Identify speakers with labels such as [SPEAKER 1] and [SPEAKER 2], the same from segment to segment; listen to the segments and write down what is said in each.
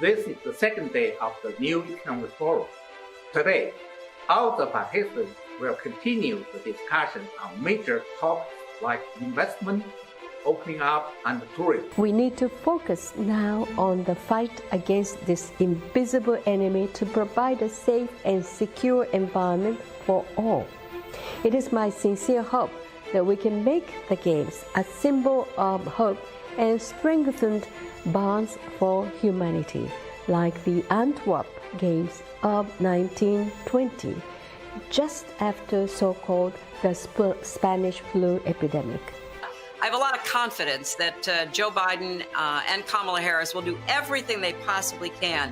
[SPEAKER 1] This is the second day of the New Economy Forum. Today, all the participants will continue the discussion on major topics like investment, opening up, and tourism.
[SPEAKER 2] We need to focus now on the fight against this invisible enemy to provide a safe and secure environment for all. It is my sincere hope that we can make the Games a symbol of hope and strengthened bonds for humanity, like the Antwerp Games of 1920, just after so-called the Spanish flu epidemic.
[SPEAKER 3] I have a lot of confidence that Joe Biden and Kamala Harris will do everything they possibly can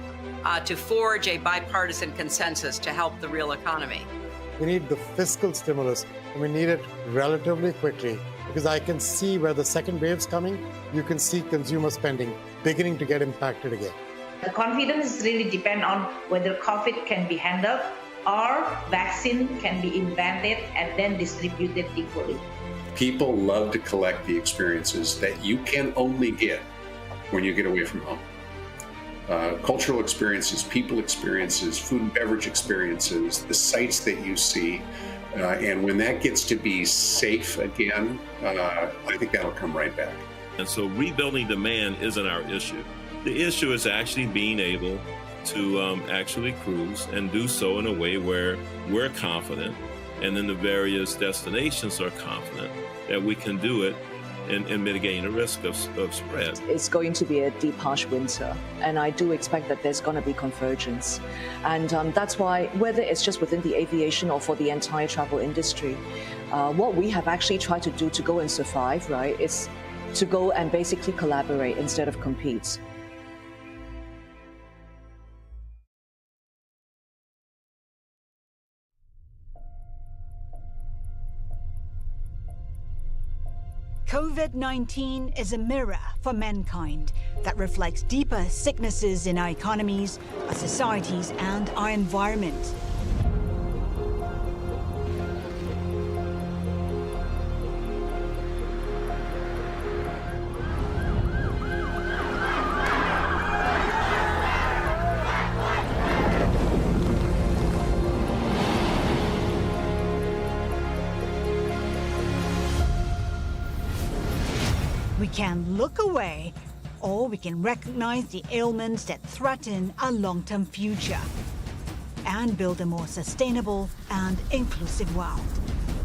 [SPEAKER 3] to forge a bipartisan consensus to help the real economy.
[SPEAKER 4] We need the fiscal stimulus, and we need it relatively quickly, because I can see where the second wave's coming. You can see consumer spending beginning to get impacted again.
[SPEAKER 5] The confidence really depends on whether COVID can be handled or vaccine can be invented and then distributed equally.
[SPEAKER 6] People love to collect the experiences that you can only get when you get away from home. Cultural experiences, people experiences, food and beverage experiences, the sights that you see. And when that gets to be safe again, I think that'll come right back.
[SPEAKER 7] And so rebuilding demand isn't our issue. The issue is actually being able to actually cruise and do so in a way where we're confident and then the various destinations are confident that we can do it in mitigating the risk of spread.
[SPEAKER 8] It's going to be a deep, harsh winter, and I do expect that there's going to be convergence. And that's why, whether it's just within the aviation or for the entire travel industry, what we have actually tried to do to go and survive, right, is to go and basically collaborate instead of compete.
[SPEAKER 9] COVID-19 is a mirror for mankind that reflects deeper sicknesses in our economies, our societies, and our environment. We can look away, or we can recognize the ailments that threaten our long-term future and build a more sustainable and inclusive world.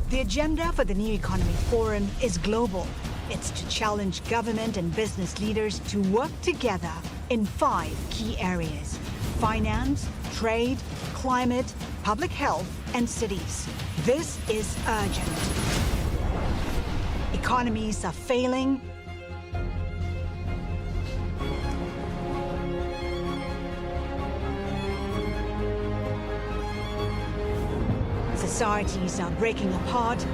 [SPEAKER 9] The agenda for the New Economy Forum is global. It's to challenge government and business leaders to work together in 5 key areas: finance, trade, climate, public health, and cities. This is urgent. Economies are failing. Societies are breaking apart.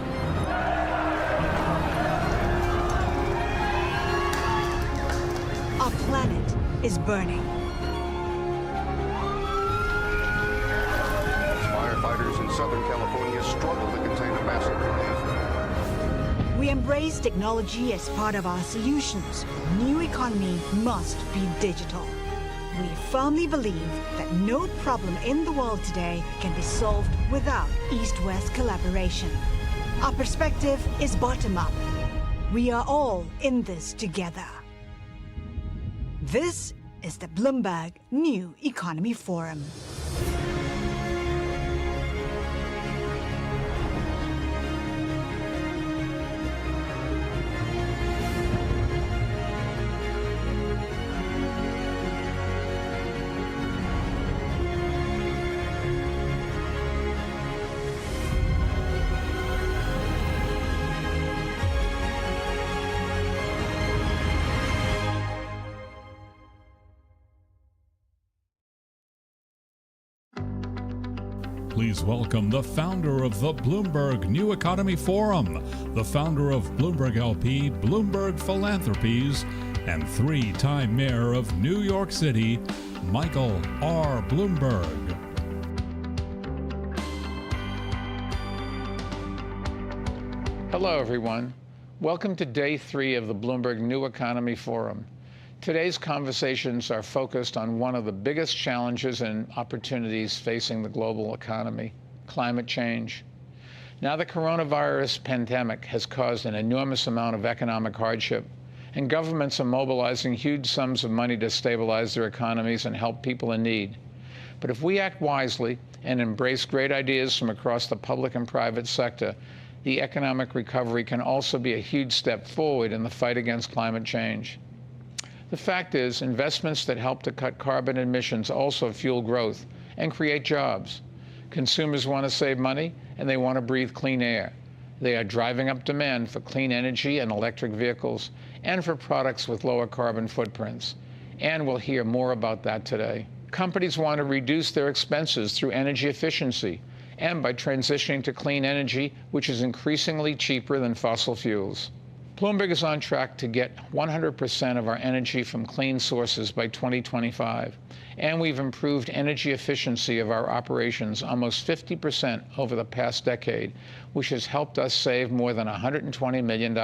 [SPEAKER 9] Our planet is burning.
[SPEAKER 10] Firefighters in Southern California struggle to contain a massive blaze.
[SPEAKER 9] We embrace technology as part of our solutions. New economy must be digital. We firmly believe that no problem in the world today can be solved without East-West collaboration. Our perspective is bottom-up. We are all in this together. This is the Bloomberg New Economy Forum.
[SPEAKER 11] Please welcome the founder of the Bloomberg New Economy Forum, the founder of Bloomberg LP, Bloomberg Philanthropies, and 3-time mayor of New York City, Michael R. Bloomberg.
[SPEAKER 12] Hello, everyone. Welcome to Day 3 of the Bloomberg New Economy Forum. Today's conversations are focused on one of the biggest challenges and opportunities facing the global economy, climate change. Now the coronavirus pandemic has caused an enormous amount of economic hardship, and governments are mobilizing huge sums of money to stabilize their economies and help people in need. But if we act wisely and embrace great ideas from across the public and private sector, the economic recovery can also be a huge step forward in the fight against climate change. The fact is, investments that help to cut carbon emissions also fuel growth and create jobs. Consumers want to save money, and they want to breathe clean air. They are driving up demand for clean energy and electric vehicles, and for products with lower carbon footprints. And we'll hear more about that today. Companies want to reduce their expenses through energy efficiency and by transitioning to clean energy, which is increasingly cheaper than fossil fuels. Bloomberg is on track to get 100% of our energy from clean sources by 2025, and we've improved energy efficiency of our operations almost 50% over the past decade, which has helped us save more than $120 million.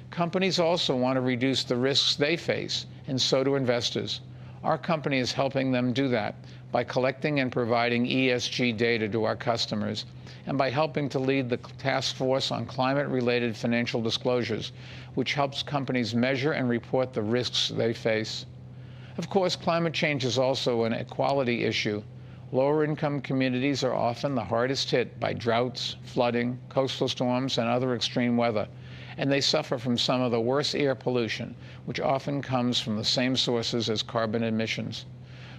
[SPEAKER 12] Companies also want to reduce the risks they face, and so do investors. Our company is helping them do that by collecting and providing ESG data to our customers, and by helping to lead the task force on climate-related financial disclosures, which helps companies measure and report the risks they face. Of course, climate change is also an equality issue. Lower-income communities are often the hardest hit by droughts, flooding, coastal storms, and other extreme weather, and they suffer from some of the worst air pollution, which often comes from the same sources as carbon emissions.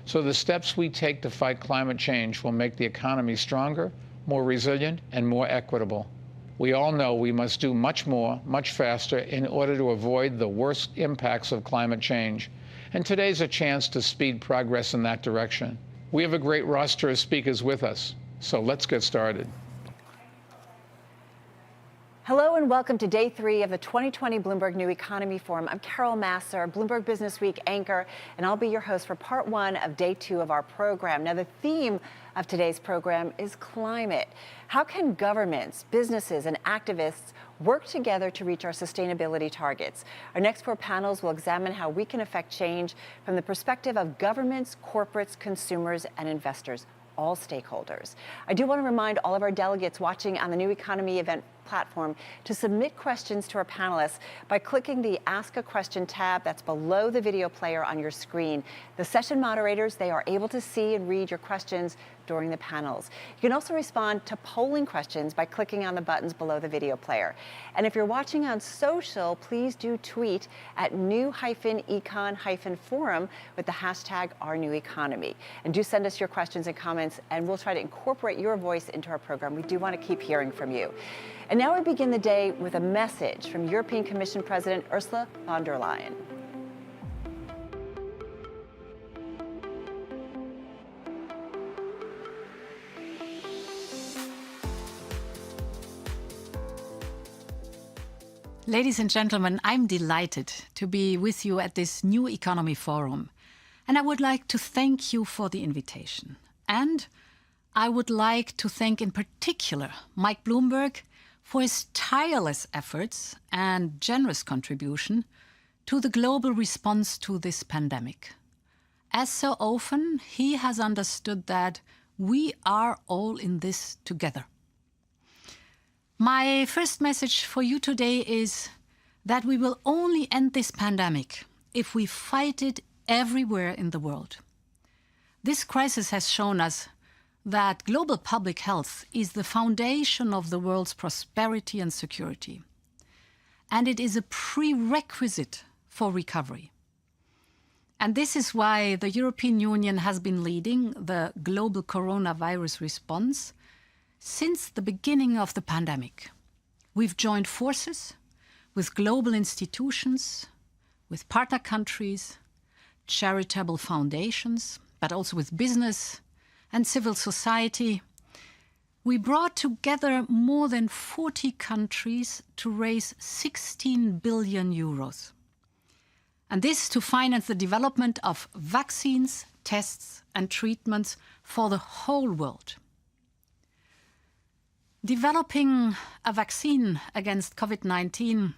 [SPEAKER 12] So the steps we take to fight climate change will make the economy stronger, more resilient, and more equitable. We all know we must do much more, much faster, in order to avoid the worst impacts of climate change. And today's a chance to speed progress in that direction. We have a great roster of speakers with us, so let's get started.
[SPEAKER 13] Hello and welcome to Day 3 of the 2020 Bloomberg New Economy Forum. I'm Carol Massar, Bloomberg Business Week anchor, and I'll be your host for Part 1 of Day 2 of our program. Now, the theme of today's program is climate. How can governments, businesses, and activists work together to reach our sustainability targets? Our next 4 panels will examine how we can affect change from the perspective of governments, corporates, consumers, and investors, all stakeholders. I do want to remind all of our delegates watching on the New Economy event platform to submit questions to our panelists by clicking the Ask a Question tab that's below the video player on your screen. The session moderators, they are able to see and read your questions during the panels. You can also respond to polling questions by clicking on the buttons below the video player. And if you're watching on social, please do tweet at new-econ-forum with the hashtag #OurNewEconomy. And do send us your questions and comments, and we'll try to incorporate your voice into our program. We do want to keep hearing from you. And now we begin the day with a message from European Commission President Ursula von der Leyen.
[SPEAKER 14] Ladies and gentlemen, I'm delighted to be with you at this New Economy Forum. And I would like to thank you for the invitation. And I would like to thank in particular Mike Bloomberg for his tireless efforts and generous contribution to the global response to this pandemic. As so often, he has understood that we are all in this together. My first message for you today is that we will only end this pandemic if we fight it everywhere in the world. This crisis has shown us that global public health is the foundation of the world's prosperity and security. And it is a prerequisite for recovery. And this is why the European Union has been leading the global coronavirus response since the beginning of the pandemic. We've joined forces with global institutions, with partner countries, charitable foundations, but also with business and civil society. We brought together more than 40 countries to raise 16 billion euros. And this to finance the development of vaccines, tests, and treatments for the whole world. Developing a vaccine against COVID-19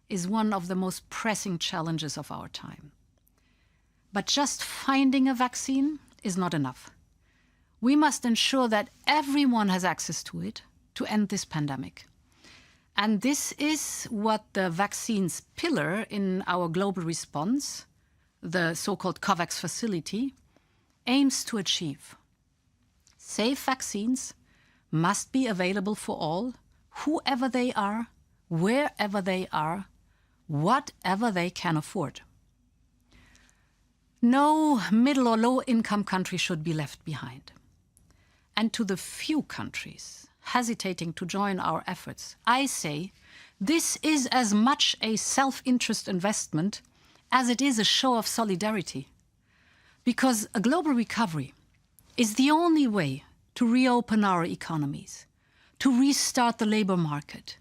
[SPEAKER 14] is one of the most pressing challenges of our time. But just finding a vaccine is not enough. We must ensure that everyone has access to it to end this pandemic. And this is what the vaccines pillar in our global response, the so-called COVAX facility, aims to achieve. Safe vaccines must be available for all, whoever they are, wherever they are, whatever they can afford. No middle or low-income country should be left behind. And to the few countries hesitating to join our efforts, I say this is as much a self-interest investment as it is a show of solidarity. Because a global recovery is the only way to reopen our economies, to restart the labor market,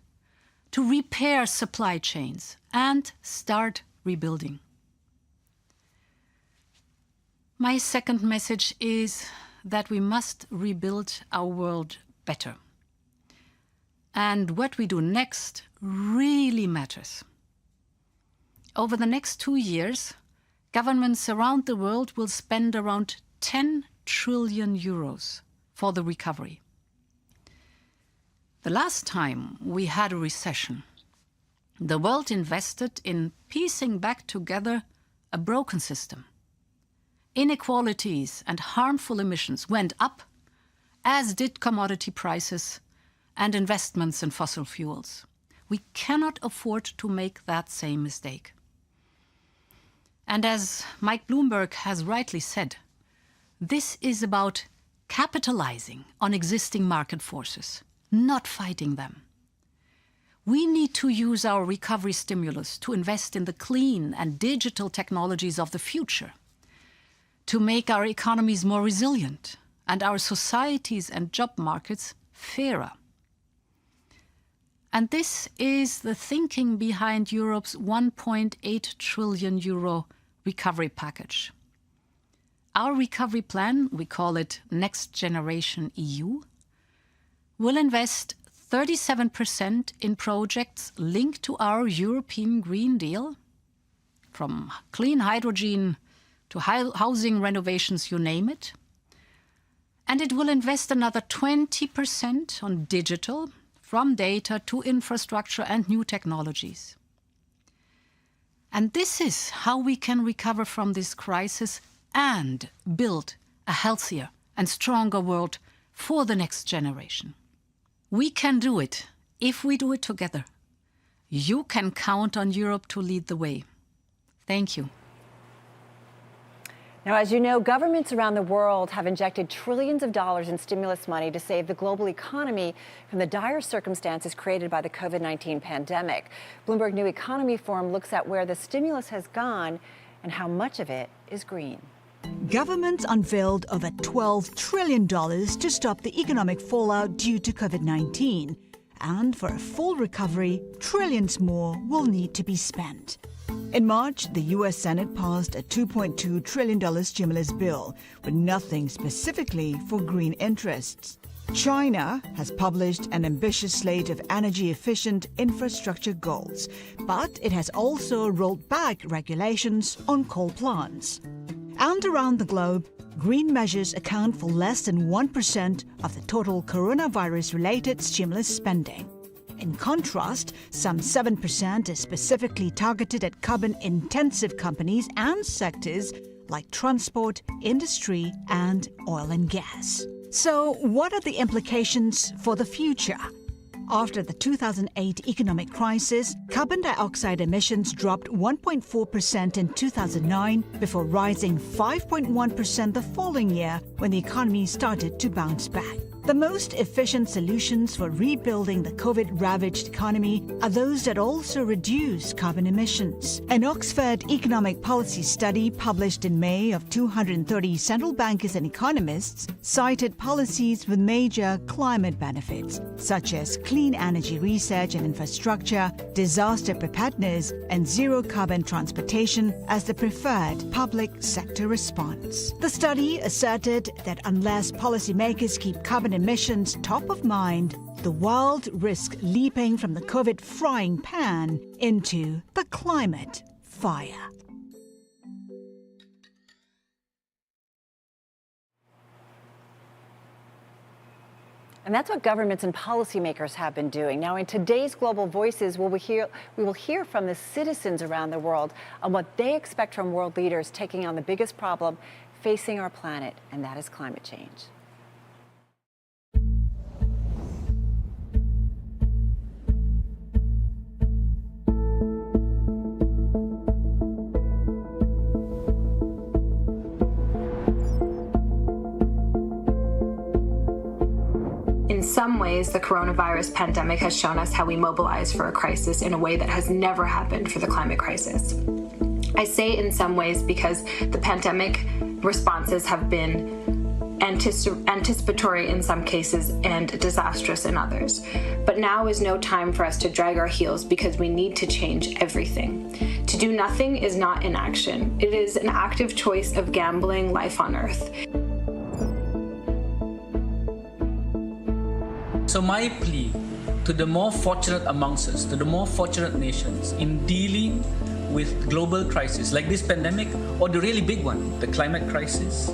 [SPEAKER 14] to repair supply chains, and start rebuilding. My second message is that we must rebuild our world better. And what we do next really matters. Over the next 2 years, governments around the world will spend around 10 trillion euros for the recovery. The last time we had a recession, the world invested in piecing back together a broken system. Inequalities and harmful emissions went up, as did commodity prices and investments in fossil fuels. We cannot afford to make that same mistake. And as Mike Bloomberg has rightly said, this is about capitalizing on existing market forces, not fighting them. We need to use our recovery stimulus to invest in the clean and digital technologies of the future, to make our economies more resilient and our societies and job markets fairer. And this is the thinking behind Europe's 1.8 trillion euro recovery package. Our recovery plan, we call it Next Generation EU, will invest 37% in projects linked to our European Green Deal, from clean hydrogen to housing renovations, you name it. And it will invest another 20% on digital, from data to infrastructure and new technologies. And this is how we can recover from this crisis and build a healthier and stronger world for the next generation. We can do it if we do it together. You can count on Europe to lead the way. Thank you.
[SPEAKER 13] Now, as you know, governments around the world have injected trillions of dollars in stimulus money to save the global economy from the dire circumstances created by the COVID-19 pandemic. Bloomberg New Economy Forum looks at where the stimulus has gone and how much of it is green.
[SPEAKER 9] Governments unveiled over $12 trillion to stop the economic fallout due to COVID-19. And for a full recovery, trillions more will need to be spent. In March, the U.S. Senate passed a $2.2 trillion stimulus bill with nothing specifically for green interests. China has published an ambitious slate of energy-efficient infrastructure goals, but it has also rolled back regulations on coal plants. And around the globe, green measures account for less than 1% of the total coronavirus-related stimulus spending. In contrast, some 7% is specifically targeted at carbon-intensive companies and sectors like transport, industry, and oil and gas. So, what are the implications for the future? After the 2008 economic crisis, carbon dioxide emissions dropped 1.4% in 2009 before rising 5.1% the following year when the economy started to bounce back. The most efficient solutions for rebuilding the COVID-ravaged economy are those that also reduce carbon emissions. An Oxford economic policy study published in May of 230 central bankers and economists cited policies with major climate benefits, such as clean energy research and infrastructure, disaster preparedness, and zero-carbon transportation as the preferred public sector response. The study asserted that unless policymakers keep carbon emissions top of mind, the world risks leaping from the COVID frying pan into the climate fire.
[SPEAKER 13] And that's what governments and policymakers have been doing. Now, in today's Global Voices, we will hear from the citizens around the world on what they expect from world leaders taking on the biggest problem facing our planet, and that is climate change.
[SPEAKER 15] In some ways, the coronavirus pandemic has shown us how we mobilize for a crisis in a way that has never happened for the climate crisis. I say in some ways because the pandemic responses have been anticipatory in some cases and disastrous in others. But now is no time for us to drag our heels because we need to change everything. To do nothing is not inaction. It is an active choice of gambling life on Earth.
[SPEAKER 16] So my plea to the more fortunate amongst us, to the more fortunate nations in dealing with global crises like this pandemic or the really big one, the climate crisis,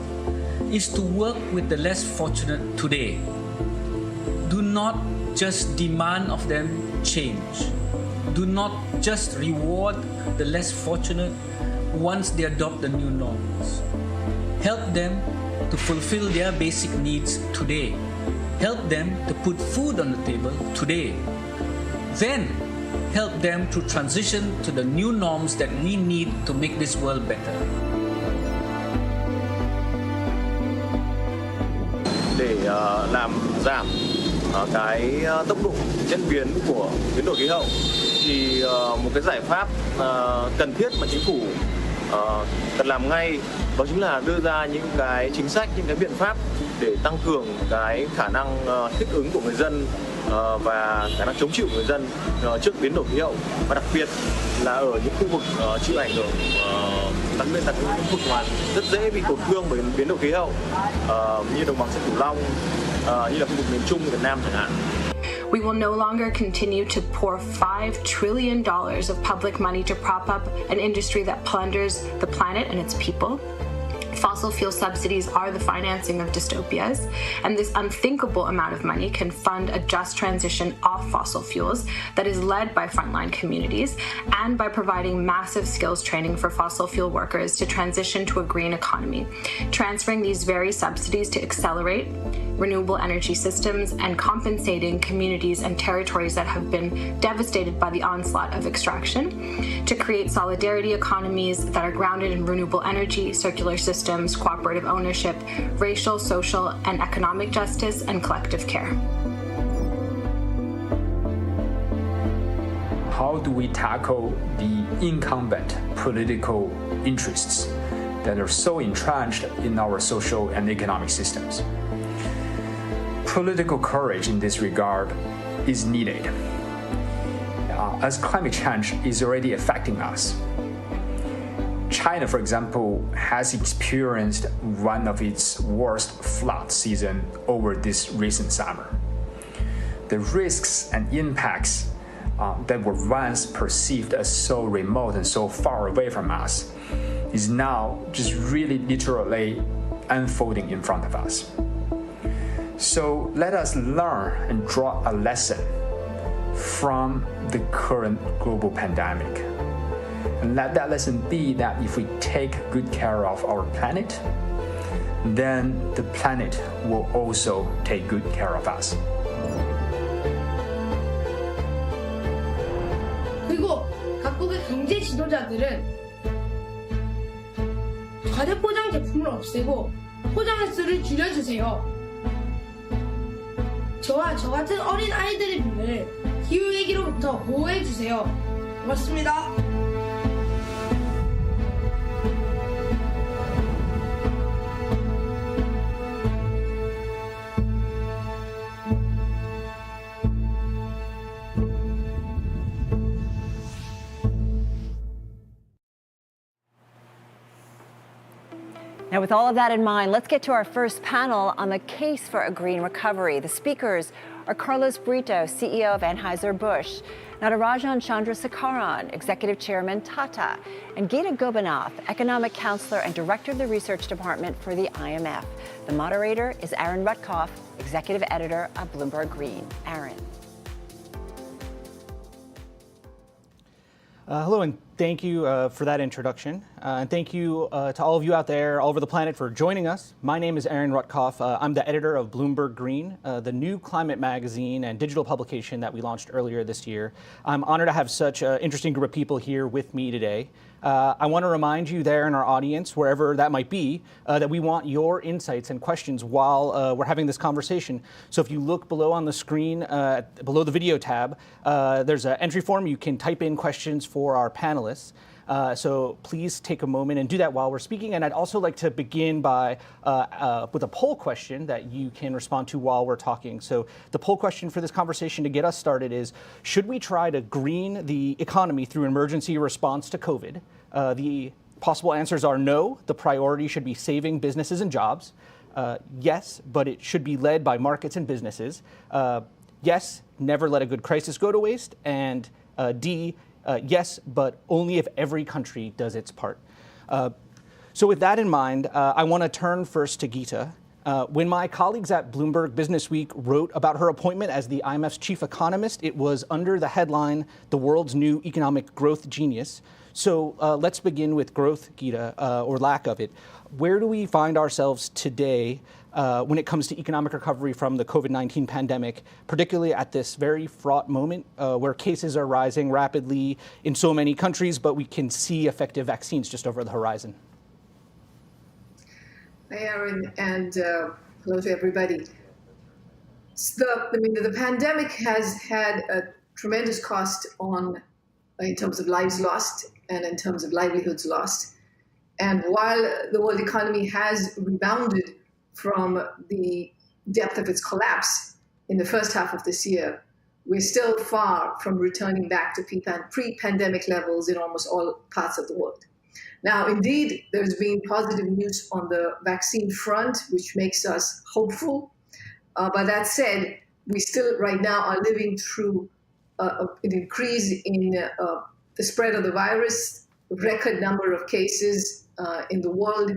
[SPEAKER 16] is to work with the less fortunate today. Do not just demand of them change. Do not just reward the less fortunate once they adopt the new norms. Help them to fulfill their basic needs today. Help them to put food on the table today. Then help them to transition to the new norms that we need to make this world better.
[SPEAKER 17] Để làm giảm cái tốc độ diễn biến của biến đổi khí hậu thì một cái giải pháp cần thiết mà chính phủ cần làm ngay đó chính là đưa ra những cái chính sách, những cái biện pháp để tăng cường cái khả năng thích ứng của người dân và khả năng chống chịu của người dân trước biến đổi khí hậu, và đặc biệt là ở những khu vực chịu ảnh hưởng, đặc biệt là những khu vực mà rất dễ bị tổn thương bởi biến đổi khí hậu như đồng bằng sông Cửu Long, như là khu vực miền Trung, Việt Nam chẳng hạn.
[SPEAKER 15] We will no longer continue to pour $5 trillion of public money to prop up an industry that plunders the planet and its people. Fossil fuel subsidies are the financing of dystopias, and this unthinkable amount of money can fund a just transition off fossil fuels that is led by frontline communities and by providing massive skills training for fossil fuel workers to transition to a green economy, transferring these very subsidies to accelerate renewable energy systems and compensating communities and territories that have been devastated by the onslaught of extraction, to create solidarity economies that are grounded in renewable energy, circular systems, cooperative ownership, racial, social, and economic justice, and collective care.
[SPEAKER 18] How do we tackle the incumbent political interests that are so entrenched in our social and economic systems? Political courage in this regard is needed, as climate change is already affecting us. China, for example, has experienced one of its worst flood seasons over this recent summer. The risks and impacts that were once perceived as so remote and so far away from us is now just really literally unfolding in front of us. So let us learn and draw a lesson from the current global pandemic. And let that lesson be that if we take good care of our planet, then the planet will also take good care of us.
[SPEAKER 19] 그리고 각국의 경제 지도자들은 과대포장 제품을 없애고 포장 횟수를 줄여주세요. 저와 저 같은 어린 아이들의 미래를 기후위기로부터 보호해주세요. 고맙습니다.
[SPEAKER 13] Now, Now, with all of that in mind, let's get to our first panel on the case for a green recovery. The speakers are Carlos Brito, CEO of Anheuser-Busch, Natarajan Chandrasekaran, Executive Chairman Tata, and Gita Gopinath, Economic Counselor and Director of the Research Department for the IMF. The moderator is Aaron Rutkoff, Executive Editor of Bloomberg Green. Aaron.
[SPEAKER 20] Hello, and thank you for that introduction. And thank you to all of you out there all over the planet for joining us. My name is Aaron Rutkoff. I'm the editor of Bloomberg Green, the new climate magazine and digital publication that we launched earlier this year. I'm honored to have such an interesting group of people here with me today. I want to remind you there in our audience, wherever that might be, that we want your insights and questions while we're having this conversation. So if you look below on the screen, below the video tab, there's an entry form. You can type in questions for our panelists. So please take a moment and do that while we're speaking. And I'd also like to begin by with a poll question that you can respond to while we're talking. So the poll question for this conversation to get us started is, should we try to green the economy through emergency response to COVID? The possible answers are no, the priority should be saving businesses and jobs. Yes, but it should be led by markets and businesses. Yes, never let a good crisis go to waste. And D, yes, but only if every country does its part. So with that in mind, I want to turn first to Gita. When my colleagues at Bloomberg Business Week wrote about her appointment as the IMF's chief economist, it was under the headline, "The World's New Economic Growth Genius." So let's begin with growth, Gita, or lack of it. Where do we find ourselves today when it comes to economic recovery from the COVID-19 pandemic, particularly at this very fraught moment where cases are rising rapidly in so many countries, but we can see effective vaccines just over the horizon?
[SPEAKER 21] Hi, Aaron, and hello to everybody. The pandemic has had a tremendous cost in terms of lives lost and in terms of livelihoods lost. And while the world economy has rebounded from the depth of its collapse in the first half of this year, we're still far from returning back to pre-pandemic levels in almost all parts of the world. Now, indeed, there's been positive news on the vaccine front, which makes us hopeful. But that said, we still right now are living through an increase in the spread of the virus, record number of cases in the world,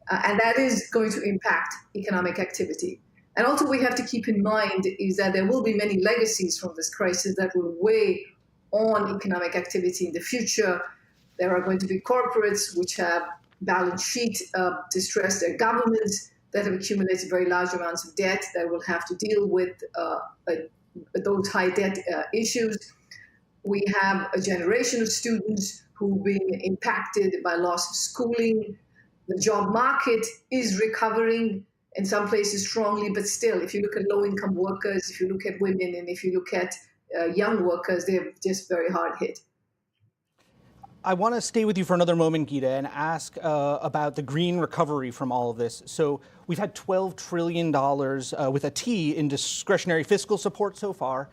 [SPEAKER 21] and that is going to impact economic activity. And also we have to keep in mind is that there will be many legacies from this crisis that will weigh on economic activity in the future. There are going to be corporates which have balance sheet distress. There are governments that have accumulated very large amounts of debt that will have to deal with those high debt issues. We have a generation of students who've been impacted by loss of schooling. The job market is recovering in some places strongly, but still, if you look at low-income workers, if you look at women, and if you look at young workers, they're just very hard hit.
[SPEAKER 20] I want to stay with you for another moment, Gita, and ask about the green recovery from all of this. So we've had $12 trillion with a T in discretionary fiscal support so far.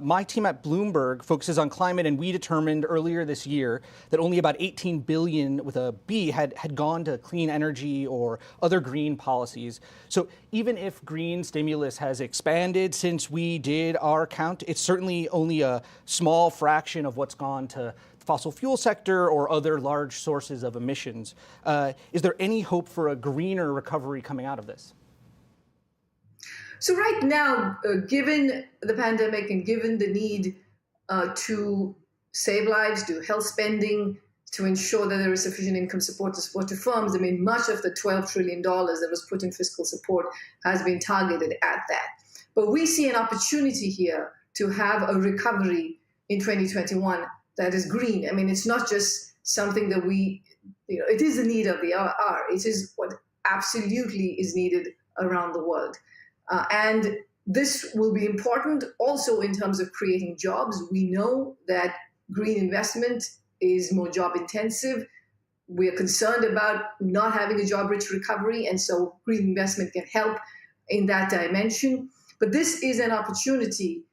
[SPEAKER 20] My team at Bloomberg focuses on climate, and we determined earlier this year that only about $18 billion with a B had gone to clean energy or other green policies. So even if green stimulus has expanded since we did our count, it's certainly only a small fraction of what's gone to the fossil fuel sector or other large sources of emissions. Is there any hope for a greener recovery coming out of this?
[SPEAKER 21] So right now, given the pandemic and given the need to save lives, do health spending, to ensure that there is sufficient income support to support the firms, I mean, much of the $12 trillion that was put in fiscal support has been targeted at that. But we see an opportunity here to have a recovery in 2021 that is green. I mean, it's not just something that it is the need of the hour. It is what absolutely is needed around the world. And this will be important also in terms of creating jobs. We know that green investment is more job intensive. We are concerned about not having a job-rich recovery, and so green investment can help in that dimension. But this is an opportunity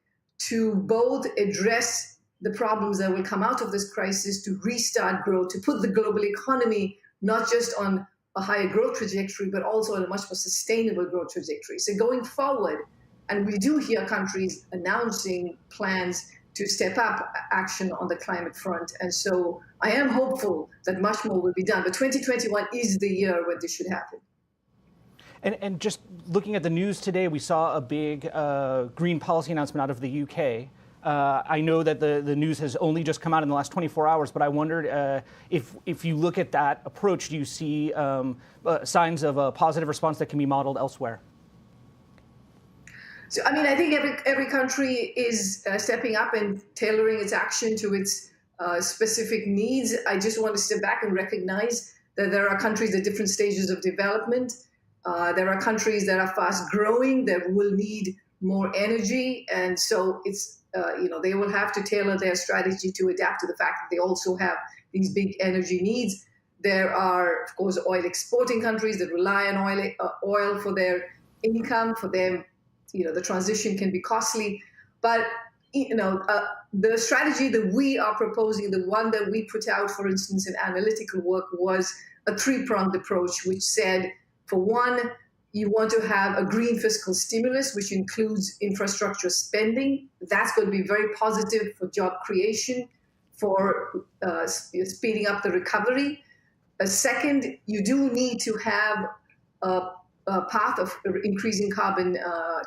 [SPEAKER 21] to both address the problems that will come out of this crisis, to restart growth, to put the global economy not just on a higher growth trajectory, but also on a much more sustainable growth trajectory. So going forward, and we do hear countries announcing plans to step up action on the climate front. And so I am hopeful that much more will be done. But 2021 is the year when this should happen.
[SPEAKER 20] And just looking at the news today, we saw a big green policy announcement out of the UK. I know that the news has only just come out in the last 24 hours, but I wondered if you look at that approach, do you see signs of a positive response that can be modeled elsewhere?
[SPEAKER 21] So, I mean, I think every country is stepping up and tailoring its action to its specific needs. I just want to step back and recognize that there are countries at different stages of development. There are countries that are fast growing that will need more energy. And so it's, they will have to tailor their strategy to adapt to the fact that they also have these big energy needs. There are, of course, oil exporting countries that rely on oil for their income. For them, the transition can be costly. But, the strategy that we are proposing, the one that we put out, for instance, in analytical work, was a three-pronged approach, which said, for one, you want to have a green fiscal stimulus, which includes infrastructure spending. That's going to be very positive for job creation, for speeding up the recovery. Second, you do need to have a path of increasing carbon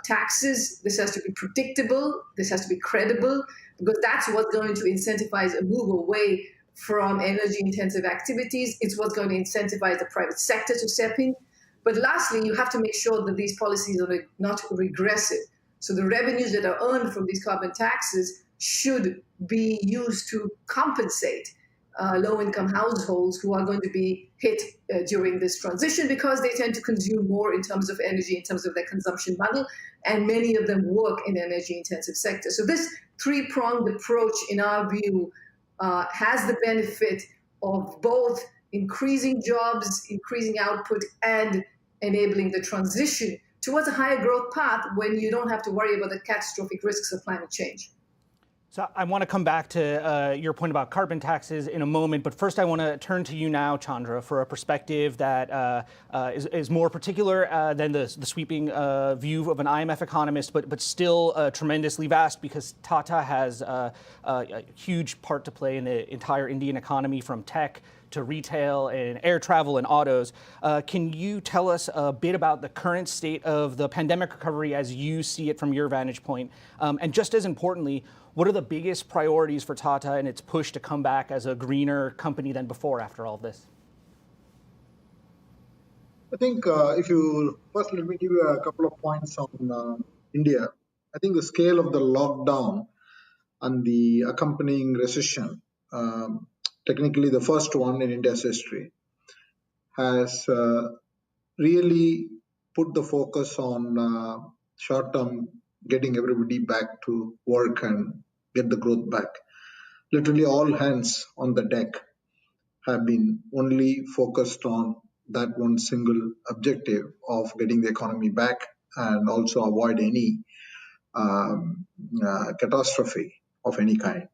[SPEAKER 21] taxes. This has to be predictable. This has to be credible, because that's what's going to incentivize a move away from energy-intensive activities. It's what's going to incentivize the private sector to step in. But lastly, you have to make sure that these policies are not regressive. So the revenues that are earned from these carbon taxes should be used to compensate low-income households who are going to be hit during this transition, because they tend to consume more in terms of energy, in terms of their consumption model, and many of them work in energy-intensive sectors. So this three-pronged approach, in our view, has the benefit of both increasing jobs, increasing output, and enabling the transition towards a higher growth path when you don't have to worry about the catastrophic risks of climate change.
[SPEAKER 20] So I want to come back to your point about carbon taxes in a moment, but first I want to turn to you now, Chandra, for a perspective that is more particular than the sweeping view of an IMF economist, but still tremendously vast, because Tata has a huge part to play in the entire Indian economy, from tech to retail and air travel and autos. Can you tell us a bit about the current state of the pandemic recovery as you see it from your vantage point? And just as importantly, what are the biggest priorities for Tata in its push to come back as a greener company than before after all this?
[SPEAKER 1] I think first let me give you a couple of points on India. I think the scale of the lockdown and the accompanying recession, technically the first one in India's history, has really put the focus on short-term getting everybody back to work and get the growth back. Literally all hands on the deck have been only focused on that one single objective of getting the economy back and also avoid any catastrophe of any kind.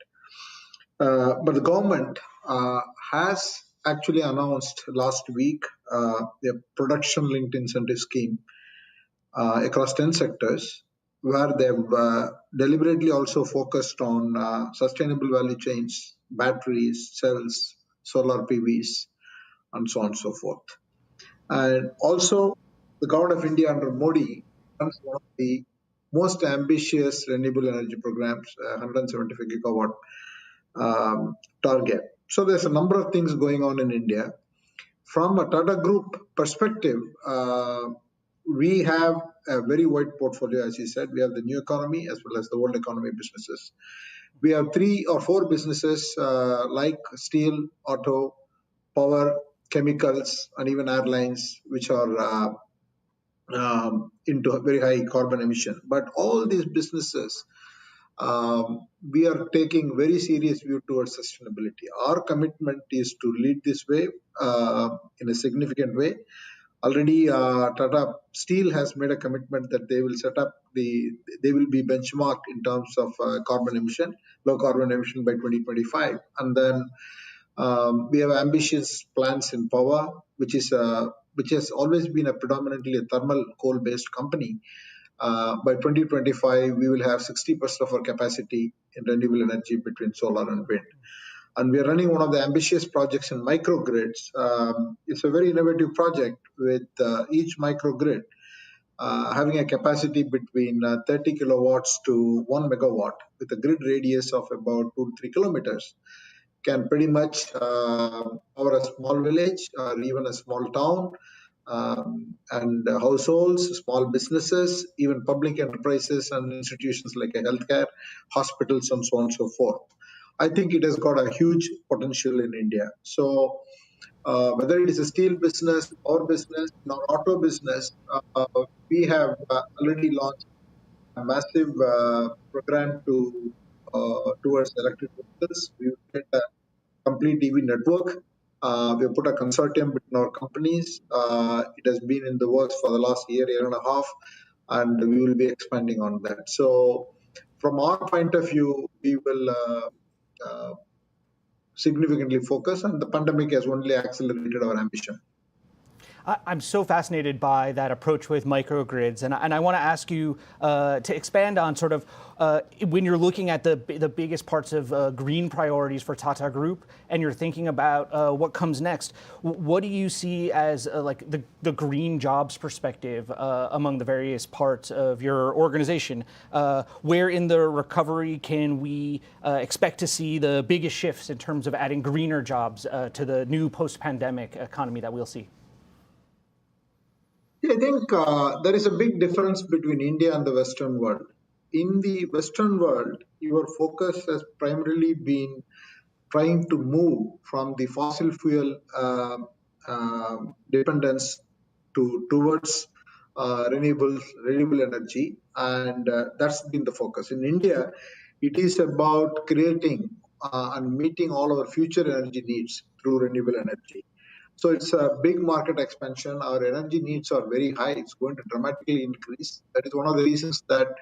[SPEAKER 1] But the government has actually announced last week a production-linked incentive scheme across 10 sectors, where they've deliberately also focused on sustainable value chains, batteries, cells, solar PVs, and so on and so forth. And also, the government of India under Modi runs one of the most ambitious renewable energy programs, 175 gigawatt target. So there's a number of things going on in India. From a Tata Group perspective, we have a very wide portfolio, as you said. We have the new economy as well as the old economy businesses. We have 3 or 4 businesses like steel, auto, power, chemicals, and even airlines, which are into a very high carbon emission. But all these businesses, we are taking very serious view towards sustainability. Our commitment is to lead this way in a significant way. Already, Tata Steel has made a commitment that they will they will be benchmarked in terms of carbon emission, low carbon emission by 2025. And then We have ambitious plans in power, which has always been a predominantly a thermal coal-based company. By 2025, we will have 60% of our capacity in renewable energy between solar and wind. And we are running one of the ambitious projects in microgrids. It's a very innovative project with each microgrid having a capacity between 30 kilowatts to 1 megawatt with a grid radius of about 2 to 3 kilometers. Can pretty much cover a small village or even a small town, and households, small businesses, even public enterprises and institutions like healthcare, hospitals, and so on and so forth. I think it has got a huge potential in India. So whether it is a steel business, power business, or auto business, we have already launched a massive program towards electric vehicles. We will get a complete EV network. We have put a consortium between our companies. It has been in the works for the last year and a half, and we will be expanding on that. So from our point of view, we will significantly focus, and the pandemic has only accelerated our ambition.
[SPEAKER 20] I'm so fascinated by that approach with microgrids, and I want to ask you to expand on sort of when you're looking at the biggest parts of green priorities for Tata Group, and you're thinking about what comes next. What do you see as like the green jobs perspective among the various parts of your organization? Where in the recovery can we expect to see the biggest shifts in terms of adding greener jobs to the new post-pandemic economy that we'll see?
[SPEAKER 1] I think there is a big difference between India and the Western world. In the Western world, your focus has primarily been trying to move from the fossil fuel dependence towards renewable energy, and that's been the focus. In India, it is about creating and meeting all our future energy needs through renewable energy. So it's a big market expansion. Our energy needs are very high. It's going to dramatically increase. That is one of the reasons that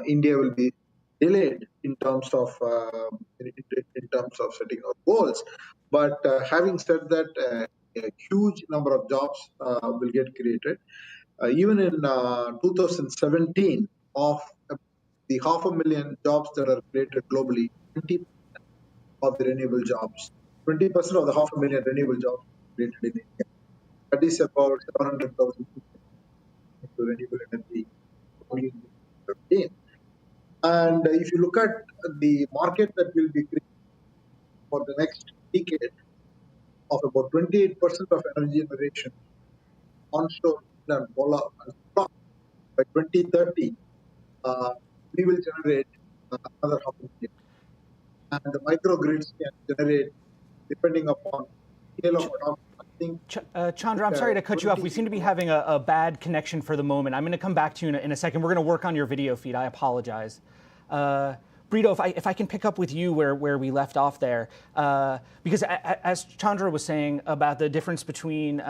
[SPEAKER 1] India will be delayed in terms of setting our goals. But having said that, a huge number of jobs will get created. Even in 2017, of the 500,000 jobs that are created globally, 20% of the renewable jobs. 20% of the 500,000 renewable jobs created in India. That is about 700,000 people into renewable energy. And if you look at the market that will be created for the next decade of about 28% of energy generation onshore and solar, by 2030, we will generate another 500,000. And the microgrids can generate, depending upon scale of adoption.
[SPEAKER 20] Chandra, I'm sorry to cut you off. We seem to be having a bad connection for the moment. I'm going to come back to you in a second. We're going to work on your video feed. I apologize. Brito, if I can pick up with you where we left off there, because as Chandra was saying about the difference between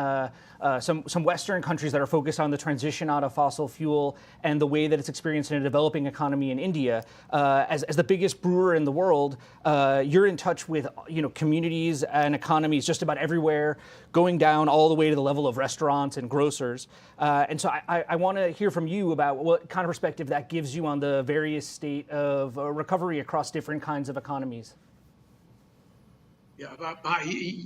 [SPEAKER 20] some Western countries that are focused on the transition out of fossil fuel and the way that it's experienced in a developing economy in India, as the biggest brewer in the world, you're in touch with communities and economies just about everywhere, going down all the way to the level of restaurants and grocers. And so I want to hear from you about what kind of perspective that gives you on the various state of recovery across different kinds of economies.
[SPEAKER 2] Yeah,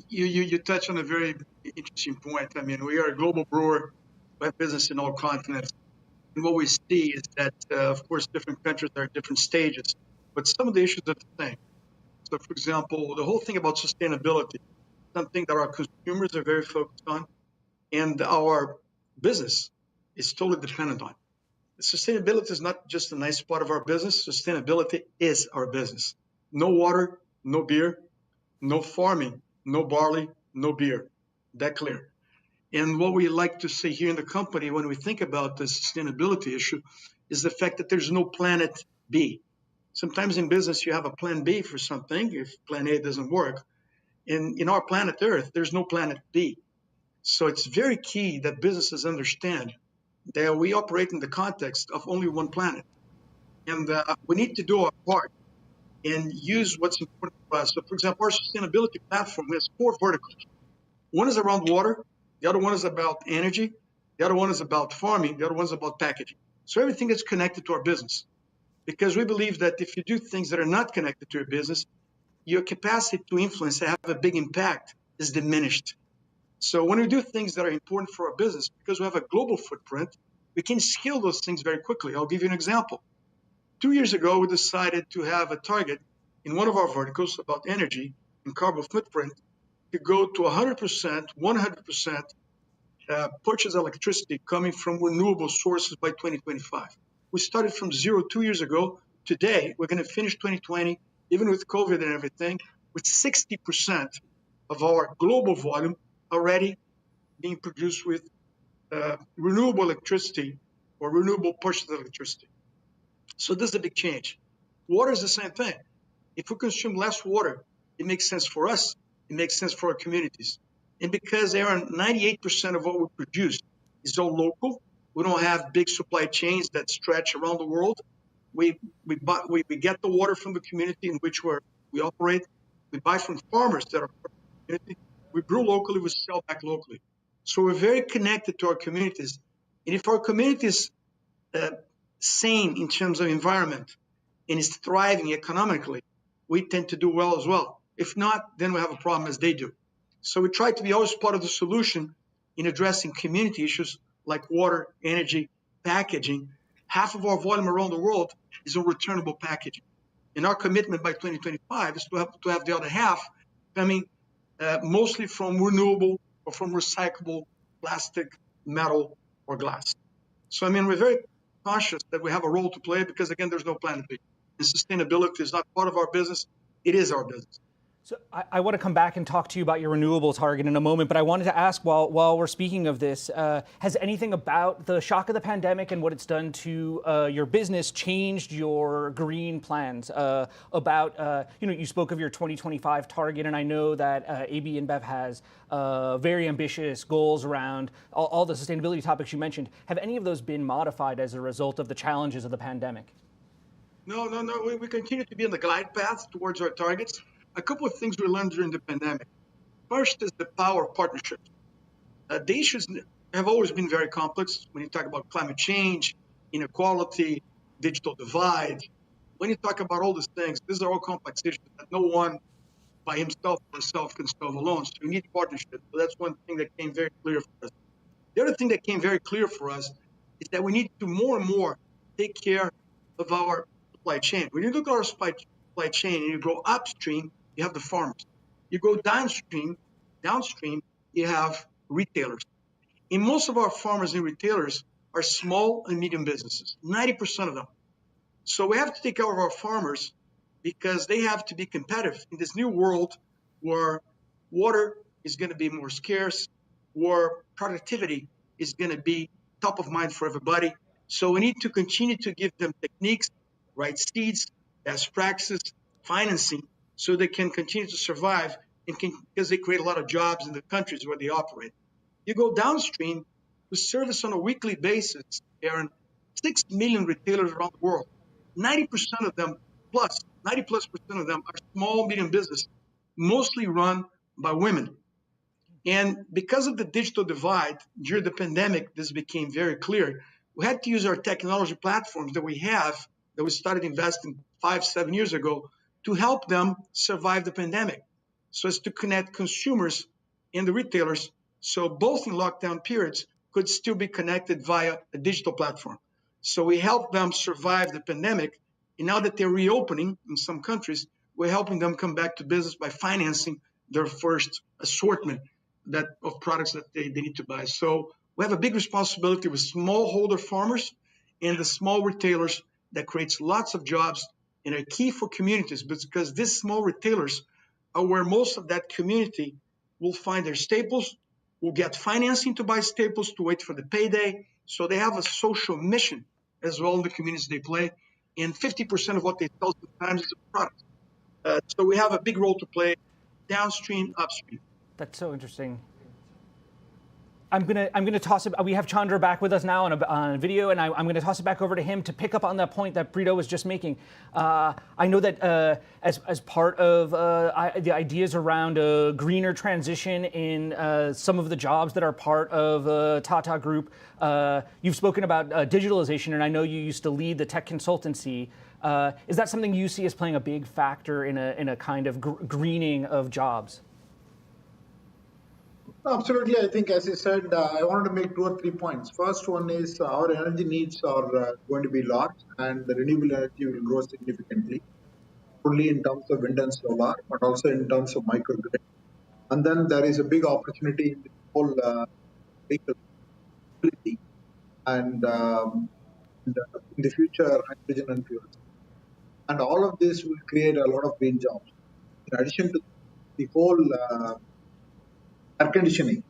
[SPEAKER 2] you touch on a very interesting point. I mean, we are a global brewer, we have business in all continents. And what we see is that, of course, different countries are at different stages, but some of the issues are the same. So, for example, the whole thing about sustainability, something that our consumers are very focused on, and our business is totally dependent on. Sustainability is not just a nice part of our business. Sustainability is our business. No water, no beer, no farming, no barley, no beer. That clear. And what we like to say here in the company when we think about the sustainability issue is the fact that there's no planet B. Sometimes in business you have a plan B for something if plan A doesn't work. In our planet Earth, there's no planet B. So it's very key that businesses understand that we operate in the context of only one planet. And we need to do our part and use what's important for us. So, for example, our sustainability platform has 4 verticals. One is around water. The other one is about energy. The other one is about farming. The other one is about packaging. So everything is connected to our business, because we believe that if you do things that are not connected to your business, your capacity to influence and have a big impact is diminished. So when we do things that are important for our business, because we have a global footprint, we can scale those things very quickly. I'll give you an example. 2 years ago, we decided to have a target in one of our verticals about energy and carbon footprint to go to 100% purchase electricity coming from renewable sources by 2025. We started from 0 2 years ago. Today, we're going to finish 2020, even with COVID and everything, with 60% of our global volume already being produced with renewable electricity or renewable purchased electricity. So this is a big change. Water is the same thing. If we consume less water, it makes sense for us. It makes sense for our communities. And because 98% of what we produce is all local, we don't have big supply chains that stretch around the world. We get the water from the community in which we operate. We buy from farmers that are part of the community. We brew locally, we sell back locally. So we're very connected to our communities. And if our community is sane in terms of environment and is thriving economically, we tend to do well as well. If not, then we have a problem as they do. So we try to be always part of the solution in addressing community issues like water, energy, packaging. Half of our volume around the world is on returnable packaging. And our commitment by 2025 is to have the other half coming mostly from renewable or from recyclable plastic, metal, or glass. So, I mean, we're very conscious that we have a role to play because, again, there's no planet B. And sustainability is not part of our business. It is our business.
[SPEAKER 20] So I want to come back and talk to you about your renewable target in a moment, but I wanted to ask while we're speaking of this, has anything about the shock of the pandemic and what it's done to your business changed your green plans? You spoke of your 2025 target, and I know that AB InBev has very ambitious goals around all the sustainability topics you mentioned. Have any of those been modified as a result of the challenges of the pandemic?
[SPEAKER 2] No. We continue to be on the glide path towards our targets. A couple of things we learned during the pandemic. First is the power of partnerships. The issues have always been very complex when you talk about climate change, inequality, digital divide. When you talk about all these things, these are all complex issues that no one by himself or herself can solve alone. So we need partnerships. So that's one thing that came very clear for us. The other thing that came very clear for us is that we need to more and more take care of our supply chain. When you look at our supply chain and you go upstream, you have the farmers. You go downstream, you have retailers. And most of our farmers and retailers are small and medium businesses, 90% of them. So we have to take care of our farmers because they have to be competitive in this new world where water is going to be more scarce, where productivity is going to be top of mind for everybody. So we need to continue to give them techniques, right seeds, best practices, financing, so they can continue to survive because they create a lot of jobs in the countries where they operate. You go downstream, we service on a weekly basis, Aaron, 6 million retailers around the world. 90% of them, 90+% of them are small, medium business, mostly run by women. And because of the digital divide, during the pandemic, this became very clear. We had to use our technology platforms that we started investing 5-7 years ago to help them survive the pandemic, so as to connect consumers and the retailers, so both in lockdown periods could still be connected via a digital platform. So we helped them survive the pandemic, and now that they're reopening in some countries, we're helping them come back to business by financing their first assortment of products that they need to buy. So we have a big responsibility with smallholder farmers and the small retailers that creates lots of jobs and are key for communities, because these small retailers are where most of that community will find their staples, will get financing to buy staples, to wait for the payday. So they have a social mission as well in the communities they play. And 50% of what they sell sometimes is a product. So we have a big role to play downstream, upstream.
[SPEAKER 20] That's so interesting. I'm gonna toss it. We have Chandra back with us now on a video, and I'm gonna toss it back over to him to pick up on that point that Brito was just making. I know that as part of the ideas around a greener transition in some of the jobs that are part of Tata Group, you've spoken about digitalization, and I know you used to lead the tech consultancy. Is that something you see as playing a big factor in a kind of greening of jobs?
[SPEAKER 1] Absolutely. I think, as you said, I wanted to make 2 or 3 points. First one is our energy needs are going to be large, and the renewable energy will grow significantly, not only in terms of wind and solar, but also in terms of microgrid. And then there is a big opportunity in the whole vehicle mobility and in the future, hydrogen and fuels. And all of this will create a lot of green jobs. In addition to the whole air conditioning,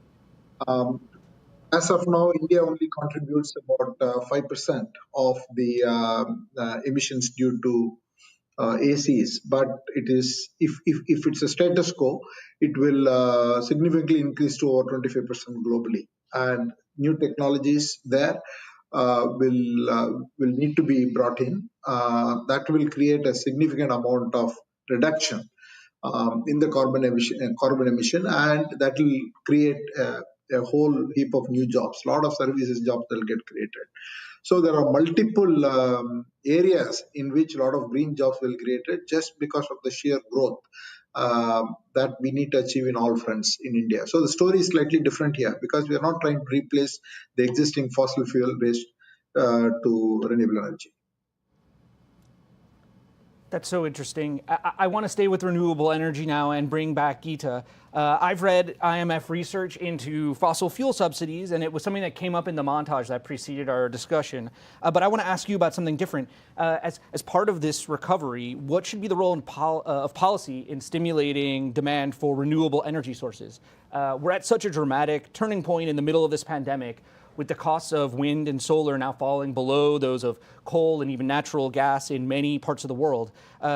[SPEAKER 1] as of now, India only contributes about 5% of the emissions due to ACs. But it is if it's a status quo, it will significantly increase to over 25% globally. And new technologies there will need to be brought in. That will create a significant amount of reduction in the carbon emission, and that will create a whole heap of new jobs. A lot of services jobs will get created. So there are multiple areas in which a lot of green jobs will be created just because of the sheer growth that we need to achieve in all fronts in India. So the story is slightly different here because we are not trying to replace the existing fossil fuel based to renewable energy.
[SPEAKER 20] That's so interesting. I want to stay with renewable energy now and bring back Gita. I've read IMF research into fossil fuel subsidies, and it was something that came up in the montage that preceded our discussion. But I want to ask you about something different. As part of this recovery, what should be the role of policy in stimulating demand for renewable energy sources? We're at such a dramatic turning point in the middle of this pandemic, with the costs of wind and solar now falling below those of coal and even natural gas in many parts of the world.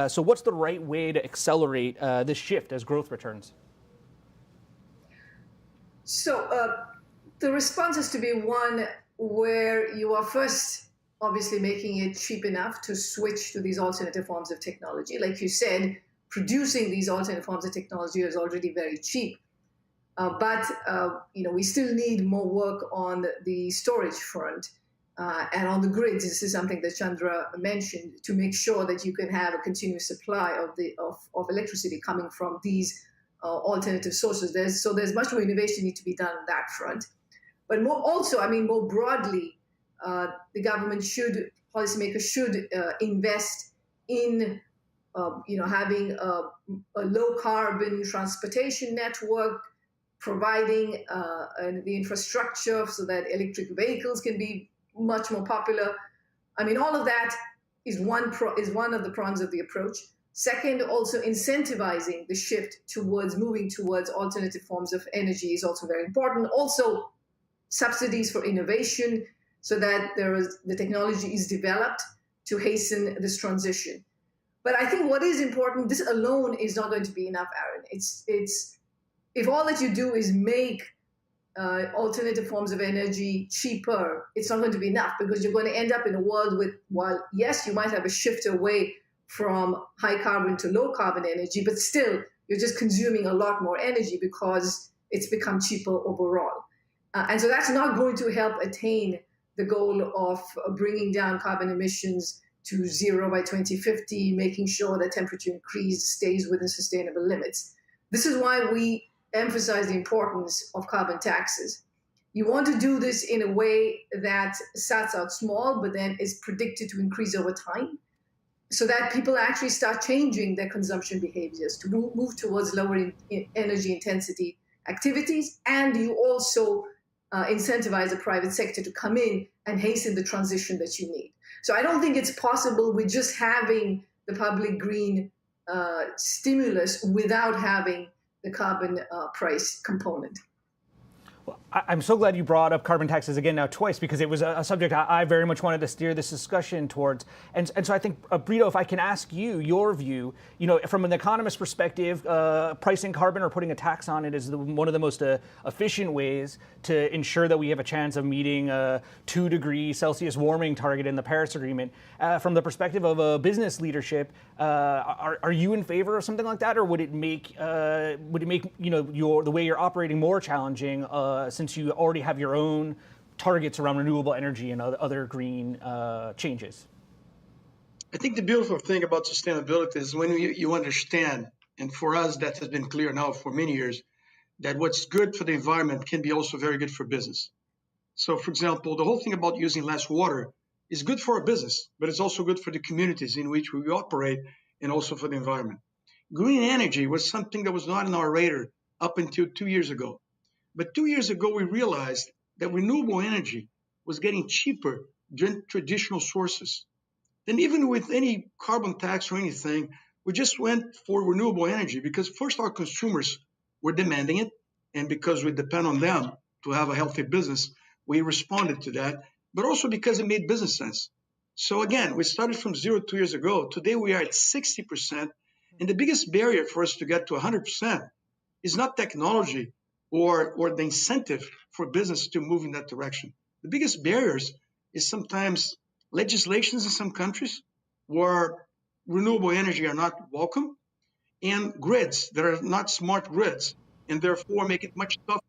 [SPEAKER 20] So what's the right way to accelerate this shift as growth returns?
[SPEAKER 21] So the response has to be one where you are first obviously making it cheap enough to switch to these alternative forms of technology. Like you said, producing these alternative forms of technology is already very cheap. But we still need more work on the storage front and on the grids. This is something that Chandra mentioned, to make sure that you can have a continuous supply of electricity coming from these alternative sources. There's much more innovation need to be done on that front. But more broadly, the government policymakers should invest in having a low carbon transportation network, providing the infrastructure so that electric vehicles can be much more popular. All of that is one of the prongs of the approach. Second, also incentivizing the shift moving towards alternative forms of energy is also very important. Also, subsidies for innovation so that the technology is developed to hasten this transition. But I think what is important, this alone is not going to be enough, Aaron. If all that you do is make alternative forms of energy cheaper, it's not going to be enough, because you're going to end up in a world with, while yes, you might have a shift away from high carbon to low carbon energy, but still you're just consuming a lot more energy because it's become cheaper overall. And so that's not going to help attain the goal of bringing down carbon emissions to zero by 2050, making sure that temperature increase stays within sustainable limits. This is why we emphasize the importance of carbon taxes. You want to do this in a way that starts out small, but then is predicted to increase over time, so that people actually start changing their consumption behaviors to move towards lower energy intensity activities. And you also incentivize the private sector to come in and hasten the transition that you need. So I don't think it's possible with just having the public green stimulus without having the carbon price component.
[SPEAKER 20] Well, I'm so glad you brought up carbon taxes again now twice, because it was a subject I very much wanted to steer this discussion towards. And so I think, Brito, if I can ask you your view, from an economist perspective, pricing carbon or putting a tax on it is one of the most efficient ways to ensure that we have a chance of meeting a 2 degree Celsius warming target in the Paris Agreement. From the perspective of a business leadership, are you in favor of something like that, or would it make the way you're operating more challenging? Since you already have your own targets around renewable energy and other green changes?
[SPEAKER 2] I think the beautiful thing about sustainability is when you understand, and for us that has been clear now for many years, that what's good for the environment can be also very good for business. So, for example, the whole thing about using less water is good for our business, but it's also good for the communities in which we operate and also for the environment. Green energy was something that was not on our radar up until 2 years ago. But 2 years ago, we realized that renewable energy was getting cheaper than traditional sources. Then even with any carbon tax or anything, we just went for renewable energy because first our consumers were demanding it. And because we depend on them to have a healthy business, we responded to that, but also because it made business sense. So again, we started from 0 2 years ago. Today we are at 60%. And the biggest barrier for us to get to 100% is not technology or the incentive for business to move in that direction. The biggest barriers is sometimes legislations in some countries where renewable energy are not welcome, and grids that are not smart grids, and therefore make it much tougher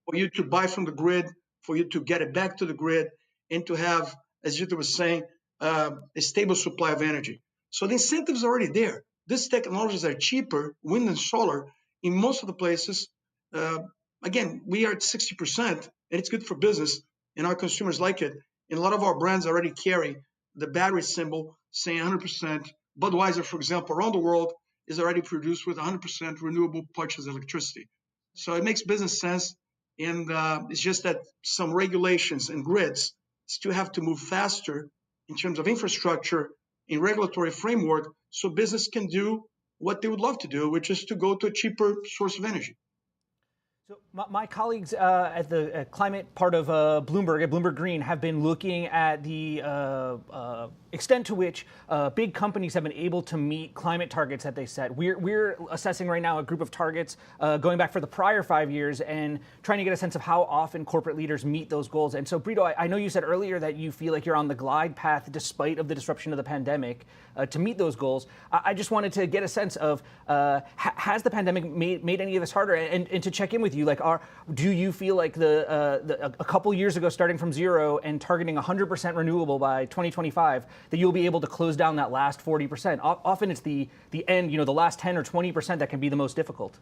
[SPEAKER 2] for you to buy from the grid, for you to get it back to the grid, and to have, as Gita was saying, a stable supply of energy. So the incentives are already there. These technologies are cheaper, wind and solar, in most of the places. Again, we are at 60%, and it's good for business, and our consumers like it. And a lot of our brands already carry the battery symbol saying 100%. Budweiser, for example, around the world is already produced with 100% renewable purchased electricity. So it makes business sense, and it's just that some regulations and grids still have to move faster in terms of infrastructure and regulatory framework so business can do what they would love to do, which is to go to a cheaper source of energy.
[SPEAKER 20] So my colleagues at the climate part of Bloomberg, at Bloomberg Green, have been looking at the extent to which big companies have been able to meet climate targets that they set. We're assessing right now a group of targets going back for the prior 5 years and trying to get a sense of how often corporate leaders meet those goals. And so, Brito, I know you said earlier that you feel like you're on the glide path despite of the disruption of the pandemic to meet those goals. I just wanted to get a sense of has the pandemic made any of this harder? And to check in with you, like, do you feel like a couple years ago, starting from zero and targeting 100% renewable by 2025, that you'll be able to close down that last 40%? Often it's the end, the last 10 or 20% that can be the most difficult.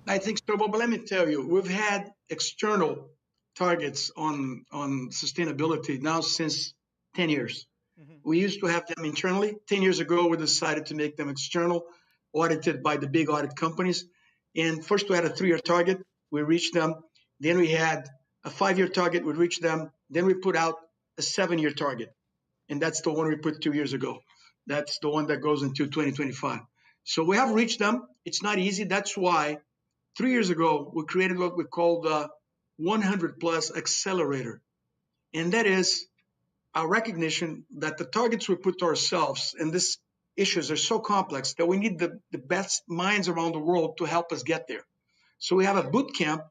[SPEAKER 2] I think so, but let me tell you, we've had external targets on sustainability now since 10 years. We used to have them internally. 10 years ago, we decided to make them external, audited by the big audit companies. And first we had a 3-year target, we reached them. Then we had a 5-year target, we reached them. Then we put out a 7-year target. And that's the one we put 2 years ago. That's the one that goes into 2025. So we have reached them. It's not easy. That's why 3 years ago, we created what we call the 100 Plus Accelerator. And that is our recognition that the targets we put to ourselves, and these issues are so complex that we need the best minds around the world to help us get there. So we have a boot camp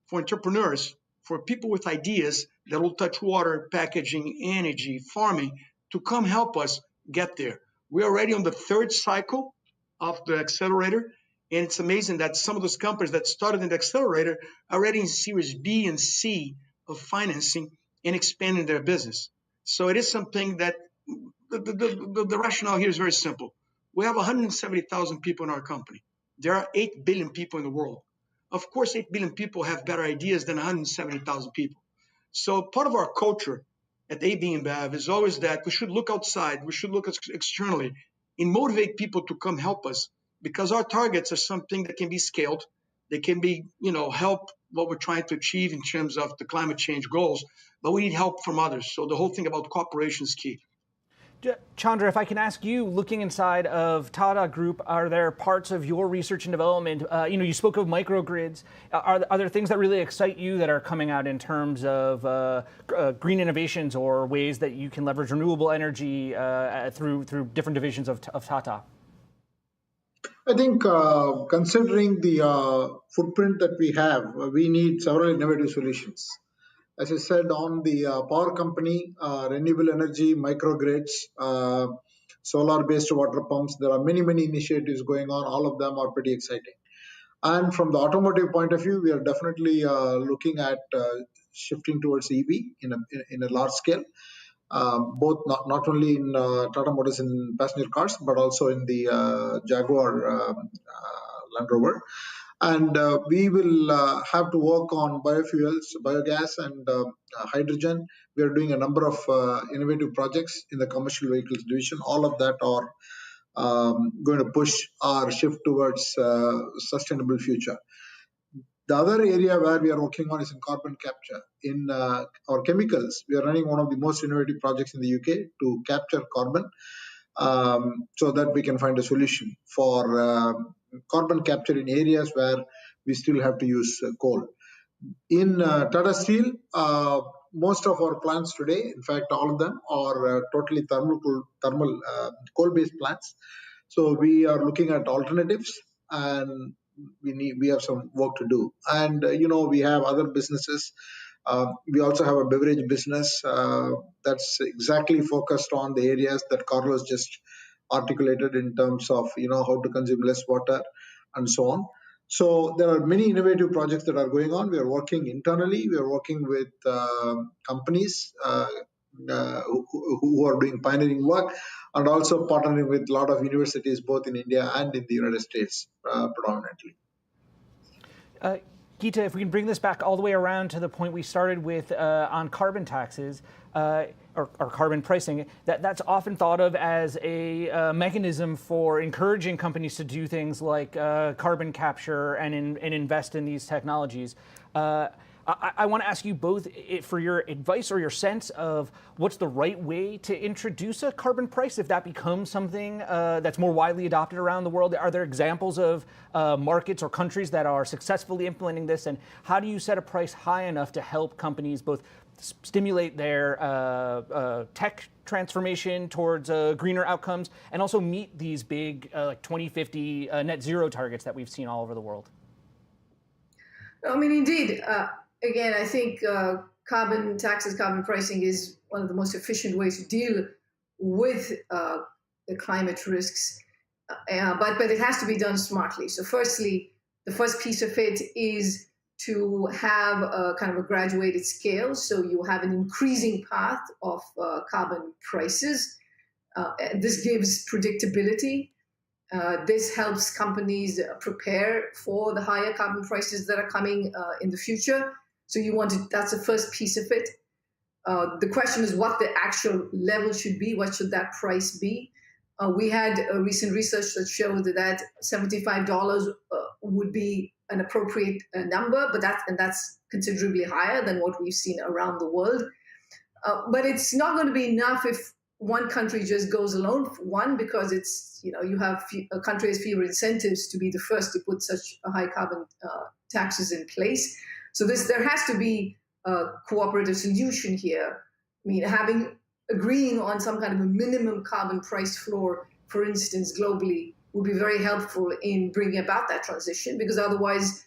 [SPEAKER 2] for entrepreneurs, for people with ideas that will touch water, packaging, energy, farming, to come help us get there. We're already on the 3rd cycle of the accelerator, and it's amazing that some of those companies that started in the accelerator are already in Series B and C of financing and expanding their business. So it is something that the rationale here is very simple. We have 170,000 people in our company. There are 8 billion people in the world. Of course, 8 billion people have better ideas than 170,000 people. So part of our culture at AB InBev is always that we should look outside, we should look externally and motivate people to come help us, because our targets are something that can be scaled. They can be, help what we're trying to achieve in terms of the climate change goals, but we need help from others. So the whole thing about cooperation is key.
[SPEAKER 20] Chandra, if I can ask you, looking inside of Tata Group, are there parts of your research and development, you spoke of microgrids, are there things that really excite you that are coming out in terms of green innovations or ways that you can leverage renewable energy through different divisions of Tata?
[SPEAKER 1] I think considering the footprint that we have, we need several innovative solutions. As I said, on the power company, renewable energy, microgrids, solar-based water pumps, there are many initiatives going on. All of them are pretty exciting. And from the automotive point of view, we are definitely looking at shifting towards EV in a large scale, both not only in Tata Motors in passenger cars, but also in the Jaguar Land Rover. And we will have to work on biofuels, biogas, and hydrogen. We are doing a number of innovative projects in the commercial vehicles division. All of that are going to push our shift towards sustainable future. The other area where we are working on is in carbon capture. In our chemicals, we are running one of the most innovative projects in the UK to capture carbon, so that we can find a solution for carbon capture in areas where we still have to use coal. In Tata Steel, most of our plants today, in fact, all of them are totally thermal coal-based plants. So we are looking at alternatives, and we have some work to do. And we have other businesses. We also have a beverage business that's exactly focused on the areas that Carlos just articulated in terms of how to consume less water and so on. So there are many innovative projects that are going on. We are working internally. We are working with companies who are doing pioneering work, and also partnering with a lot of universities both in India and in the United States predominantly.
[SPEAKER 20] Gita, if we can bring this back all the way around to the point we started with on carbon taxes or carbon pricing, that's often thought of as a mechanism for encouraging companies to do things like carbon capture and invest in these technologies. I want to ask you both for your advice or your sense of what's the right way to introduce a carbon price if that becomes something that's more widely adopted around the world. Are there examples of markets or countries that are successfully implementing this? And how do you set a price high enough to help companies both stimulate their tech transformation towards greener outcomes and also meet these big 2050 net zero targets that we've seen all over the world?
[SPEAKER 21] I mean, indeed. Again, I think carbon taxes, carbon pricing is one of the most efficient ways to deal with the climate risks, but it has to be done smartly. So firstly, the first piece of it is to have a kind of a graduated scale. So you have an increasing path of carbon prices. This gives predictability. This helps companies prepare for the higher carbon prices that are coming in the future. So that's the first piece of it. The question is what the actual level should be. What should that price be? We had recent research that showed that $75 would be an appropriate number, but that's considerably higher than what we've seen around the world. But it's not going to be enough if one country just goes alone. One, because a country has fewer incentives to be the first to put such a high carbon taxes in place. So there has to be a cooperative solution here. I mean, agreeing on some kind of a minimum carbon price floor, for instance, globally, would be very helpful in bringing about that transition, because otherwise,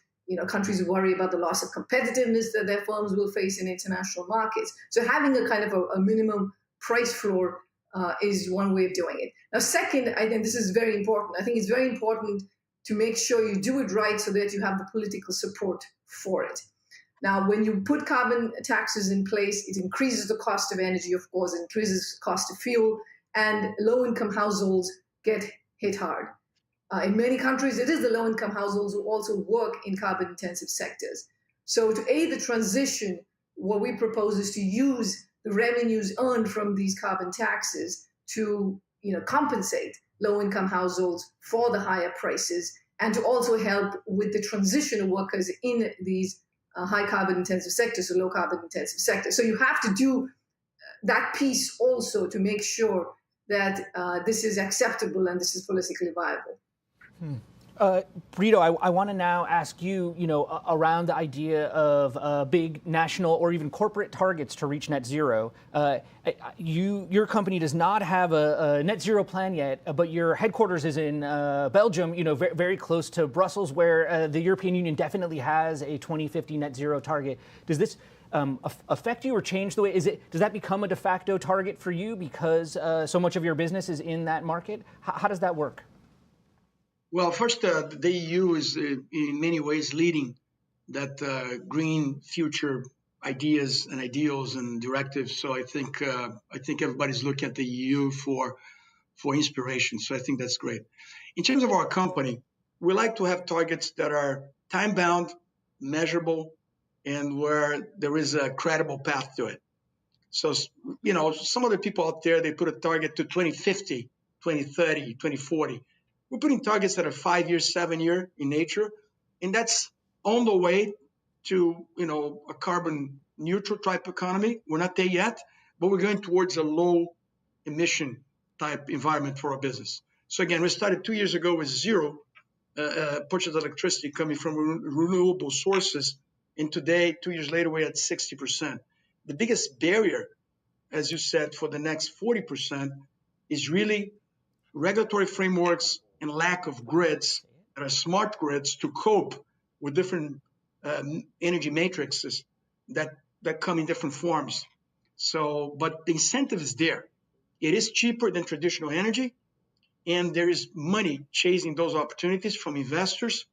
[SPEAKER 21] countries worry about the loss of competitiveness that their firms will face in international markets. So having a kind of a minimum price floor is one way of doing it. Now, second, I think this is very important. I think it's very important to make sure you do it right so that you have the political support for it. Now, when you put carbon taxes in place, it increases the cost of energy, of course, it increases the cost of fuel, and low-income households get hit hard. In many countries, it is the low-income households who also work in carbon-intensive sectors. So to aid the transition, what we propose is to use the revenues earned from these carbon taxes to compensate low-income households for the higher prices, and to also help with the transition of workers in these high carbon intensive sectors or low carbon intensive sectors. So you have to do that piece also to make sure that this is acceptable and this is politically viable.
[SPEAKER 20] Brito, I want to now ask you, around the idea of big national or even corporate targets to reach net zero. Your company does not have a net zero plan yet, but your headquarters is in Belgium, very close to Brussels, where the European Union definitely has a 2050 net zero target. Does this affect you or change the way? Does that become a de facto target for you because so much of your business is in that market? How does that work?
[SPEAKER 2] Well, first, the EU is in many ways leading that green future ideas and ideals and directives. So I think everybody's looking at the EU for inspiration. So I think that's great. In terms of our company, we like to have targets that are time-bound, measurable, and where there is a credible path to it. So, some other people out there, they put a target to 2050, 2030, 2040. We're putting targets that are 5 year, 7 year in nature, and that's on the way to a carbon neutral type economy. We're not there yet, but we're going towards a low emission type environment for our business. So again, we started 2 years ago with zero purchased electricity coming from renewable sources, and today, 2 years later, we're at 60%. The biggest barrier, as you said, for the next 40% is really regulatory frameworks and lack of grids that are smart grids to cope with different energy matrices that come in different forms. So, but the incentive is there. It is cheaper than traditional energy, and there is money chasing those opportunities from investors.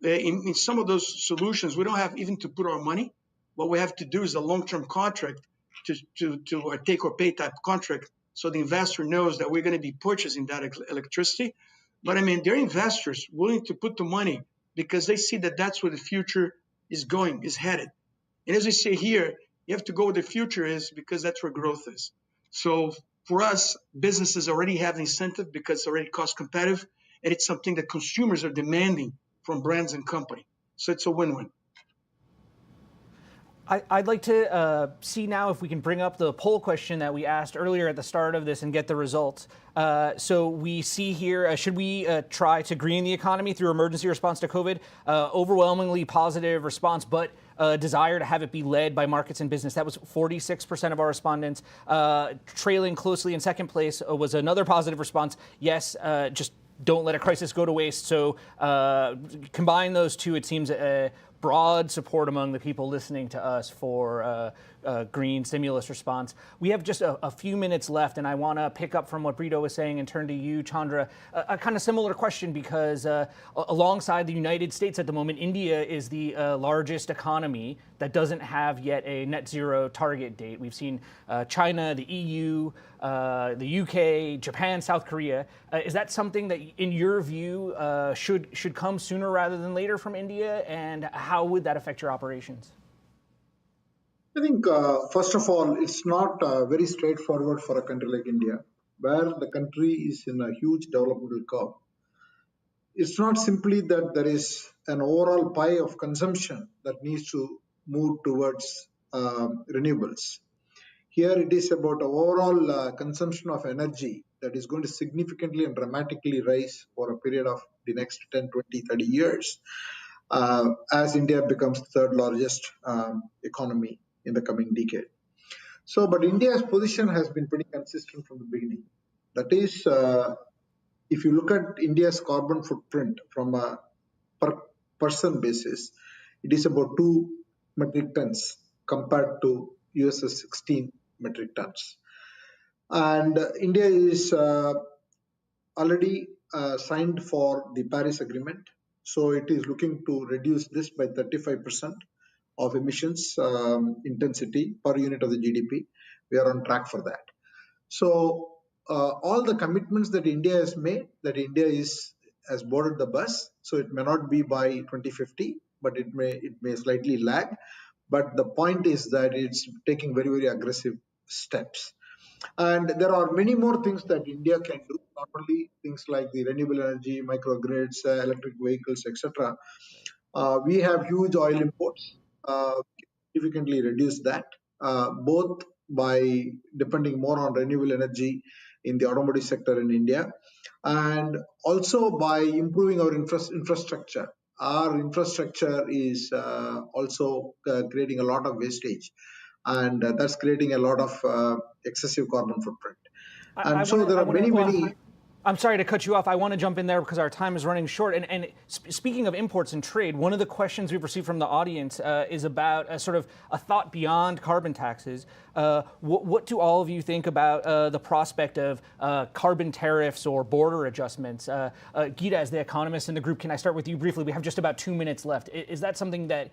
[SPEAKER 2] In some of those solutions, we don't have even to put our money. What we have to do is a long-term contract to a take or pay type contract, so the investor knows that we're going to be purchasing that electricity. But they're investors willing to put the money because they see that that's where the future is going, is headed. And as we say here, you have to go where the future is because that's where growth is. So for us, businesses already have the incentive because it's already cost competitive, and it's something that consumers are demanding from brands and company. So it's a win-win.
[SPEAKER 20] I'd like to see now if we can bring up the poll question that we asked earlier at the start of this and get the results. So we see here, should we try to green the economy through emergency response to COVID? Overwhelmingly positive response, but desire to have it be led by markets and business. That was 46% of our respondents. Trailing closely in second place was another positive response. Yes, just don't let a crisis go to waste. So combine those two, it seems broad support among the people listening to us for green stimulus response. We have just a few minutes left, and I want to pick up from what Brito was saying and turn to you, Chandra. A kind of similar question because alongside the United States at the moment, India is the largest economy that doesn't have yet a net zero target date. We've seen China, the EU, the UK, Japan, South Korea. Is that something that, in your view, should come sooner rather than later from India? And how would that affect your operations?
[SPEAKER 1] I think, first of all, it's not very straightforward for a country like India, where the country is in a huge developmental curve. It's not simply that there is an overall pie of consumption that needs to move towards renewables. Here it is about overall consumption of energy that is going to significantly and dramatically rise for a period of the next 10, 20, 30 years as India becomes the third largest economy in the coming decade. So, but India's position has been pretty consistent from the beginning. That is, if you look at India's carbon footprint from a per person basis, it is about 2 metric tons compared to US's 16 metric tons. And India is already signed for the Paris Agreement. So it is looking to reduce this by 35% of emissions intensity per unit of the GDP. We are on track for that. So all the commitments that India has made, that India has boarded the bus. So it may not be by 2050, but it may slightly lag. But the point is that it's taking very, very aggressive steps. And there are many more things that India can do, not only things like the renewable energy, microgrids, electric vehicles, etc. We have huge oil imports. Significantly reduce that, both by depending more on renewable energy in the automotive sector in India, and also by improving our infrastructure. Our infrastructure is also creating a lot of wastage, and that's creating a lot of excessive carbon footprint. There are many.
[SPEAKER 20] I'm sorry to cut you off. I want to jump in there because our time is running short. And speaking of imports and trade, one of the questions we've received from the audience is about a sort of a thought beyond carbon taxes. What do all of you think about the prospect of carbon tariffs or border adjustments? Gita, as the economist in the group, can I start with you briefly? We have just about 2 minutes left. Is that something that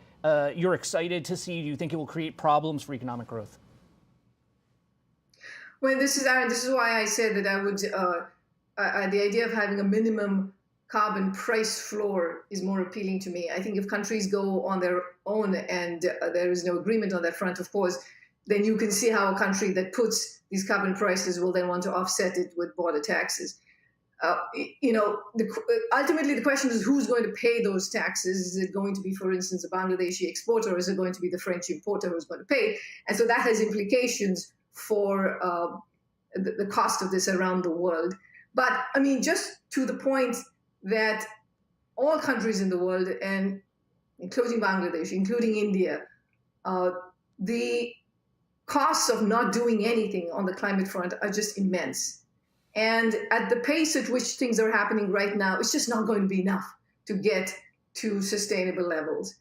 [SPEAKER 20] you're excited to see? Do you think it will create problems for economic growth?
[SPEAKER 21] Well, this is Aaron. This is why I said that I would. The idea of having a minimum carbon price floor is more appealing to me. I think if countries go on their own and there is no agreement on that front, of course, then you can see how a country that puts these carbon prices will then want to offset it with border taxes. Ultimately, the question is who's going to pay those taxes? Is it going to be, for instance, a Bangladeshi exporter, or is it going to be the French importer who's going to pay? And so that has implications for the cost of this around the world. But I mean, just to the point that all countries in the world, and including Bangladesh, including India, the costs of not doing anything on the climate front are just immense. And at the pace at which things are happening right now, it's just not going to be enough to get to sustainable levels.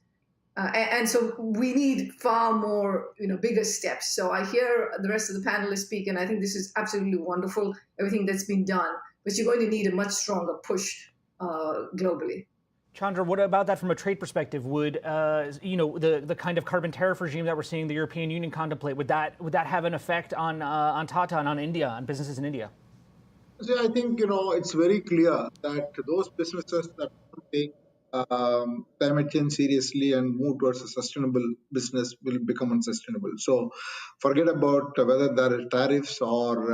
[SPEAKER 21] And so we need far more, bigger steps. So I hear the rest of the panelists speak, and I think this is absolutely wonderful, everything that's been done. But you're going to need a much stronger push globally.
[SPEAKER 20] Chandra, what about that from a trade perspective? Would the kind of carbon tariff regime that we're seeing the European Union contemplate, would that have an effect on Tata and on India, on businesses in India?
[SPEAKER 1] See, I think it's very clear that those businesses that take climate change seriously and move towards a sustainable business will become unsustainable. So forget about whether there are tariffs or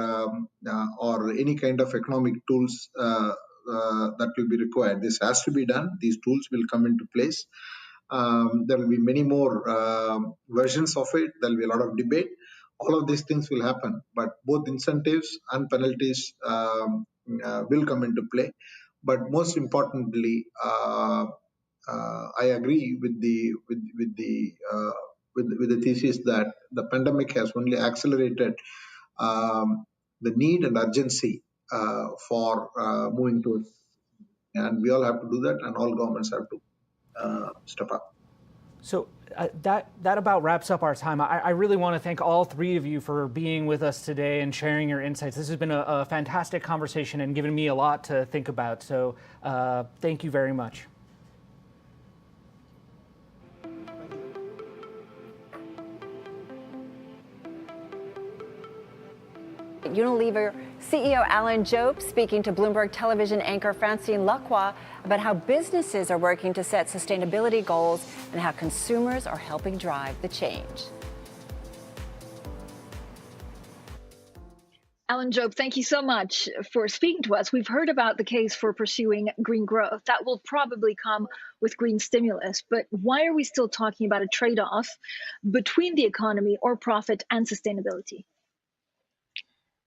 [SPEAKER 1] any kind of economic tools that will be required. This has to be done. These tools will come into place. There will be many more versions of it. There will be a lot of debate. All of these things will happen, but both incentives and penalties will come into play. But most importantly, I agree with the thesis that the pandemic has only accelerated the need and urgency for moving towards, and we all have to do that, and all governments have to step up.
[SPEAKER 20] So that about wraps up our time. I really want to thank all three of you for being with us today and sharing your insights. This has been a fantastic conversation and given me a lot to think about. So thank you very much.
[SPEAKER 13] Unilever CEO Alan Jope speaking to Bloomberg television anchor Francine Lacroix about how businesses are working to set sustainability goals and how consumers are helping drive the change.
[SPEAKER 3] Alan Jope, thank you so much for speaking to us. We've heard about the case for pursuing green growth. That will probably come with green stimulus. But why are we still talking about a trade-off between the economy or profit and sustainability?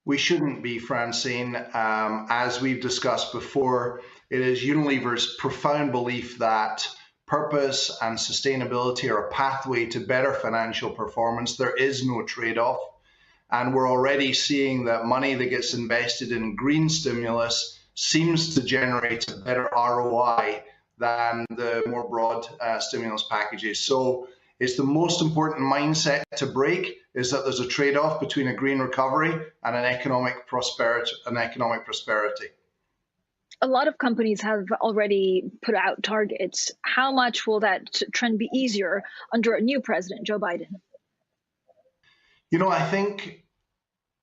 [SPEAKER 22] We shouldn't be, Francine. As we've discussed before, it is Unilever's profound belief that purpose and sustainability are a pathway to better financial performance. There is no trade-off. And we're already seeing that money that gets invested in green stimulus seems to generate a better ROI than the more broad stimulus packages. So it's the most important mindset to break, is that there's a trade-off between a green recovery and an economic prosperity.
[SPEAKER 3] A lot of companies have already put out targets. How much will that trend be easier under a new president, Joe Biden?
[SPEAKER 22] I think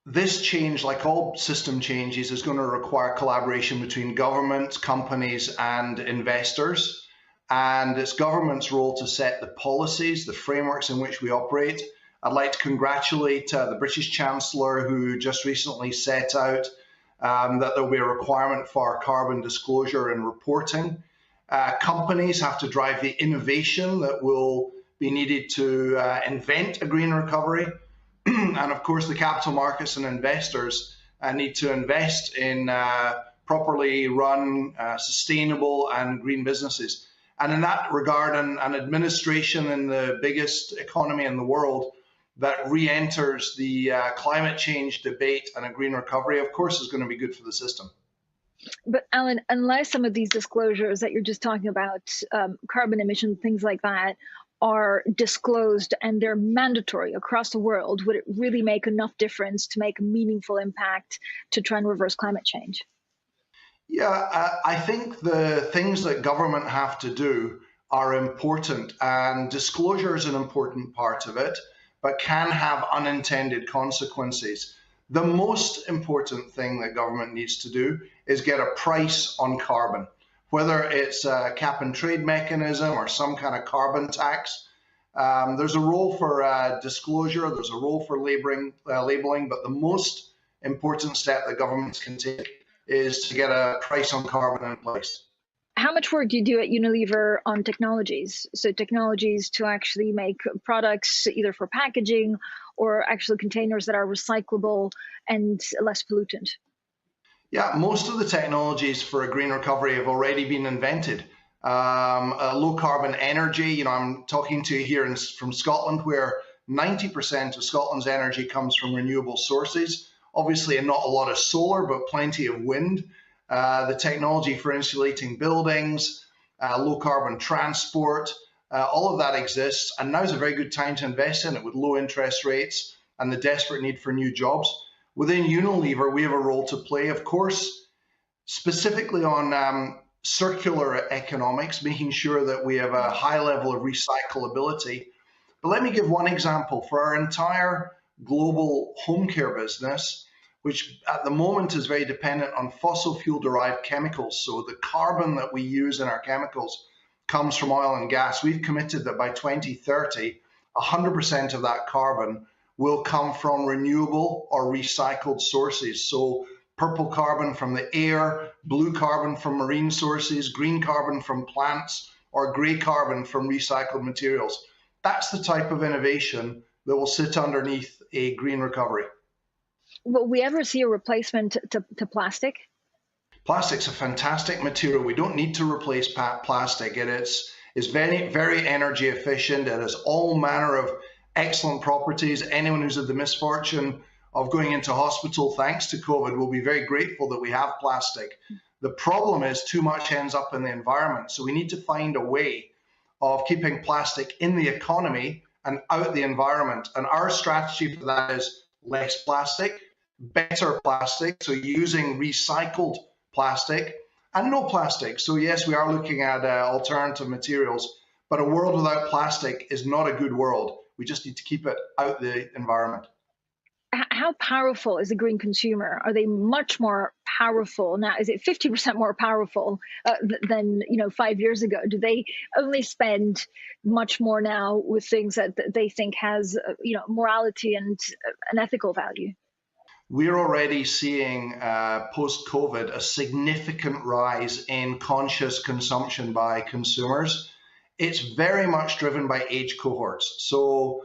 [SPEAKER 22] this change, like all system changes, is going to require collaboration between government, companies, and investors. And it's government's role to set the policies, the frameworks in which we operate. I'd like to congratulate the British Chancellor, who just recently set out that there will be a requirement for carbon disclosure and reporting. Companies have to drive the innovation that will be needed to invent a green recovery. And of course, the capital markets and investors need to invest in properly run, sustainable and green businesses. And in that regard, an administration in the biggest economy in the world that re-enters the climate change debate and a green recovery, of course, is going to be good for the system.
[SPEAKER 3] But Alan, unless some of these disclosures that you're just talking about, carbon emission, things like that, are disclosed and they're mandatory across the world, would it really make enough difference to make a meaningful impact to try and reverse climate change?
[SPEAKER 22] Yeah, I think the things that government have to do are important, and disclosure is an important part of it, but can have unintended consequences. The most important thing that government needs to do is get a price on carbon, whether it's a cap and trade mechanism or some kind of carbon tax. There's a role for disclosure, there's a role for labeling, but the most important step that governments can take is to get a price on carbon in place.
[SPEAKER 3] How much work do you do at Unilever on technologies? So technologies to actually make products either for packaging or actual containers that are recyclable and less pollutant?
[SPEAKER 22] Yeah, most of the technologies for a green recovery have already been invented. Low carbon energy, I'm talking to you here from Scotland, where 90% of Scotland's energy comes from renewable sources. Obviously, not a lot of solar, but plenty of wind. The technology for insulating buildings, low carbon transport, all of that exists. And now's a very good time to invest in it with low interest rates and the desperate need for new jobs. Within Unilever, we have a role to play, of course, specifically on circular economics, making sure that we have a high level of recyclability. But let me give one example. For our entire global home care business, which at the moment is very dependent on fossil fuel derived chemicals. So the carbon that we use in our chemicals comes from oil and gas. We've committed that by 2030, 100% of that carbon will come from renewable or recycled sources. So purple carbon from the air, blue carbon from marine sources, green carbon from plants, or gray carbon from recycled materials. That's the type of innovation that will sit underneath a green recovery.
[SPEAKER 3] Will we ever see a replacement to plastic?
[SPEAKER 22] Plastic's a fantastic material. We don't need to replace plastic. It's very, very energy efficient. It has all manner of excellent properties. Anyone who's had the misfortune of going into hospital thanks to COVID will be very grateful that we have plastic. The problem is too much ends up in the environment. So we need to find a way of keeping plastic in the economy and out the environment. And our strategy for that is less plastic, better plastic, so using recycled plastic, and no plastic. So yes, we are looking at alternative materials, but a world without plastic is not a good world. We just need to keep it out the environment.
[SPEAKER 3] How powerful is the green consumer? Are they much more powerful now? Is it 50% more powerful than 5 years ago? Do they only spend much more now with things that they think has morality and an ethical value?
[SPEAKER 22] We're already seeing post-COVID a significant rise in conscious consumption by consumers. It's very much driven by age cohorts. So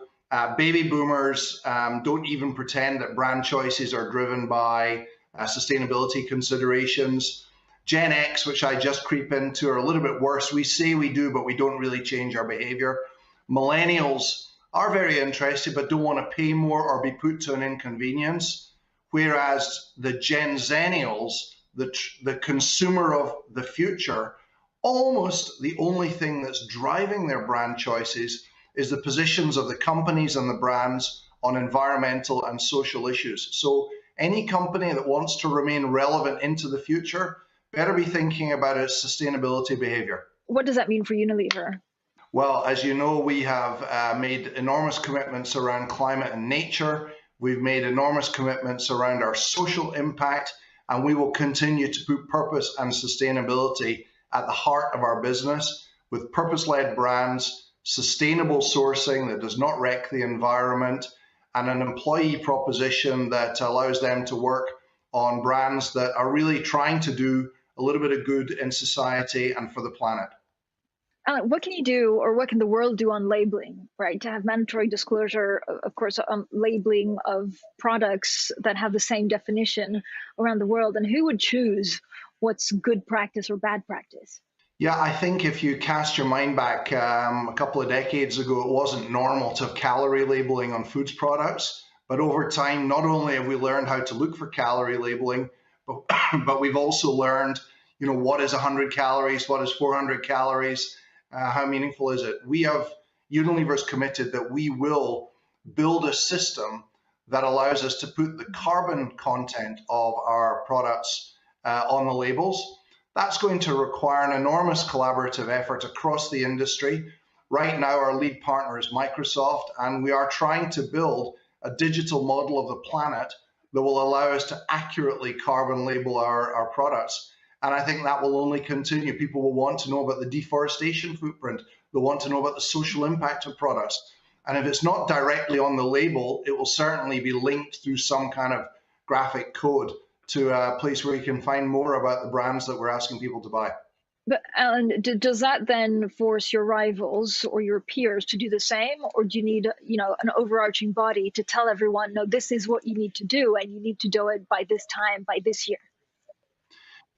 [SPEAKER 22] baby boomers don't even pretend that brand choices are driven by sustainability considerations. Gen X, which I just creep into, are a little bit worse. We say we do, but we don't really change our behavior. Millennials are very interested, but don't want to pay more or be put to an inconvenience. Whereas the Gen Zennials, the consumer of the future, almost the only thing that's driving their brand choices is the positions of the companies and the brands on environmental and social issues. So any company that wants to remain relevant into the future better be thinking about its sustainability behavior.
[SPEAKER 3] What does that mean for Unilever?
[SPEAKER 22] Well, as you know, we have made enormous commitments around climate and nature. We've made enormous commitments around our social impact, and we will continue to put purpose and sustainability at the heart of our business with purpose-led brands, sustainable sourcing that does not wreck the environment, and an employee proposition that allows them to work on brands that are really trying to do a little bit of good in society and for the planet.
[SPEAKER 3] Alan, what can you do, or what can the world do on labeling, right? To have mandatory disclosure, of course, on labeling of products that have the same definition around the world, and who would choose what's good practice or bad practice?
[SPEAKER 22] Yeah, I think if you cast your mind back a couple of decades ago, it wasn't normal to have calorie labeling on foods products. But over time, not only have we learned how to look for calorie labeling, but we've also learned, what is 100 calories, what is 400 calories, how meaningful is it? Unilever's committed that we will build a system that allows us to put the carbon content of our products on the labels. That's going to require an enormous collaborative effort across the industry. Right now, our lead partner is Microsoft, and we are trying to build a digital model of the planet that will allow us to accurately carbon label our products. And I think that will only continue. People will want to know about the deforestation footprint. They'll want to know about the social impact of products. And if it's not directly on the label, it will certainly be linked through some kind of graphic code to a place where you can find more about the brands that we're asking people to buy.
[SPEAKER 3] But Alan, does that then force your rivals or your peers to do the same, or do you need, an overarching body to tell everyone, no, this is what you need to do, and you need to do it by this time, by this year?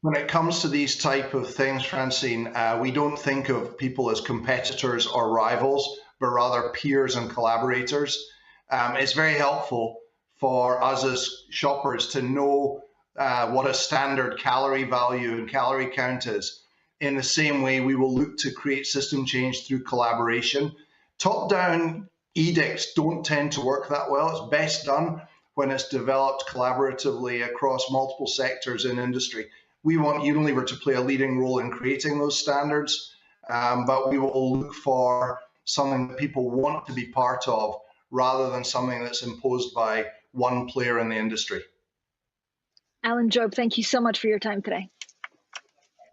[SPEAKER 22] When it comes to these type of things, Francine, we don't think of people as competitors or rivals, but rather peers and collaborators. It's very helpful for us as shoppers to know what a standard calorie value and calorie count is. In the same way, we will look to create system change through collaboration. Top-down edicts don't tend to work that well. It's best done when it's developed collaboratively across multiple sectors in industry. We want Unilever to play a leading role in creating those standards, but we will look for something that people want to be part of rather than something that's imposed by one player in the industry.
[SPEAKER 3] Alan, Jope, thank you so much for your time today.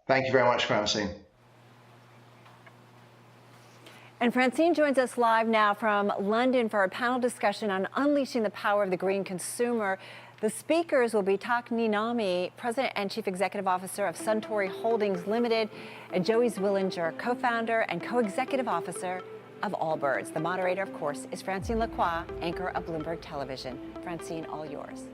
[SPEAKER 22] Thank you very much, Francine.
[SPEAKER 13] And Francine joins us live now from London for a panel discussion on unleashing the power of the green consumer. The speakers will be Niinami, President and Chief Executive Officer of Suntory Holdings Limited, and Joey Zwillinger, co-founder and co-executive officer of Allbirds. The moderator, of course, is Francine Lacroix, anchor of Bloomberg Television. Francine, all yours.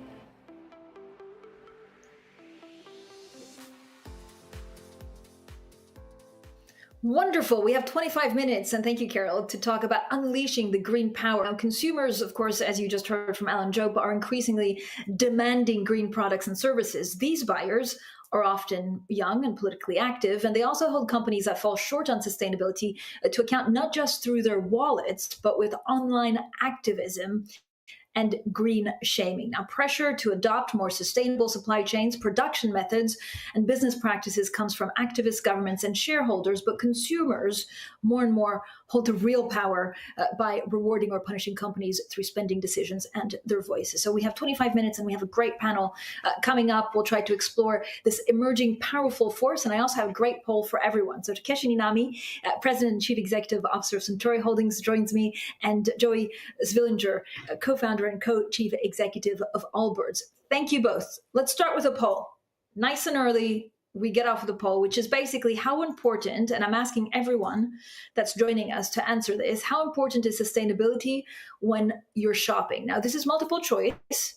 [SPEAKER 3] Wonderful. We have 25 minutes, and thank you, Carol, to talk about unleashing the green power. Now, consumers, of course, as you just heard from Alan Jope, are increasingly demanding green products and services. These buyers are often young and politically active, and they also hold companies that fall short on sustainability to account not just through their wallets, but with online activism and green shaming. Now, pressure to adopt more sustainable supply chains, production methods, and business practices comes from activists, governments, and shareholders, but consumers more and more hold the real power by rewarding or punishing companies through spending decisions and their voices. So we have 25 minutes and we have a great panel coming up. We'll try to explore this emerging powerful force, and I also have a great poll for everyone. So Takeshi Niinami, President and Chief Executive Officer of Suntory Holdings, joins me, and Joey Zwillinger, co-founder and co-chief executive of Allbirds. Thank you both. Let's start with a poll. Nice and early, we get off the poll, which is basically how important, and I'm asking everyone that's joining us to answer this, how important is sustainability when you're shopping? Now, this is multiple choice.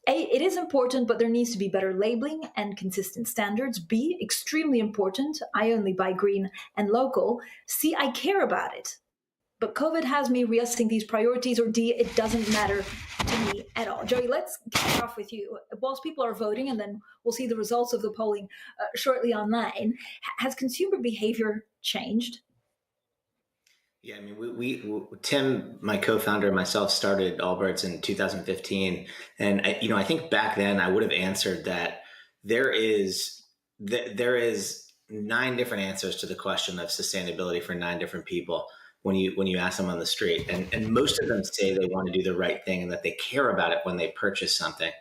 [SPEAKER 3] A, it is important, but there needs to be better labeling and consistent standards. B, extremely important. I only buy green and local. C, I care about it, but COVID has me reassessing these priorities. Or D, it doesn't matter to me at all. Joey, let's kick off with you. Whilst people are voting, and then we'll see the results of the polling shortly online, has consumer behavior changed?
[SPEAKER 4] Yeah, I mean, we Tim, my co-founder, and myself started Allbirds in 2015, and I think back then I would have answered that there is 9 different answers to the question of sustainability for 9 different people when you ask them on the street, and most of them say they want to do the right thing and that they care about it when they purchase something.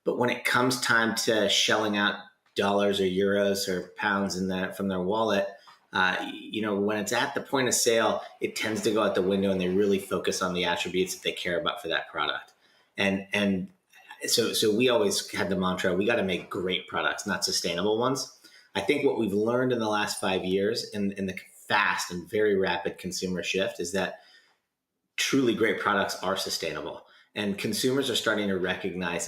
[SPEAKER 4] But when it comes time to shelling out dollars or euros or pounds from their wallet, when it's at the point of sale, it tends to go out the window, and they really focus on the attributes that they care about for that product. And so we always had the mantra, we got to make great products, not sustainable ones. I think what we've learned in the last 5 years in the fast and very rapid consumer shift is that truly great products are sustainable. And consumers are starting to recognize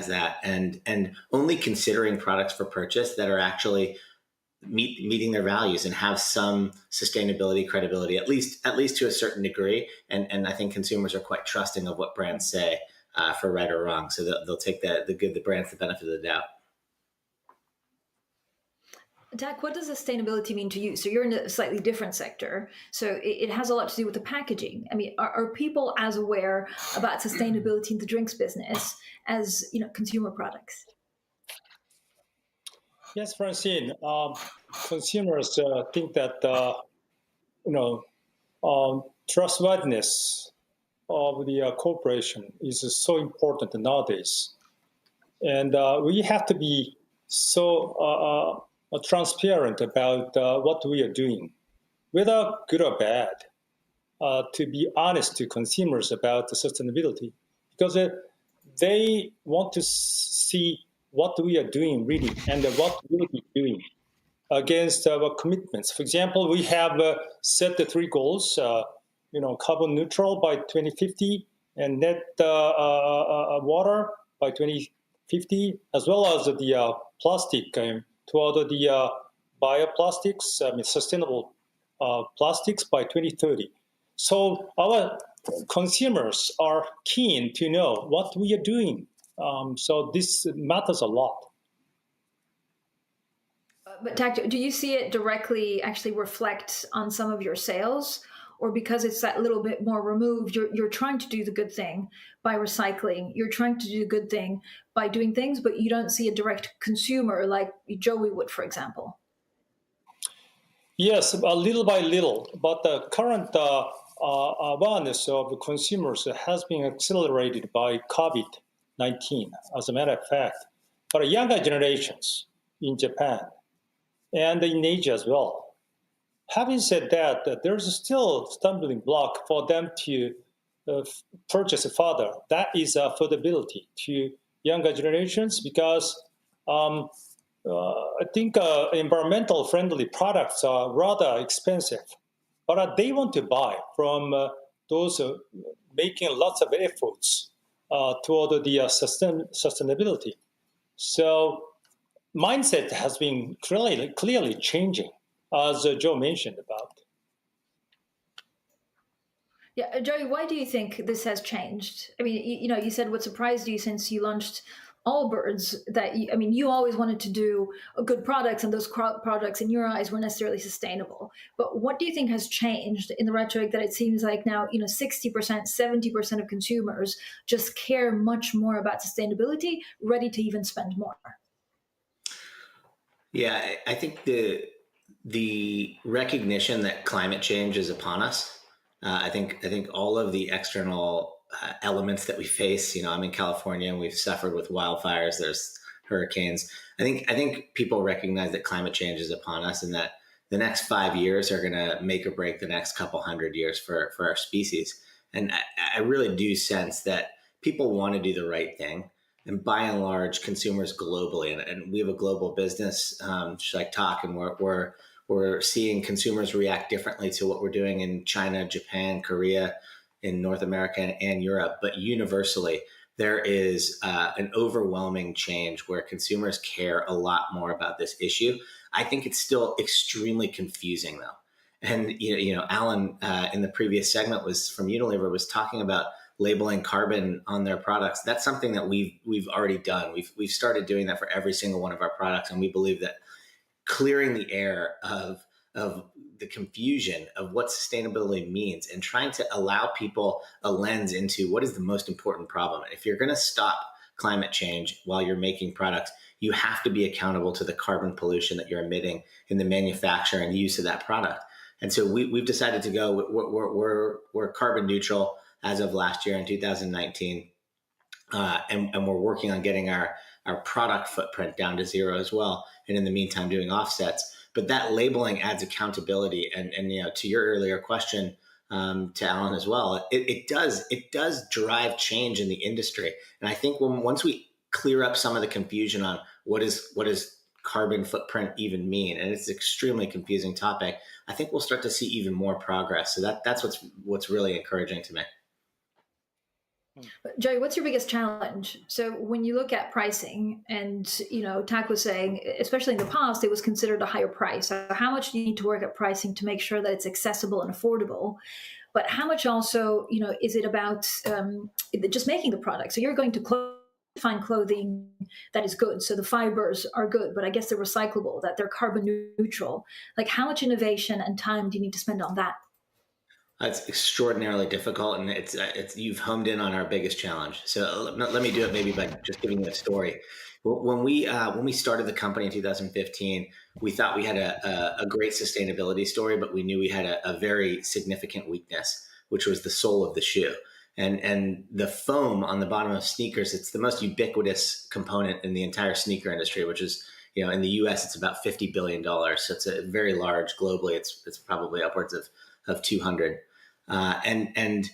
[SPEAKER 4] that and only considering products for purchase that are actually meeting their values and have some sustainability credibility, at least to a certain degree. And I think consumers are quite trusting of what brands say for right or wrong. So they'll take the brands the benefit of the doubt.
[SPEAKER 3] Tak, what does sustainability mean to you? So you're in a slightly different sector. So it has a lot to do with the packaging. I mean, are people as aware about sustainability in the drinks business as, consumer products?
[SPEAKER 5] Yes, Francine. Consumers think that, trustworthiness of the corporation is so important nowadays. And we have to be so transparent about what we are doing, whether good or bad, to be honest to consumers about the sustainability, because they want to see what we are doing really and what we'll be doing against our commitments. For example, we have set the 3 goals, carbon neutral by 2050 and net water by 2050, as well as the plastic toward the bioplastics, sustainable plastics by 2030. So our consumers are keen to know what we are doing. So this matters a lot.
[SPEAKER 3] But Tak, do you see it directly actually reflect on some of your sales? Or because it's that little bit more removed, you're trying to do the good thing by recycling. You're trying to do the good thing by doing things, but you don't see a direct consumer like Joey would, for example.
[SPEAKER 5] Yes, little by little. But the current awareness of consumers has been accelerated by COVID-19, as a matter of fact. But younger generations in Japan and in Asia as well. Having said that, there's still a stumbling block for them to purchase further. That is affordability to younger generations, because I think environmental friendly products are rather expensive, but they want to buy from those making lots of efforts toward the sustainability. So mindset has been clearly changing, as Joe mentioned about.
[SPEAKER 3] Yeah, Joey, why do you think this has changed? I mean, you said what surprised you since you launched Allbirds, that you always wanted to do good products, and those products in your eyes weren't necessarily sustainable. But what do you think has changed in the rhetoric that it seems like now, 60%, 70% of consumers just care much more about sustainability, ready to even spend more?
[SPEAKER 4] Yeah, I think the recognition that climate change is upon us. I think all of the external elements that we face. I'm in California and we've suffered with wildfires. There's hurricanes. I think people recognize that climate change is upon us, and that the next 5 years are going to make or break the next couple hundred years for our species. And I really do sense that people want to do the right thing. And by and large, consumers globally, and we have a global business, just like Talk, and we're seeing consumers react differently to what we're doing in China, Japan, Korea, in North America and Europe. But universally, there is an overwhelming change where consumers care a lot more about this issue. I think it's still extremely confusing, though. And Alan in the previous segment from Unilever was talking about labeling carbon on their products. That's something that we've already done. We've started doing that for every single one of our products, and we believe that clearing the air of the confusion of what sustainability means and trying to allow people a lens into what is the most important problem. If you're going to stop climate change while you're making products, you have to be accountable to the carbon pollution that you're emitting in the manufacture and use of that product. And so we've decided to go, we're carbon neutral as of last year in 2019. And we're working on getting our product footprint down to zero as well. And in the meantime, doing offsets. But that labeling adds accountability. And to your earlier question, to Alan as well, it does drive change in the industry. And I think once we clear up some of the confusion on what is carbon footprint even mean? And it's an extremely confusing topic. I think we'll start to see even more progress. So that's what's really encouraging to me.
[SPEAKER 3] Joey, what's your biggest challenge? So when you look at pricing, and Tak was saying, especially in the past, it was considered a higher price. So how much do you need to work at pricing to make sure that it's accessible and affordable? But how much also, is it about just making the product? So you're going to find clothing that is good. So the fibers are good, but I guess they're recyclable, that they're carbon neutral. Like, how much innovation and time do you need to spend on that?
[SPEAKER 4] It's extraordinarily difficult, and it's you've homed in on our biggest challenge. So let me do it maybe by just giving you a story. When we started the company in 2015, we thought we had a great sustainability story, but we knew we had a very significant weakness, which was the sole of the shoe. And the foam on the bottom of sneakers, it's the most ubiquitous component in the entire sneaker industry, which is, in the US, it's about $50 billion. So it's a very large globally. It's probably upwards of 200. And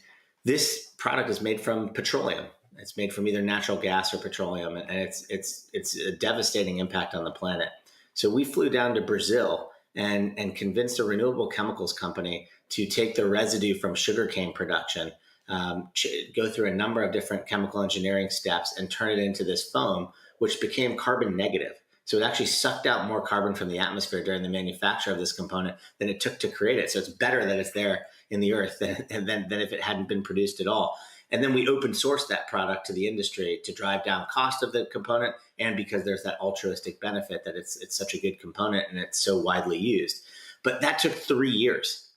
[SPEAKER 4] this product is made from petroleum. It's made from either natural gas or petroleum, and it's a devastating impact on the planet. So we flew down to Brazil and convinced a renewable chemicals company to take the residue from sugarcane production, go through a number of different chemical engineering steps, and turn it into this foam, which became carbon negative. So it actually sucked out more carbon from the atmosphere during the manufacture of this component than it took to create it. So it's better that it's there in the earth than if it hadn't been produced at all. And then we open sourced that product to the industry to drive down cost of the component, and because there's that altruistic benefit that it's such a good component and it's so widely used. But that took 3 years.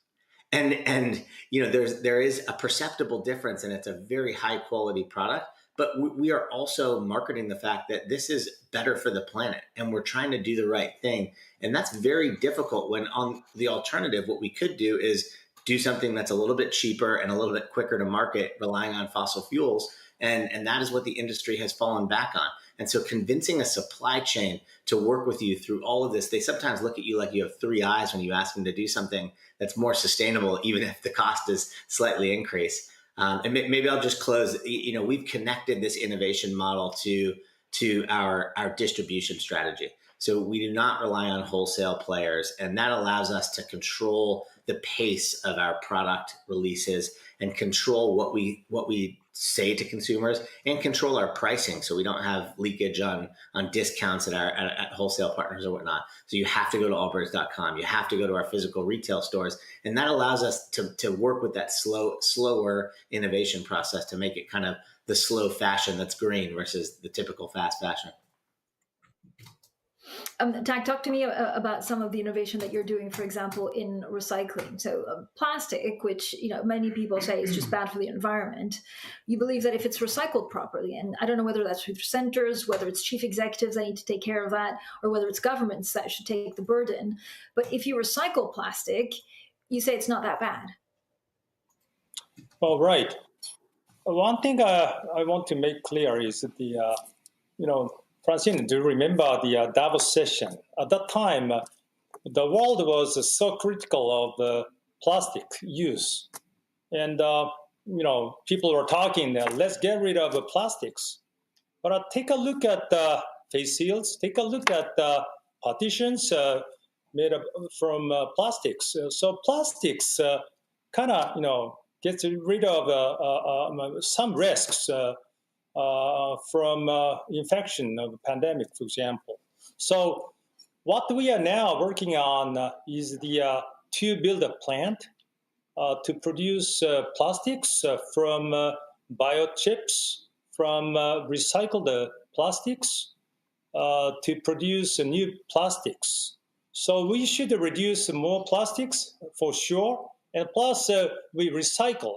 [SPEAKER 4] And there is a perceptible difference, and it's a very high quality product. But we are also marketing the fact that this is better for the planet, and we're trying to do the right thing. And that's very difficult when on the alternative, what we could do is do something that's a little bit cheaper and a little bit quicker to market, relying on fossil fuels. And that is what the industry has fallen back on. And so convincing a supply chain to work with you through all of this, they sometimes look at you like you have three eyes when you ask them to do something that's more sustainable, even if the cost is slightly increased. And maybe I'll just close. We've connected this innovation model to our distribution strategy. So we do not rely on wholesale players, and that allows us to control the pace of our product releases and control what we say to consumers and control our pricing, so we don't have leakage on discounts at wholesale partners or whatnot. So you have to go to allbirds.com. You have to go to our physical retail stores, and that allows us to work with that slower innovation process to make it kind of the slow fashion that's green versus the typical fast fashion.
[SPEAKER 3] Tak, talk to me about some of the innovation that you're doing, for example, in recycling. So plastic, which many people say is just bad for the environment, you believe that if it's recycled properly, and I don't know whether that's through centers, whether it's chief executives that need to take care of that, or whether it's governments that should take the burden. But if you recycle plastic, you say it's not that bad.
[SPEAKER 5] Well, right. One thing I want to make clear is that Francine, do you remember the Davos session? At that time, the world was so critical of plastic use. And, people were talking, let's get rid of plastics. But take a look at face shields, take a look at partitions made from plastics. So plastics kind of, gets rid of some risks from infection of the pandemic, for example. So what we are now working on is to build a plant to produce plastics from biochips, from recycled plastics to produce new plastics. So we should reduce more plastics for sure. And plus we recycle,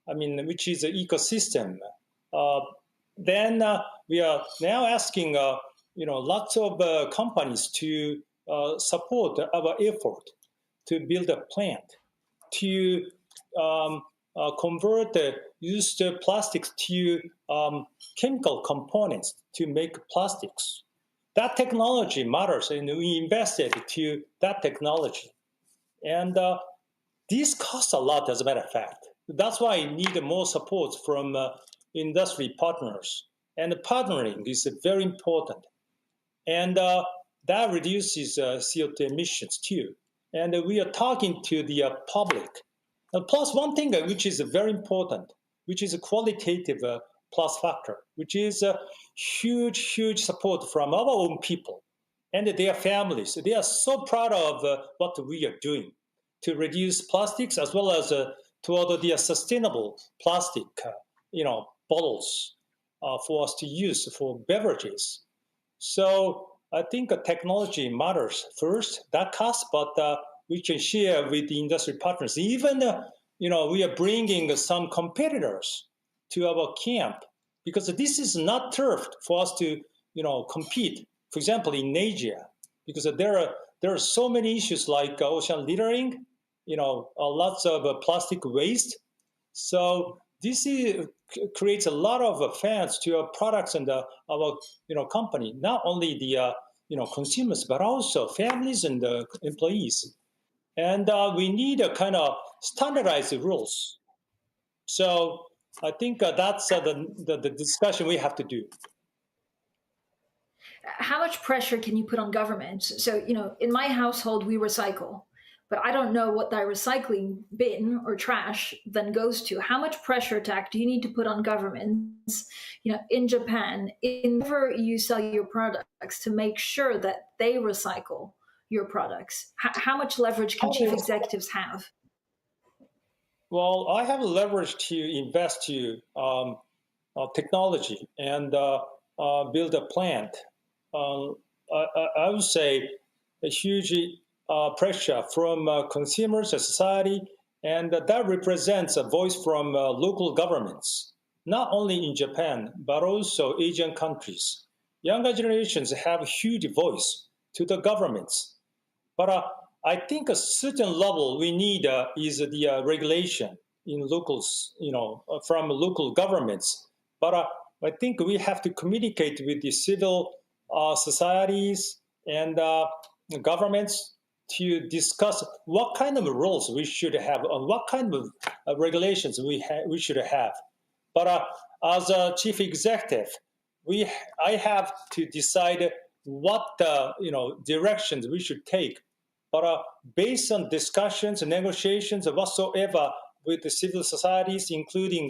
[SPEAKER 5] which is an ecosystem. Then we are now asking, lots of companies to support our effort to build a plant to convert used plastics to chemical components to make plastics. That technology matters, and we invested to that technology. And these cost a lot, as a matter of fact. That's why I need more support from industry partners. And partnering is very important. And that reduces CO2 emissions too. And we are talking to the public. Plus one thing which is very important, which is a qualitative plus factor, which is a huge support from our own people and their families. They are so proud of what we are doing to reduce plastics as well as to order the sustainable plastic, bottles for us to use for beverages. So I think technology matters first. That costs, but we can share with the industry partners. Even, we are bringing some competitors to our camp because this is not turf for us to, compete. For example, in Asia, because there are so many issues like ocean littering, lots of plastic waste. So this creates a lot of fans to our products and our company. Not only the consumers, but also families and employees. And we need a kind of standardized rules. So I think that's the discussion we have to do.
[SPEAKER 3] How much pressure can you put on governments? So, in my household, we recycle, but I don't know what that recycling bin or trash then goes to. How much pressure do you need to put on governments, in Japan, whenever you sell your products, to make sure that they recycle your products? How much leverage can chief executives have?
[SPEAKER 5] Well, I have leverage to invest to technology and build a plant. I would say a huge pressure from consumers, society, and that represents a voice from local governments, not only in Japan, but also Asian countries. Younger generations have a huge voice to the governments. But I think a certain level we need is the regulation in locals, from local governments. But I think we have to communicate with the civil societies and governments to discuss what kind of rules we should have and what kind of regulations we should have. But as a chief executive, I have to decide what directions we should take. But based on discussions and negotiations whatsoever with the civil societies, including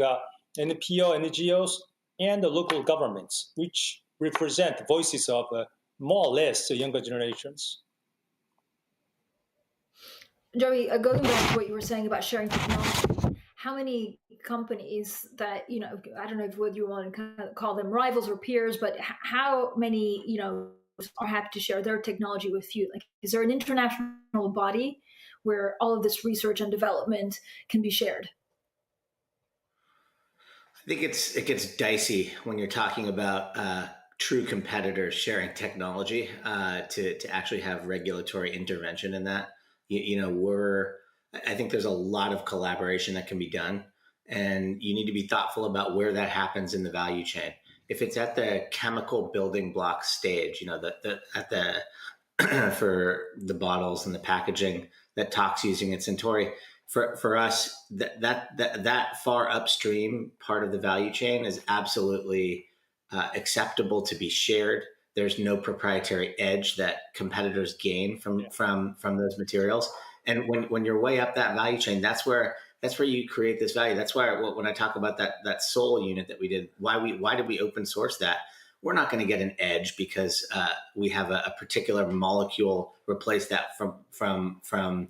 [SPEAKER 5] NPO, NGOs, and the local governments, which represent voices of more or less the younger generations.
[SPEAKER 3] Joey, going back to what you were saying about sharing technology, how many companies that, I don't know whether you want to kind of call them rivals or peers, but how many, are happy to share their technology with you? Like, is there an international body where all of this research and development can be shared?
[SPEAKER 4] I think it gets dicey when you're talking about true competitors sharing technology to actually have regulatory intervention in that. I think there's a lot of collaboration that can be done, and you need to be thoughtful about where that happens in the value chain. If it's at the chemical building block stage, for the bottles and the packaging that talks using its Centauri, for us, that far upstream part of the value chain is absolutely acceptable to be shared. There's no proprietary edge that competitors gain from those materials. And when you're way up that value chain, that's where you create this value. That's why when I talk about that soul unit that we did, why did we open source that? We're not going to get an edge because we have a particular molecule replace that from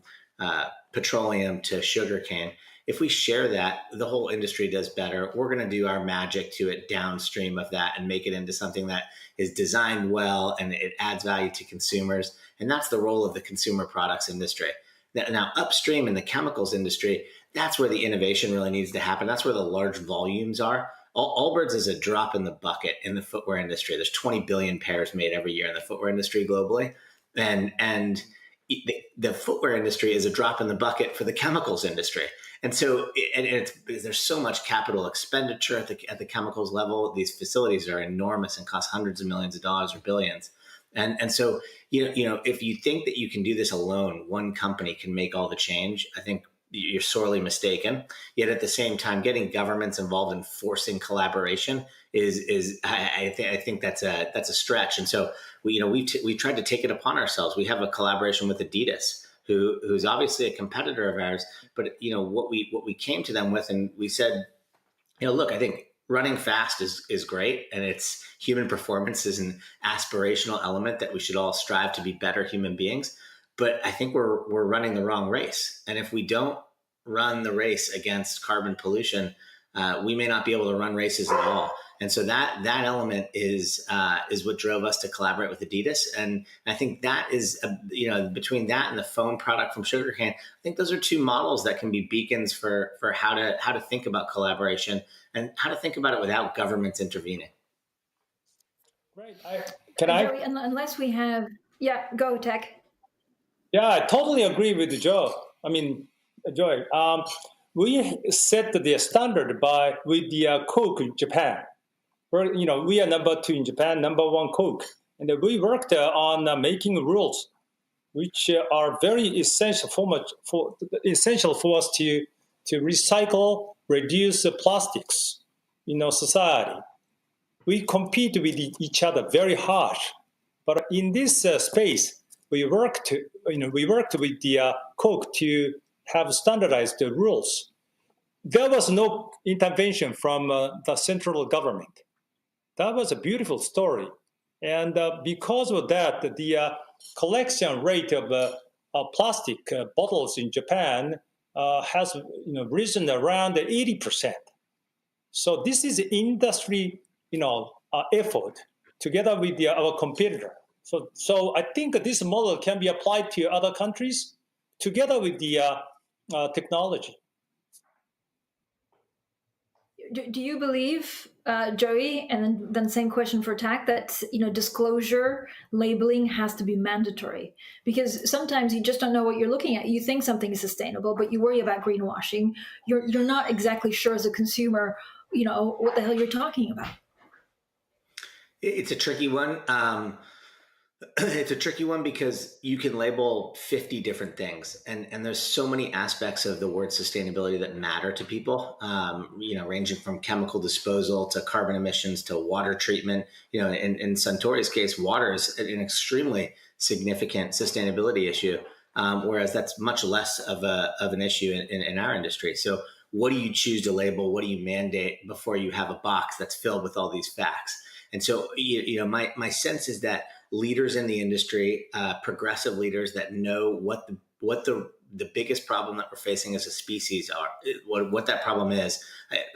[SPEAKER 4] petroleum to sugarcane. If we share that, the whole industry does better. We're going to do our magic to it downstream of that and make it into something that is designed well and it adds value to consumers. And that's the role of the consumer products industry. Now, upstream in the chemicals industry, that's where the innovation really needs to happen. That's where the large volumes are. Allbirds is a drop in the bucket in the footwear industry. There's 20 billion pairs made every year in the footwear industry globally. And the footwear industry is a drop in the bucket for the chemicals industry. And so there's so much capital expenditure at the chemicals level. These facilities are enormous and cost hundreds of millions of dollars or billions. And so, if you think that you can do this alone, one company can make all the change. I think you're sorely mistaken. Yet at the same time, getting governments involved in forcing collaboration I think that's a stretch. And so we tried to take it upon ourselves. We have a collaboration with Adidas, who's obviously a competitor of ours. But what we came to them with, and we said, look, I think running fast is great, and it's human performance is an aspirational element that we should all strive to be better human beings. But I think we're running the wrong race. And if we don't run the race against carbon pollution, we may not be able to run races at all. And so that element is what drove us to collaborate with Adidas. And I think that is, between that and the foam product from sugarcane, I think those are two models that can be beacons for how to think about collaboration and how to think about it without governments intervening.
[SPEAKER 5] Great.
[SPEAKER 3] Joey, unless we have, go Tech.
[SPEAKER 5] Yeah, I totally agree with Joe. Joy. We set the standard with the Coke in Japan. We are number 2 in Japan, number 1 Coke, and we worked on making rules, which are very essential for us to recycle, reduce plastics in our society. We compete with each other very hard, but in this space, we worked with the Coke to have standardized the rules. There was no intervention from the central government. That was a beautiful story. And because of that, the collection rate of plastic bottles in Japan has risen around 80%. So this is industry effort together with our competitor. So I think this model can be applied to other countries together with the technology.
[SPEAKER 3] Do you believe, Joey, and then same question for TAC, that disclosure labeling has to be mandatory? Because sometimes you just don't know what you're looking at. You think something is sustainable, but you worry about greenwashing. You're not exactly sure as a consumer, what the hell you're talking about.
[SPEAKER 4] It's a tricky one. It's a tricky one because you can label 50 different things, and there's so many aspects of the word sustainability that matter to people, ranging from chemical disposal to carbon emissions to water treatment. In Suntory's case, water is an extremely significant sustainability issue, whereas that's much less of an issue in our industry. So what do you choose to label? What do you mandate before you have a box that's filled with all these facts? And so, my sense is that leaders in the industry, progressive leaders that know what the biggest problem that we're facing as a species are, what that problem is.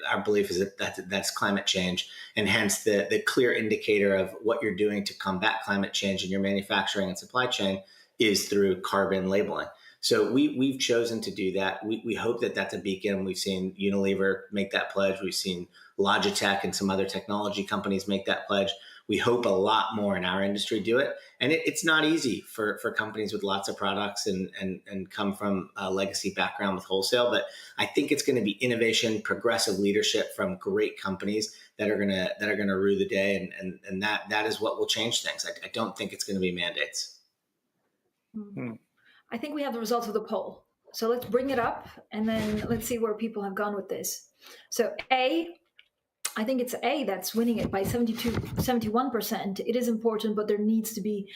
[SPEAKER 4] Our belief is that's climate change, and hence the clear indicator of what you're doing to combat climate change in your manufacturing and supply chain is through carbon labeling. So we've chosen to do that. We hope that that's a beacon. We've seen Unilever make that pledge. We've seen Logitech and some other technology companies make that pledge. We hope a lot more in our industry do it. And it's not easy for companies with lots of products and come from a legacy background with wholesale. But I think it's going to be innovation, progressive leadership from great companies that are gonna rue the day. And that is what will change things. I don't think it's going to be mandates.
[SPEAKER 3] Mm-hmm. I think we have the results of the poll. So let's bring it up and then let's see where people have gone with this. So I think it's A that's winning it by 71%. It is important, but there needs to be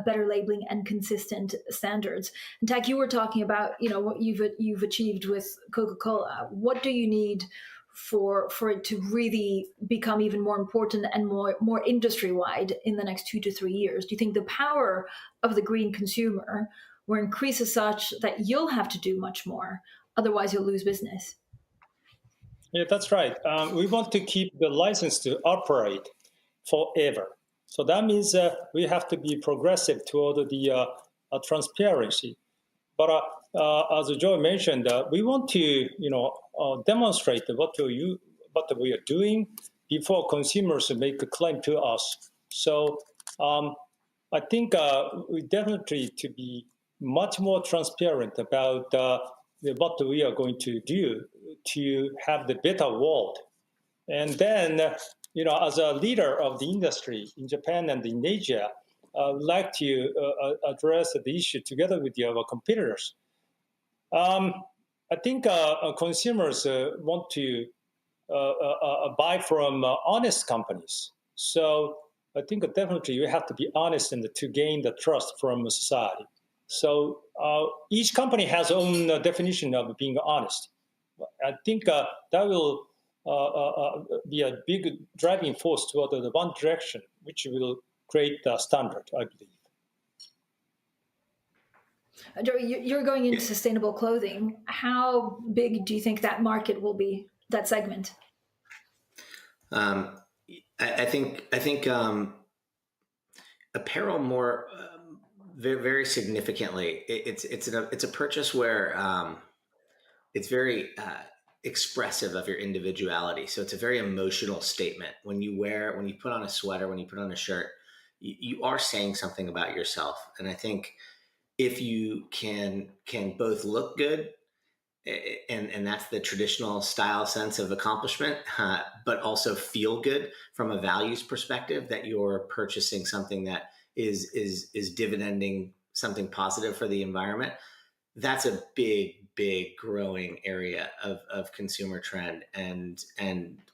[SPEAKER 3] better labeling and consistent standards. And Tak, you were talking about, what you've achieved with Coca-Cola. What do you need for it to really become even more important and more industry-wide in the next 2 to 3 years? Do you think the power of the green consumer will increase as such that you'll have to do much more, otherwise you'll lose business?
[SPEAKER 5] Yeah, that's right. We want to keep the license to operate forever. So that means we have to be progressive toward the transparency. But as Joe mentioned, we want to demonstrate what we are doing before consumers make a claim to us. So I think we definitely to be much more transparent about what we are going to do to have the better world. And then, as a leader of the industry in Japan and in Asia, I would like to address the issue together with our competitors. I think consumers want to buy from honest companies. So I think definitely you have to be honest and to gain the trust from society. So each company has their own definition of being honest. I think that will be a big driving force toward the one direction, which will create the standard, I believe.
[SPEAKER 3] Joey, you're going into sustainable clothing. How big do you think that market will be, that segment?
[SPEAKER 4] I think apparel more very, very significantly. It's a purchase where it's very expressive of your individuality. So it's a very emotional statement. When you put on a sweater, when you put on a shirt, you are saying something about yourself. And I think if you can both look good, and that's the traditional style sense of accomplishment, but also feel good from a values perspective, that you're purchasing something that is dividending something positive for the environment. That's a big growing area of consumer trend, and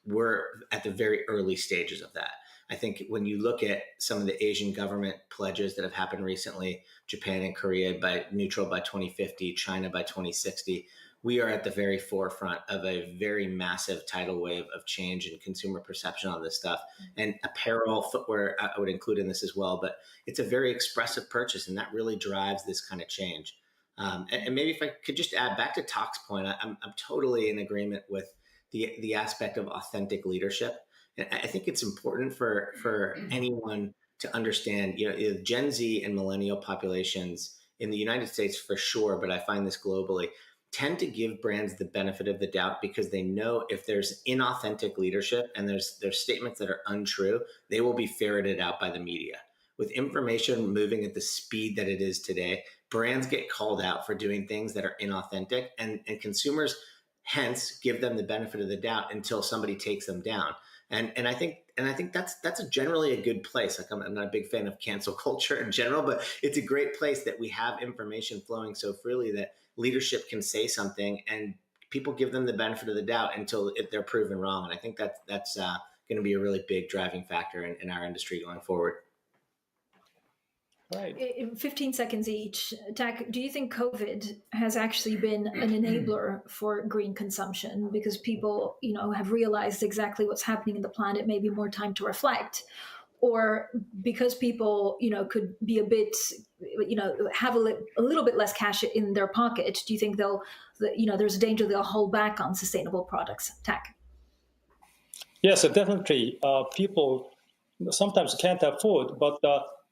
[SPEAKER 4] we're at the very early stages of that. I think when you look at some of the Asian government pledges that have happened recently, Japan and Korea neutral by 2050, China by 2060, we are at the very forefront of a very massive tidal wave of change in consumer perception on this stuff. And apparel, footwear, I would include in this as well, but it's a very expressive purchase, and that really drives this kind of change. And maybe if I could just add back to Tak's point, I'm totally in agreement with the aspect of authentic leadership. And I think it's important for anyone to understand, Gen Z and millennial populations in the United States for sure, but I find this globally, tend to give brands the benefit of the doubt because they know if there's inauthentic leadership and there's statements that are untrue, they will be ferreted out by the media. With information moving at the speed that it is today, brands get called out for doing things that are inauthentic, and consumers hence give them the benefit of the doubt until somebody takes them down. And I think that's generally a good place. Like I'm not a big fan of cancel culture in general, but it's a great place that we have information flowing so freely that leadership can say something and people give them the benefit of the doubt until they're proven wrong. And I think that's going to be a really big driving factor in our industry going forward.
[SPEAKER 3] Right. In 15 seconds each, Tak, do you think COVID has actually been an enabler for green consumption because people, have realized exactly what's happening in the planet, maybe more time to reflect, or because people, could be a bit, have a little bit less cash in their pocket? Do you think there's a danger they'll hold back on sustainable products? Tak.
[SPEAKER 5] Yes, definitely. People sometimes can't afford, but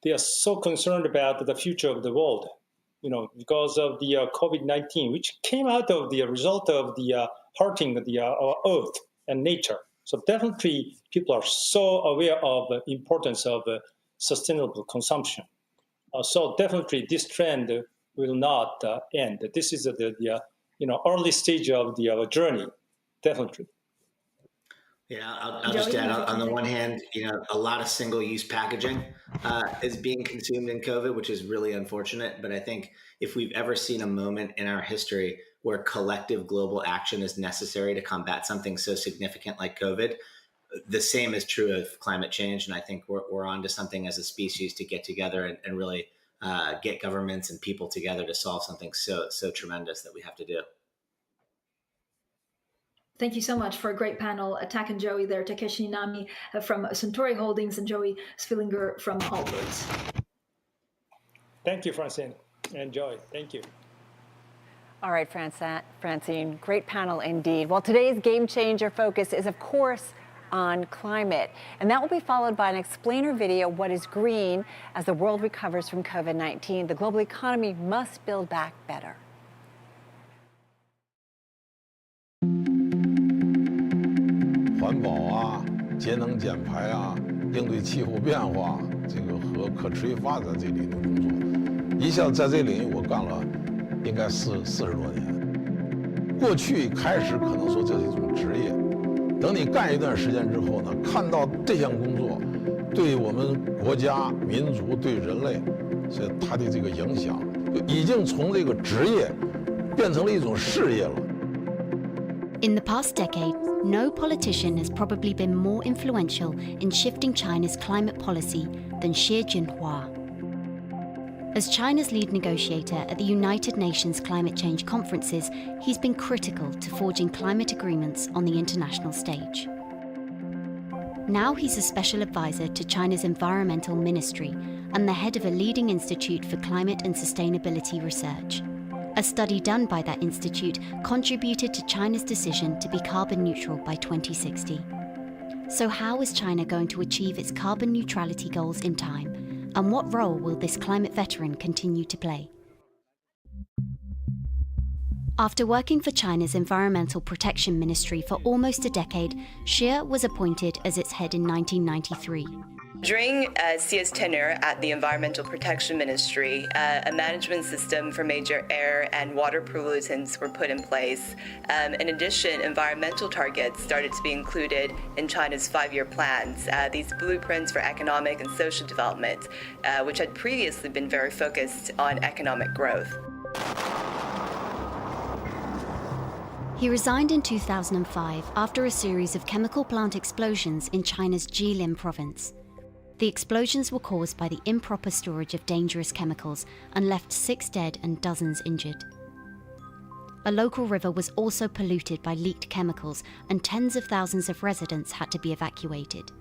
[SPEAKER 5] they are so concerned about the future of the world, because of the COVID-19, which came out of the result of the hurting our earth and nature. So definitely people are so aware of the importance of sustainable consumption. So definitely this trend will not end. This is the early stage of the journey, definitely.
[SPEAKER 4] Yeah, I'll just add, on the one hand, a lot of single-use packaging is being consumed in COVID, which is really unfortunate. But I think if we've ever seen a moment in our history where collective global action is necessary to combat something so significant like COVID, the same is true of climate change. And I think we're onto something as a species to get together and really get governments and people together to solve something so tremendous that we have to do.
[SPEAKER 3] Thank you so much for a great panel. Tak and Joey there, Takeshi Niinami from Suntory Holdings and Joey Zwillinger from Allbirds.
[SPEAKER 5] Thank you, Francine and Joey. Thank you.
[SPEAKER 13] All right, Francine, great panel indeed. Well, today's Game Changer focus is, of course, on climate. And that will be followed by an explainer video, What is Green? As the world recovers from COVID-19, the global economy must build back better.
[SPEAKER 6] 环保啊，节能减排啊，应对气候变化，这个和可持续发展这领域工作，一下在这领域我干了，应该40多年。过去开始可能说这是一种职业，等你干一段时间之后呢，看到这项工作对我们国家、民族、对人类，是它的这个影响，就已经从这个职业变成了一种事业了。
[SPEAKER 7] In the past decade, no politician has probably been more influential in shifting China's climate policy than Xi Jinping. As China's lead negotiator at the United Nations climate change conferences, he's been critical to forging climate agreements on the international stage. Now he's a special advisor to China's environmental ministry and the head of a leading institute for climate and sustainability research. A study done by that institute contributed to China's decision to be carbon neutral by 2060. So how is China going to achieve its carbon neutrality goals in time? And what role will this climate veteran continue to play? After working for China's Environmental Protection Ministry for almost a decade, Xi was appointed as its head in 1993.
[SPEAKER 8] During Xi's tenure at the Environmental Protection Ministry, a management system for major air and water pollutants were put in place. In addition, environmental targets started to be included in China's 5-year plans, these blueprints for economic and social development, which had previously been very focused on economic growth.
[SPEAKER 7] He resigned in 2005 after a series of chemical plant explosions in China's Jilin province. The explosions were caused by the improper storage of dangerous chemicals and left 6 dead and dozens injured. A local river was also polluted by leaked chemicals, and tens of thousands of residents had to be evacuated.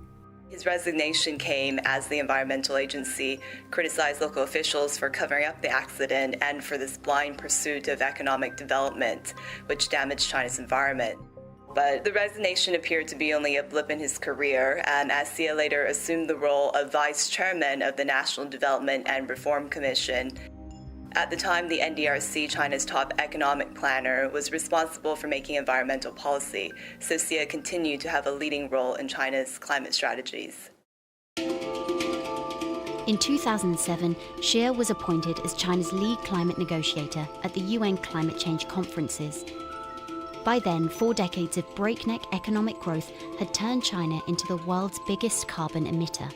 [SPEAKER 8] His resignation came as the environmental agency criticized local officials for covering up the accident and for this blind pursuit of economic development, which damaged China's environment. But the resignation appeared to be only a blip in his career, and as Xi later assumed the role of vice chairman of the National Development and Reform Commission. At the time, the NDRC, China's top economic planner, was responsible for making environmental policy, so Xi continued to have a leading role in China's climate strategies.
[SPEAKER 7] In 2007, Xi was appointed as China's lead climate negotiator at the UN climate change conferences. By then, 4 decades of breakneck economic growth had turned China into the world's biggest carbon emitter.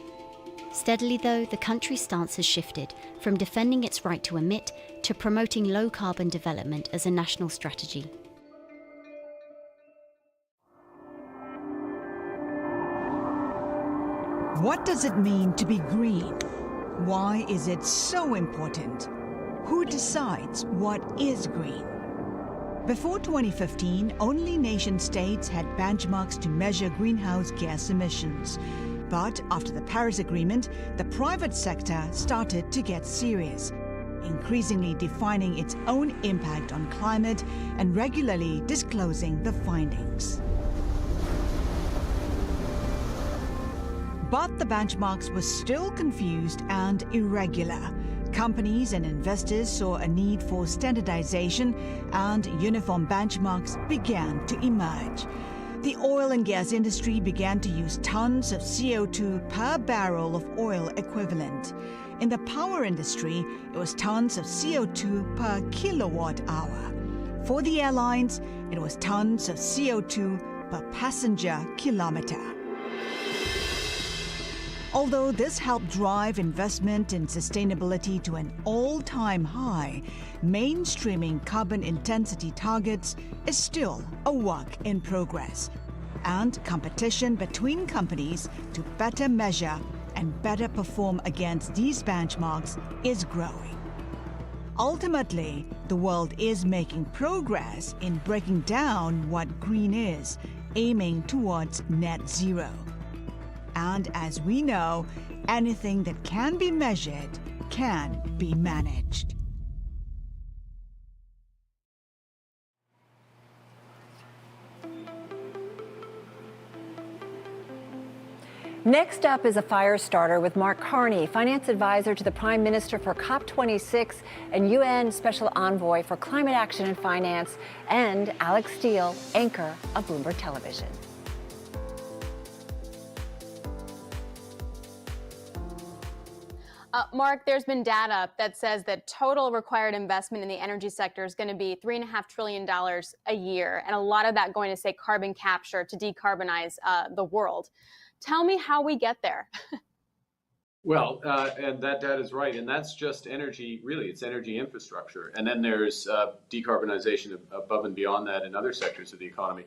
[SPEAKER 7] Steadily, though, the country's stance has shifted from defending its right to emit to promoting low-carbon development as a national strategy.
[SPEAKER 9] What does it mean to be green? Why is it so important? Who decides what is green? Before 2015, only nation-states had benchmarks to measure greenhouse gas emissions. But after the Paris Agreement, the private sector started to get serious, increasingly defining its own impact on climate and regularly disclosing the findings. But the benchmarks were still confused and irregular. Companies and investors saw a need for standardization, and uniform benchmarks began to emerge. The oil and gas industry began to use tons of CO2 per barrel of oil equivalent. In the power industry, it was tons of CO2 per kilowatt hour. For the airlines, it was tons of CO2 per passenger kilometer. Although this helped drive investment in sustainability to an all-time high, mainstreaming carbon intensity targets is still a work in progress. And competition between companies to better measure and better perform against these benchmarks is growing. Ultimately, the world is making progress in breaking down what green is, aiming towards net zero. And as we know, anything that can be measured can be managed.
[SPEAKER 13] Next up is a fire starter with Mark Carney, finance advisor to the Prime Minister for COP26 and UN Special Envoy for Climate Action and Finance, and Alex Steele, anchor of Bloomberg Television.
[SPEAKER 23] Mark, there's been data that says that total required investment in the energy sector is going to be $3.5 trillion a year, and a lot of that going to, say, carbon capture to decarbonize the world. Tell me how we get there.
[SPEAKER 10] Well, and that data is right, and that's just energy. Really, it's energy infrastructure, and then there's decarbonization above and beyond that in other sectors of the economy.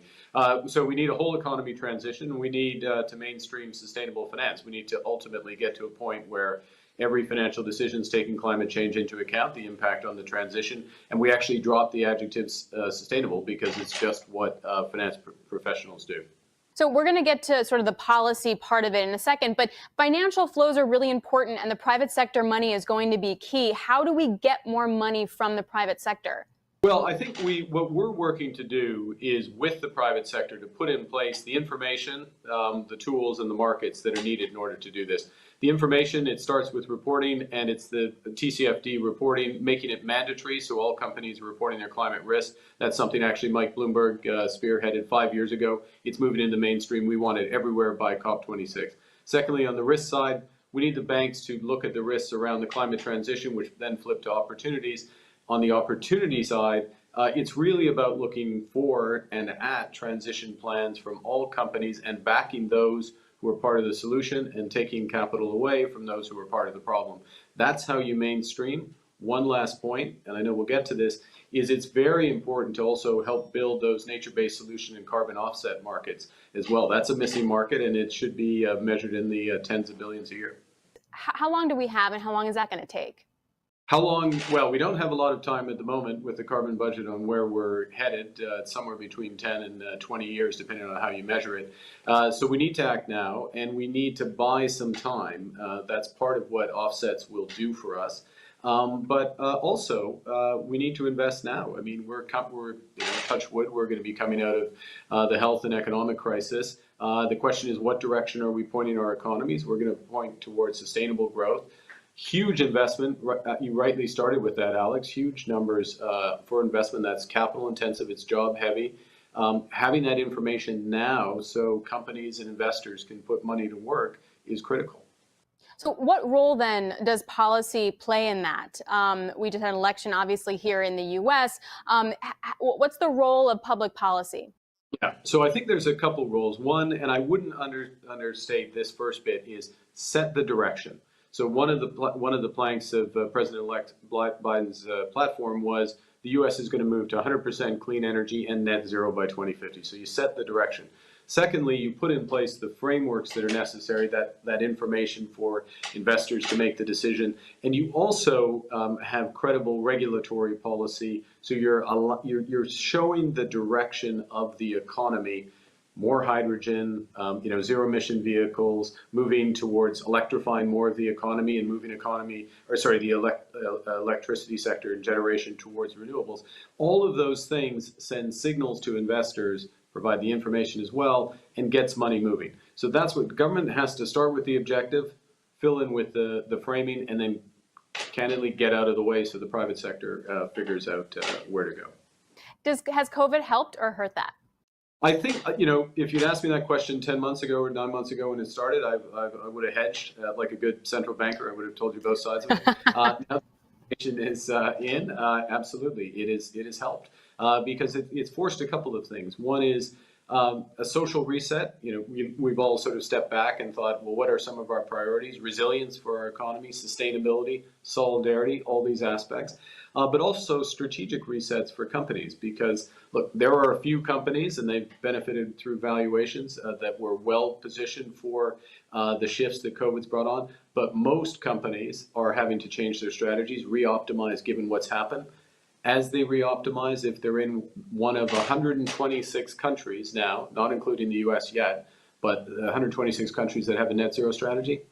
[SPEAKER 10] So we need a whole economy transition. We need to mainstream sustainable finance. We need to ultimately get to a point where every financial decision is taking climate change into account, the impact on the transition, and we actually drop the adjectives sustainable because it's just what finance professionals do.
[SPEAKER 23] So we're going to get to sort of the policy part of it in a second, but financial flows are really important and the private sector money is going to be key. How do we get more money from the private sector?
[SPEAKER 10] Well, I think what we're working to do is with the private sector to put in place the information, the tools and the markets that are needed in order to do this. The information, it starts with reporting, and it's the TCFD reporting, making it mandatory so all companies are reporting their climate risk. That's something actually Mike Bloomberg spearheaded 5 years ago. It's moving into mainstream. We want it everywhere by COP26. Secondly, on the risk side, we need the banks to look at the risks around the climate transition, which then flip to opportunities. On the opportunity side, it's really about looking for and at transition plans from all companies and backing those who are part of the solution and taking capital away from those who are part of the problem. That's how you mainstream. One last point, and I know we'll get to this, is it's very important to also help build those nature-based solution and carbon offset markets as well. That's a missing market, and it should be measured in the tens of billions a year.
[SPEAKER 23] How long do we have, and how long is that going to take?
[SPEAKER 10] How long? Well, we don't have a lot of time at the moment with the carbon budget on where we're headed. It's somewhere between 10 and 20 years, depending on how you measure it. So we need to act now, and we need to buy some time. That's part of what offsets will do for us. But also, we need to invest now. I mean, we're touch wood, we're going to be coming out of the health and economic crisis. The question is, what direction are we pointing our economies? We're going to point towards sustainable growth. Huge investment. You rightly started with that, Alex. Huge numbers for investment that's capital intensive. It's job heavy. Having that information now so companies and investors can put money to work is critical.
[SPEAKER 23] So what role then does policy play in that? We just had an election, obviously, here in the U.S. What's the role of public policy?
[SPEAKER 10] Yeah, so I think there's a couple roles. One, and I wouldn't understate this first bit, is set the direction. So one of the planks of President-elect Biden's platform was the U.S. is going to move to 100% clean energy and net zero by 2050. So you set the direction. Secondly, you put in place the frameworks that are necessary, that information for investors to make the decision, and you also have credible regulatory policy. So you're showing the direction of the economy. More hydrogen, zero emission vehicles, moving towards electrifying more of the economy and moving the electricity sector and generation towards renewables. All of those things send signals to investors, provide the information as well, and gets money moving. So that's what government has to start with, the objective, fill in with the framing, and then candidly get out of the way so the private sector figures out where to go.
[SPEAKER 23] Has COVID helped or hurt that?
[SPEAKER 10] I think, if you'd asked me that question 10 months ago or 9 months ago when it started, I would have hedged like a good central banker. I would have told you both sides of it. Now the information is in, absolutely, it has helped because it's forced a couple of things. One is a social reset. We've all sort of stepped back and thought, well, what are some of our priorities? Resilience for our economy, sustainability, solidarity, all these aspects. But also strategic resets for companies because, look, there are a few companies, and they've benefited through valuations that were well positioned for the shifts that COVID's brought on. But most companies are having to change their strategies, re-optimize given what's happened. As they re-optimize, if they're in one of 126 countries now, not including the US yet, but 126 countries that have a net zero strategy,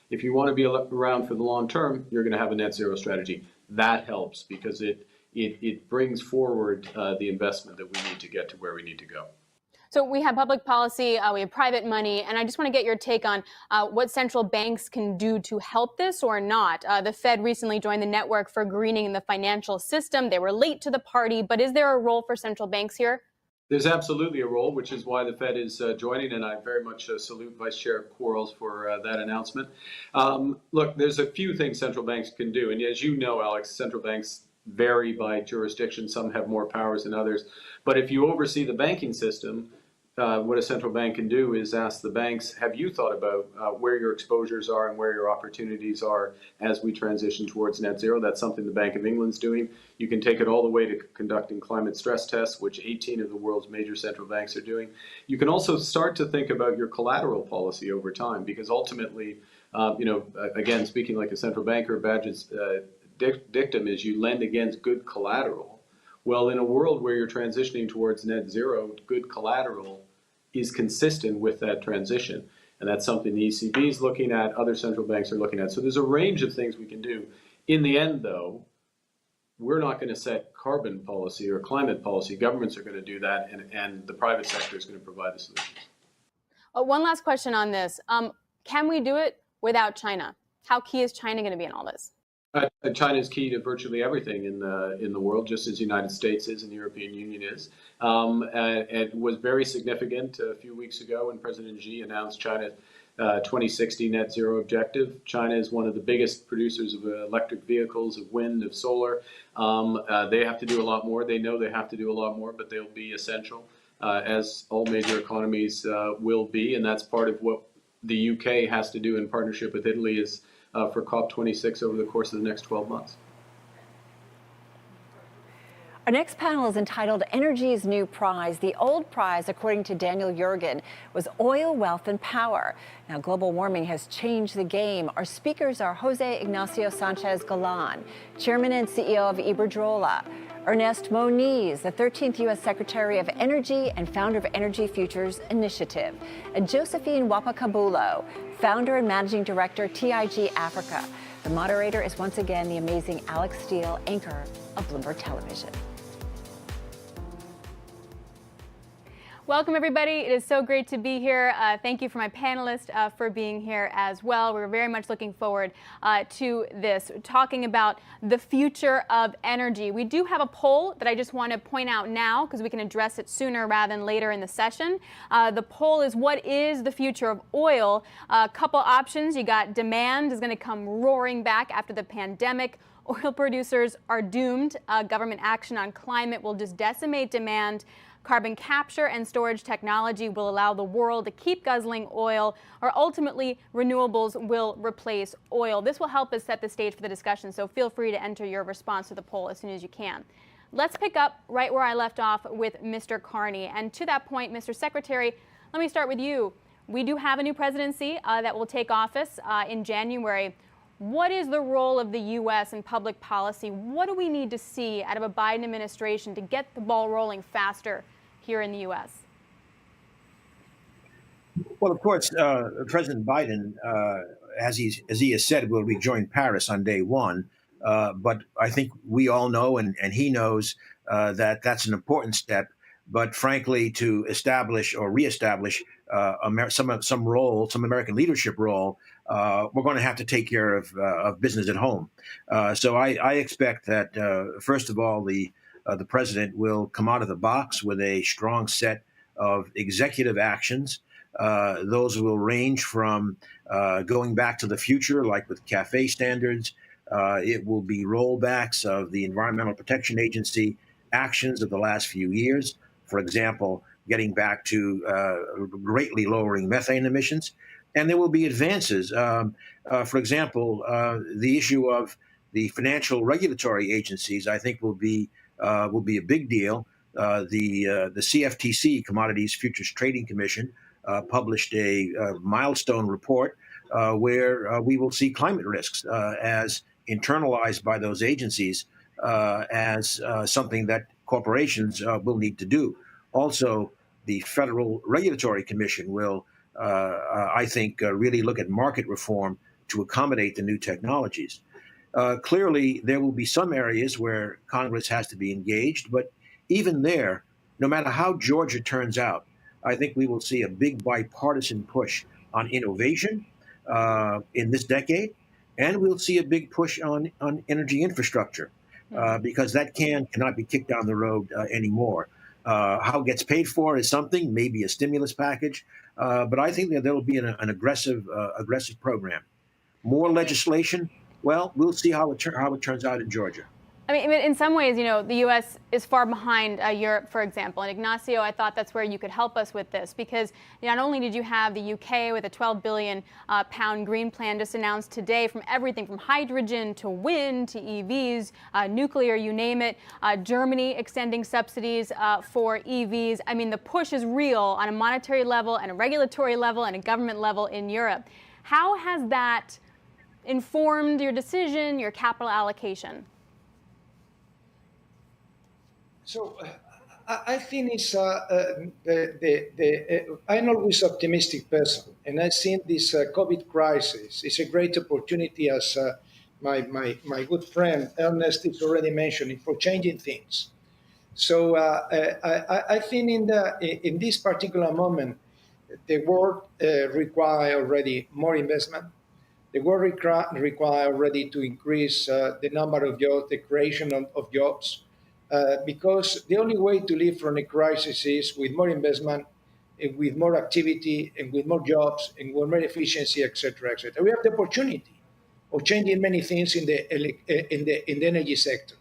[SPEAKER 10] if you want to be around for the long term, you're going to have a net zero strategy. That helps because it brings forward the investment that we need to get to where we need to go.
[SPEAKER 23] So we have public policy, we have private money, and I just want to get your take on what central banks can do to help this or not. The Fed recently joined the Network for Greening the Financial System. They were late to the party, but is there a role for central banks here?
[SPEAKER 10] There's absolutely a role, which is why the Fed is joining, and I very much salute Vice Chair Quarles for that announcement. Look, there's a few things central banks can do, and as you know, Alex, central banks vary by jurisdiction. Some have more powers than others. But if you oversee the banking system, what a central bank can do is ask the banks, have you thought about where your exposures are and where your opportunities are as we transition towards net zero? That's something the Bank of England's doing. You can take it all the way to conducting climate stress tests, which 18 of the world's major central banks are doing. You can also start to think about your collateral policy over time, because ultimately, again, speaking like a central banker, Badge's dictum is you lend against good collateral. Well, in a world where you're transitioning towards net zero, good collateral is consistent with that transition. And that's something the ECB is looking at, other central banks are looking at. So there's a range of things we can do. In the end, though, we're not going to set carbon policy or climate policy. Governments are going to do that, and the private sector is going to provide the solutions.
[SPEAKER 23] One last question on this. Can we do it without China? How key is China going to be in all this?
[SPEAKER 10] China is key to virtually everything in the world, just as the United States is and the European Union is. It was very significant a few weeks ago when President Xi announced China's 2060 net zero objective. China is one of the biggest producers of electric vehicles, of wind, of solar. They have to do a lot more. They know they have to do a lot more, but they'll be essential, as all major economies will be. And that's part of what the UK has to do in partnership with Italy is for COP26 over the course of the next 12 months.
[SPEAKER 13] Our next panel is entitled Energy's New Prize. The old prize, according to Daniel Yergin, was oil, wealth, and power. Now, global warming has changed the game. Our speakers are Jose Ignacio Sanchez Galán, Chairman and CEO of Iberdrola, Ernest, Moniz, the 13th U.S. Secretary of Energy and founder of Energy Futures Initiative, and Josephine Wapakabulo, founder and managing director, TIG Africa. The moderator is once again the amazing Alex Steele, anchor of Bloomberg Television.
[SPEAKER 23] Welcome, everybody. It is so great to be here. Thank you for my panelists for being here as well. We're very much looking forward to this, talking about the future of energy. We do have a poll that I just want to point out now because we can address it sooner rather than later in the session. The poll is, what is the future of oil? A couple options. You got demand is going to come roaring back after the pandemic. Oil producers are doomed. Government action on climate will just decimate demand. Carbon capture and storage technology will allow the world to keep guzzling oil, or ultimately renewables will replace oil. This will help us set the stage for the discussion, so feel free to enter your response to the poll as soon as you can. Let's pick up right where I left off with Mr. Carney. And to that point, Mr. Secretary, let me start with you. We do have a new presidency that will take office in January. What is the role of the U.S. in public policy? What do we need to see out of a Biden administration to get the ball rolling faster here in the U.S.?
[SPEAKER 11] Well, of course, President Biden, as he has said, will rejoin Paris on day one. But I think we all know, and he knows, that that's an important step. But frankly, to establish or reestablish some role, some American leadership role, we're going to have to take care of business at home. So I expect that, first of all, the president will come out of the box with a strong set of executive actions. Those will range from going back to the future, like with CAFE standards. It will be rollbacks of the Environmental Protection Agency actions of the last few years. For example, getting back to greatly lowering methane emissions. And there will be advances. For example, the issue of the financial regulatory agencies, I think, will be a big deal. The CFTC, Commodities Futures Trading Commission, published a milestone report where we will see climate risks as internalized by those agencies as something that corporations will need to do. Also, the Federal Regulatory Commission will, I think, really look at market reform to accommodate the new technologies. Clearly, there will be some areas where Congress has to be engaged, but even there, no matter how Georgia turns out, I think we will see a big bipartisan push on innovation in this decade, and we'll see a big push on energy infrastructure because that cannot be kicked down the road anymore. How it gets paid for is something, maybe a stimulus package, but I think that there will be an aggressive program. More legislation. Well, we'll see how it turns out in Georgia.
[SPEAKER 23] I mean, in some ways, you know, the U.S. is far behind Europe, for example. And Ignacio, I thought that's where you could help us with this, because not only did you have the U.K. with a 12 billion pound green plan just announced today, from everything from hydrogen to wind to EVs, nuclear, you name it. Germany extending subsidies for EVs. I mean, the push is real on a monetary level and a regulatory level and a government level in Europe. How has that informed your decision, your capital allocation?
[SPEAKER 12] So I think it's I'm always optimistic person, and I think this COVID crisis is a great opportunity, as my good friend Ernest is already mentioning, for changing things. So I think in this particular moment, the world require already more investment. The world require already to increase the number of jobs, the creation of jobs. Because the only way to live from a crisis is with more investment, and with more activity, and with more jobs, and with more efficiency, etc., etc. We have the opportunity of changing many things in the energy sector.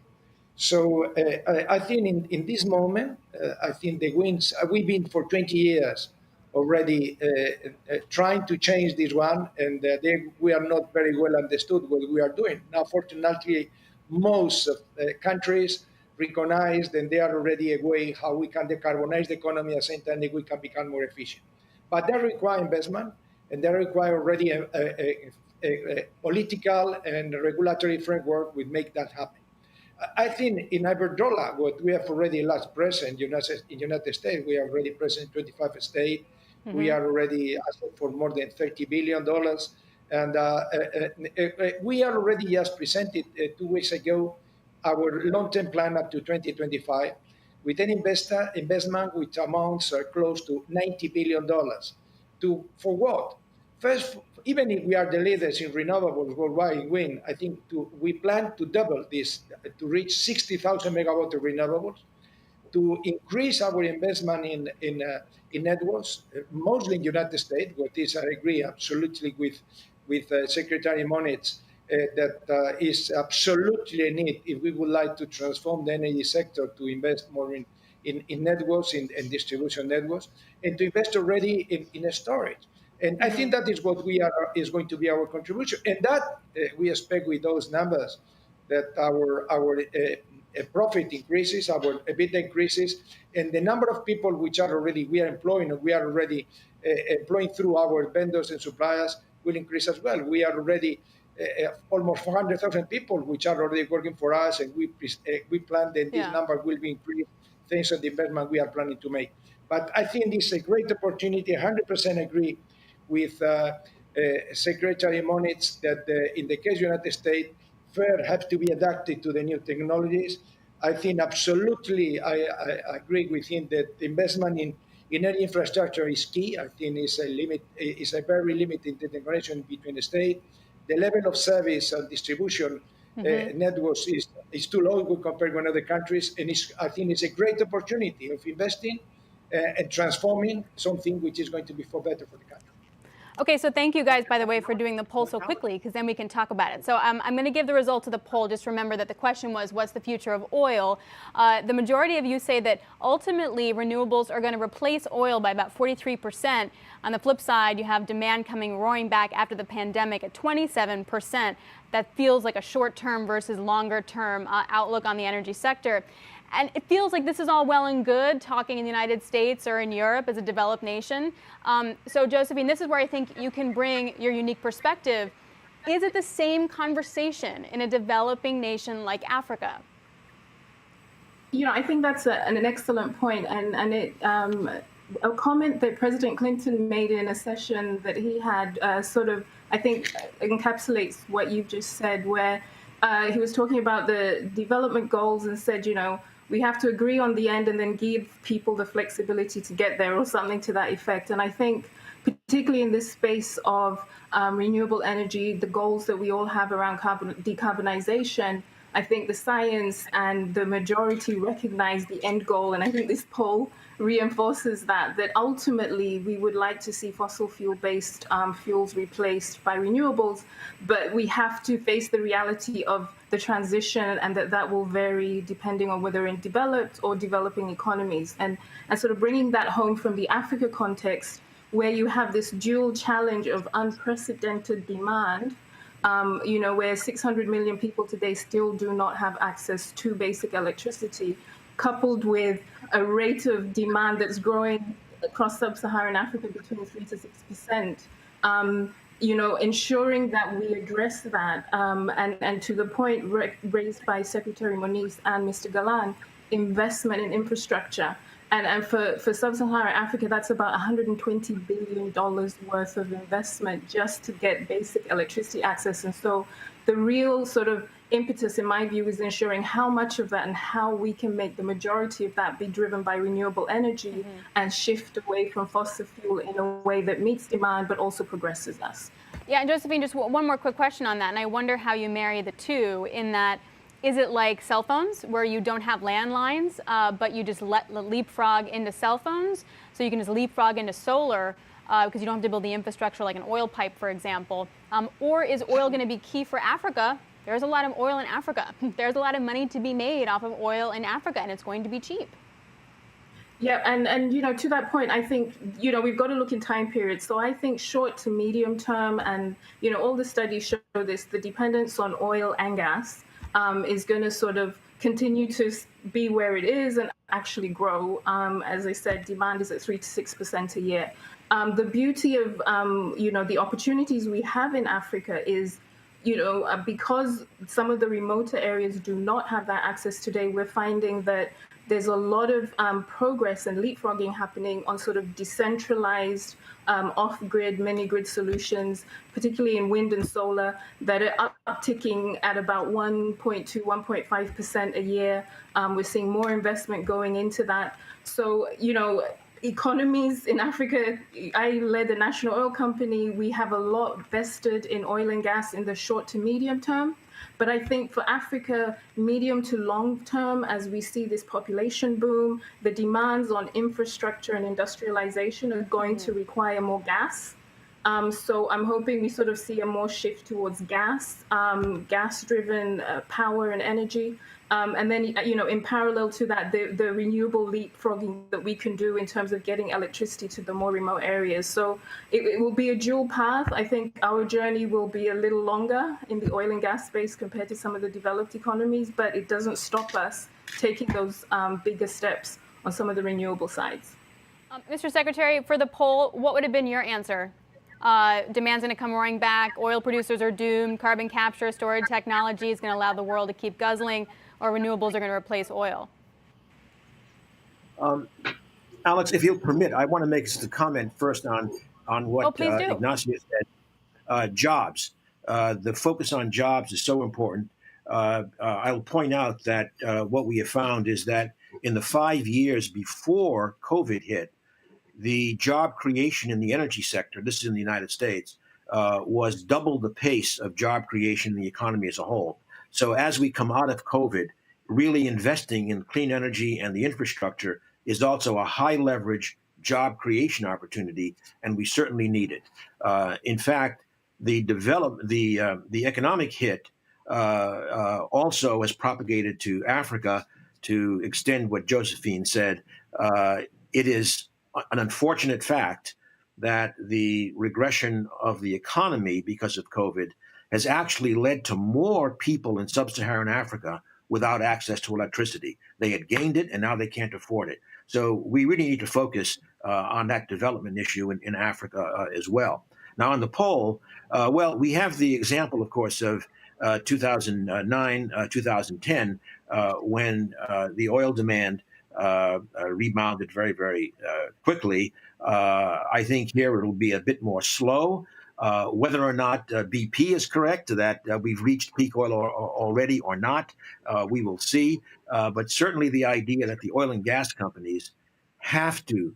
[SPEAKER 12] So I think in this moment, I think the winds. We've been for 20 years already trying to change this one, and we are not very well understood what we are doing. Now, fortunately, most countries recognized, and they are already a way how we can decarbonize the economy at the same time that we can become more efficient. But that requires investment, and that requires already a political and regulatory framework will make that happen. I think in Iberdrola, what we have already last present in the United States, we are already present in 25 states. Mm-hmm. We are already asking for more than $30 billion. And we are already just presented 2 weeks ago our long-term plan up to 2025 with an investment which amounts close to $90 billion. For what? First, even if we are the leaders in renewables worldwide in wind, I think we plan to double this, to reach 60,000 megawatts of renewables, to increase our investment in networks, mostly in the United States, but this I agree absolutely with Secretary Moniz, that is absolutely a need if we would like to transform the energy sector to invest more in networks, in distribution networks, and to invest already in storage. And I think that is what is going to be our contribution. And that we expect with those numbers that our profit increases, our EBITDA increases, and the number of people which are already we are employing through our vendors and suppliers will increase as well. We are already almost 400,000 people which are already working for us, and we plan that this number will be increased thanks to the investment we are planning to make. But I think this is a great opportunity. 100% agree with Secretary Moniz that in the case of the United States, FAIR has to be adapted to the new technologies. I think absolutely I agree with him that investment in energy infrastructure is key. I think it's a very limited integration between the states. The level of service and distribution networks is too low compared with other countries, and I think it's a great opportunity of investing and transforming something which is going to be better for the country.
[SPEAKER 23] Okay, so thank you guys, by the way, for doing the poll so quickly, because then we can talk about it. So I'm going to give the results of the poll. Just remember that the question was, what's the future of oil? The majority of you say that ultimately renewables are going to replace oil by about 43%. On the flip side, you have demand coming roaring back after the pandemic at 27%. That feels like a short-term versus longer-term outlook on the energy sector. And it feels like this is all well and good, talking in the United States or in Europe as a developed nation. So, Josephine, this is where I think you can bring your unique perspective. Is it the same conversation in a developing nation like Africa?
[SPEAKER 14] You know, I think that's an excellent point, and it a comment that President Clinton made in a session that he had sort of, I think, encapsulates what you've just said, where he was talking about the development goals and said, you know, we have to agree on the end and then give people the flexibility to get there, or something to that effect. And I think particularly in this space of renewable energy, the goals that we all have around decarbonization, I think the science and the majority recognize the end goal. And I think this poll reinforces that ultimately we would like to see fossil fuel-based fuels replaced by renewables, but we have to face the reality of the transition, and that will vary depending on whether in developed or developing economies. And sort of bringing that home from the Africa context, where you have this dual challenge of unprecedented demand, where 600 million people today still do not have access to basic electricity, coupled with a rate of demand that's growing across sub-Saharan Africa between 3 to 6%. Ensuring that we address that, and to the point raised by Secretary Moniz and Mr. Galán, investment in infrastructure. And for sub-Saharan Africa, that's about $120 billion worth of investment just to get basic electricity access. And so the real sort of impetus, in my view, is ensuring how much of that and how we can make the majority of that be driven by renewable energy and shift away from fossil fuel in a way that meets demand but also progresses us.
[SPEAKER 23] Yeah, and Josephine, just one more quick question on that, and I wonder how you marry the two, in that, is it like cell phones where you don't have landlines, but you just leapfrog into cell phones, so you can just leapfrog into solar because you don't have to build the infrastructure like an oil pipe, for example? Or is oil going to be key for Africa? There's a lot of oil in Africa. There's a lot of money to be made off of oil in Africa, and it's going to be cheap.
[SPEAKER 14] Yeah, and to that point, I think, we've got to look in time periods. So I think short to medium term, and, all the studies show this, the dependence on oil and gas is going to sort of continue to be where it is and actually grow. As I said, demand is at 3 to 6% a year. The beauty of, the opportunities we have in Africa is, because some of the remoter areas do not have that access today, we're finding that there's a lot of progress and leapfrogging happening on sort of decentralized, off-grid, mini-grid solutions, particularly in wind and solar, that are upticking at about 1.2, 1.5% a year. We're seeing more investment going into that. So, economies in Africa, I led a national oil company. We have a lot vested in oil and gas in the short to medium term. But I think for Africa, medium to long term, as we see this population boom, the demands on infrastructure and industrialization are going to require more gas. So I'm hoping we sort of see a more shift towards gas-driven power and energy. And then, in parallel to that, the renewable leapfrogging that we can do in terms of getting electricity to the more remote areas. So it will be a dual path. I think our journey will be a little longer in the oil and gas space compared to some of the developed economies, but it doesn't stop us taking those bigger steps on some of the renewable sides.
[SPEAKER 23] Mr. Secretary, for the poll, what would have been your answer? Demand's going to come roaring back, oil producers are doomed, carbon capture, storage technology is going to allow the world to keep guzzling, or renewables are going to replace oil?
[SPEAKER 11] Alex, if you'll permit, I want to make just a comment first on what Ignacio said. Jobs. The focus on jobs is so important. I'll point out that what we have found is that in the 5 years before COVID hit, the job creation in the energy sector, this is in the United States, was double the pace of job creation in the economy as a whole. So as we come out of COVID, really investing in clean energy and the infrastructure is also a high leverage job creation opportunity, and we certainly need it. In fact, the economic hit also has propagated to Africa. To extend what Josephine said, it is an unfortunate fact that the regression of the economy because of COVID has actually led to more people in sub-Saharan Africa without access to electricity. They had gained it, and now they can't afford it. So we really need to focus on that development issue in Africa as well. Now, on the poll, we have the example, of course, of 2009, 2010, when the oil demand rebounded very, very quickly. I think here it'll be a bit more slow. Whether or not BP is correct that we've reached peak oil already or not, we will see. But certainly the idea that the oil and gas companies have to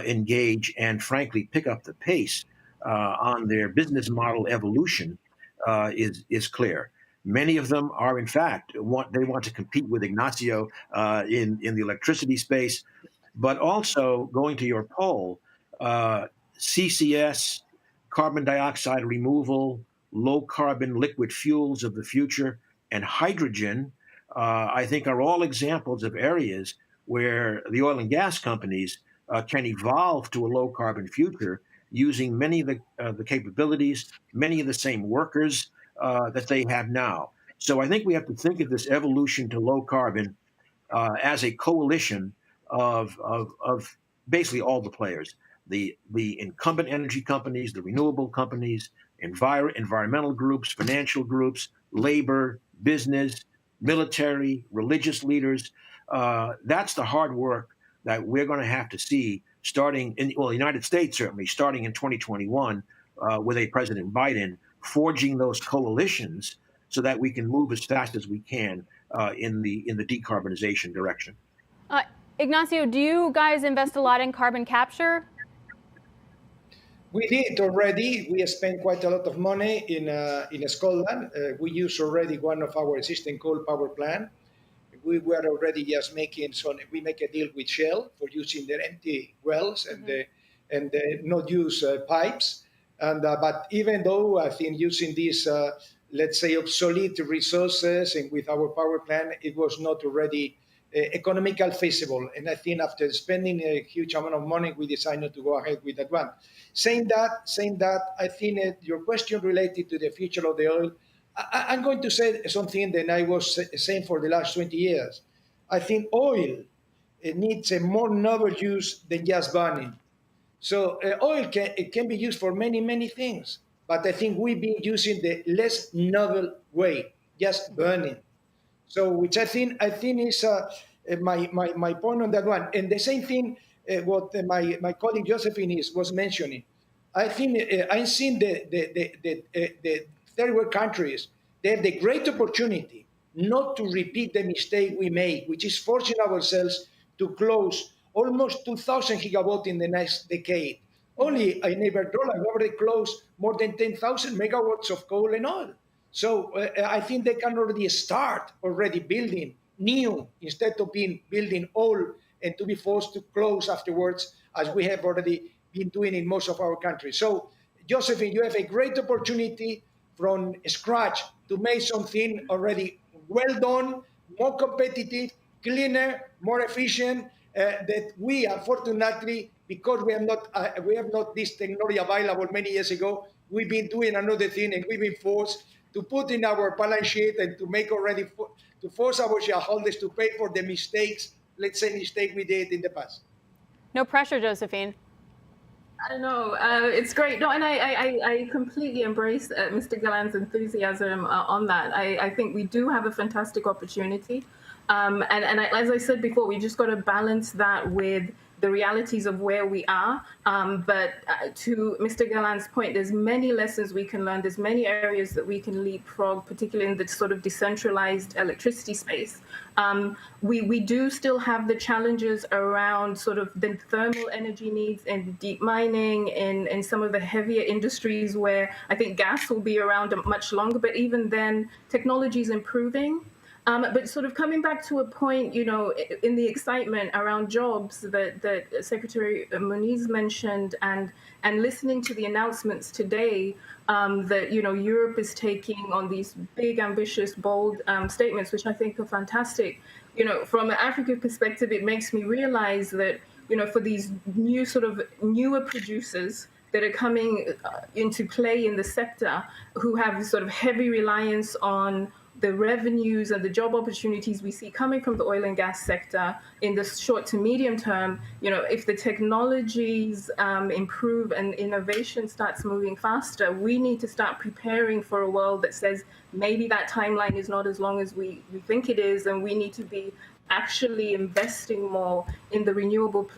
[SPEAKER 11] engage and, frankly, pick up the pace on their business model evolution is clear. Many of them are, in fact, they want to compete with Ignacio in the electricity space, but also going to your poll, CCS, carbon dioxide removal, low carbon liquid fuels of the future, and hydrogen, I think are all examples of areas where the oil and gas companies can evolve to a low carbon future using many of the capabilities, many of the same workers that they have now. So I think we have to think of this evolution to low carbon as a coalition of basically all the players, the incumbent energy companies, the renewable companies, environmental groups, financial groups, labor, business, military, religious leaders. That's the hard work that we're going to have to see starting in, well, the United States, certainly starting in 2021 with a President Biden forging those coalitions so that we can move as fast as we can in the decarbonization direction.
[SPEAKER 23] Ignacio, do you guys invest a lot in carbon capture?
[SPEAKER 12] We did already. We spent quite a lot of money in Scotland. We use already one of our existing coal power plant. We were already just making we make a deal with Shell for using their empty wells and not use pipes. And but even though I think using these let's say obsolete resources and with our power plant, it was not already economical feasible. And I think after spending a huge amount of money, we decided to go ahead with that one. Saying that, I think your question related to the future of the oil, I'm going to say something that I was saying for the last 20 years. I think oil needs a more novel use than just burning. So oil can be used for many, many things. But I think we've been using the less novel way, just burning. So which I think is my point on that one. And the same thing what my colleague Josephine was mentioning. I think I've seen the third world countries, they have the great opportunity not to repeat the mistake we made, which is forcing ourselves to close almost 2,000 gigawatts in the next decade. Only in Iberdrola, we already closed more than 10,000 megawatts of coal and oil. So I think they can already start building new instead of building old and to be forced to close afterwards, as we have already been doing in most of our countries. So, Josephine, you have a great opportunity from scratch to make something already well done, more competitive, cleaner, more efficient, that we, unfortunately, because we have not this technology available many years ago, we've been doing another thing and we've been forced to put in our balance sheet and to make already, to force our shareholders to pay for the mistakes, let's say mistake we did in the past.
[SPEAKER 23] No pressure, Josephine.
[SPEAKER 14] I know, it's great. No, and I completely embrace Mr. Galán's enthusiasm on that. I think we do have a fantastic opportunity. As I said before, we just got to balance that with the realities of where we are. But to Mr. Galán's point, there's many lessons we can learn. There's many areas that we can leapfrog, particularly in the sort of decentralized electricity space. We do still have the challenges around sort of the thermal energy needs and deep mining and some of the heavier industries where I think gas will be around much longer. But even then, technology is improving. But sort of coming back to a point, you know, in the excitement around jobs that Secretary Moniz mentioned, and listening to the announcements today that, you know, Europe is taking on these big, ambitious, bold statements, which I think are fantastic. You know, from an African perspective, it makes me realize that, you know, for these new sort of newer producers that are coming into play in the sector, who have sort of heavy reliance on the revenues and the job opportunities we see coming from the oil and gas sector in the short to medium term, you know, if the technologies improve and innovation starts moving faster, we need to start preparing for a world that says maybe that timeline is not as long as we think it is, and we need to be actually investing more in the renewable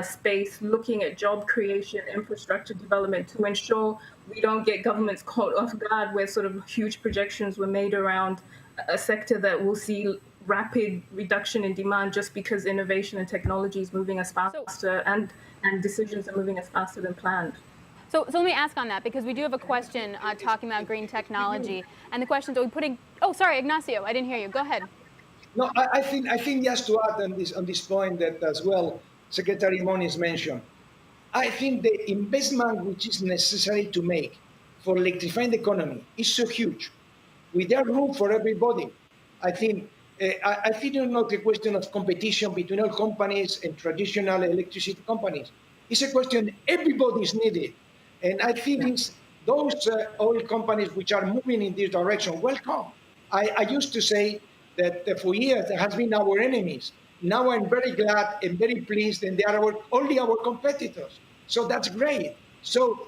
[SPEAKER 14] space, looking at job creation, infrastructure development to ensure we don't get governments caught off guard where sort of huge projections were made around a sector that will see rapid reduction in demand just because innovation and technology is moving us faster and decisions are moving us faster than planned.
[SPEAKER 23] So let me ask on that, because we do have a question talking about green technology. And the question is, are we putting Oh, sorry, Ignacio, I didn't hear you. Go ahead.
[SPEAKER 12] No, I think just to add on this point that as well, Secretary Moniz mentioned, I think the investment which is necessary to make for electrifying the economy is so huge. With that room for everybody, I think it's not a question of competition between oil companies and traditional electricity companies. It's a question everybody is needed, and I think it's those oil companies which are moving in this direction. Welcome. I used to say that for years there has been our enemies. Now I'm very glad and very pleased, and they are only our competitors. So that's great. So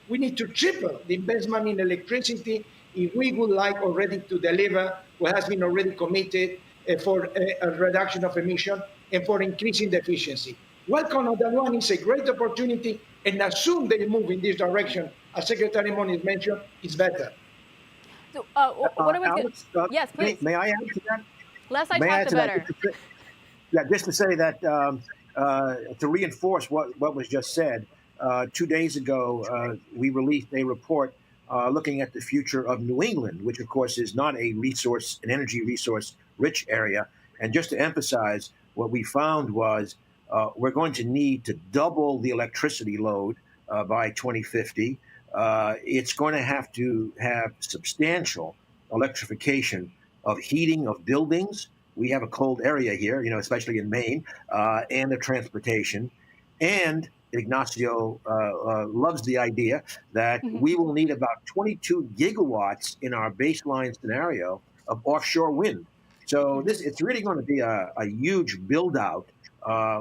[SPEAKER 12] we need to triple the investment in electricity if we would like already to deliver what has been already committed for a reduction of emission and for increasing the efficiency. Welcome on that one. It's a great opportunity, and as soon as they move in this direction, as Secretary Moniz mentioned, it's better.
[SPEAKER 23] So, what are we
[SPEAKER 11] Alex,
[SPEAKER 23] yes, please.
[SPEAKER 11] May I add to that?
[SPEAKER 23] Less I talk, the better.
[SPEAKER 11] Just to say that to reinforce what was just said, 2 days ago we released a report looking at the future of New England, which of course is not an energy resource rich area. And just to emphasize, what we found was we're going to need to double the electricity load by 2050. It's going to have substantial electrification of heating of buildings. We have a cold area here, especially in Maine, and the transportation. And Ignacio loves the idea that we will need about 22 gigawatts in our baseline scenario of offshore wind. So it's really going to be a huge build out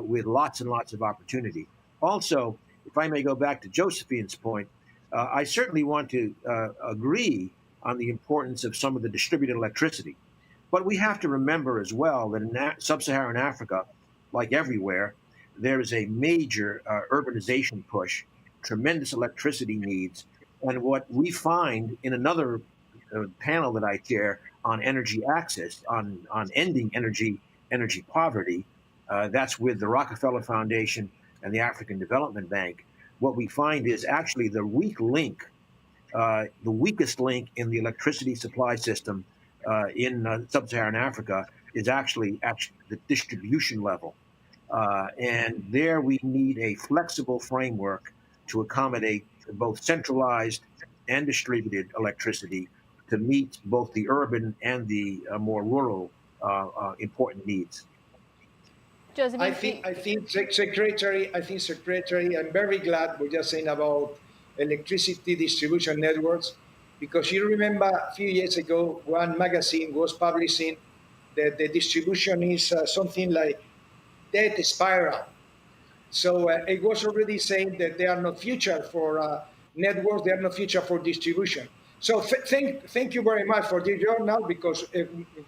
[SPEAKER 11] with lots and lots of opportunity. Also, if I may go back to Josephine's point, I certainly want to agree on the importance of some of the distributed electricity. But we have to remember as well that in sub-Saharan Africa, like everywhere, there is a major urbanization push, tremendous electricity needs. And what we find in another panel that I chair on energy access, on ending energy poverty, that's with the Rockefeller Foundation and the African Development Bank. What we find is actually the weakest link in the electricity supply system in sub-Saharan Africa is actually the distribution level. And there we need a flexible framework to accommodate both centralized and distributed electricity to meet both the urban and the more rural important needs.
[SPEAKER 23] Josephine,
[SPEAKER 12] I think, Secretary, I'm very glad we're just saying about electricity distribution networks, because you remember a few years ago, one magazine was publishing that the distribution is something like death spiral. So it was already saying that there are no future for networks, there are no future for distribution. So thank you very much for this journal, because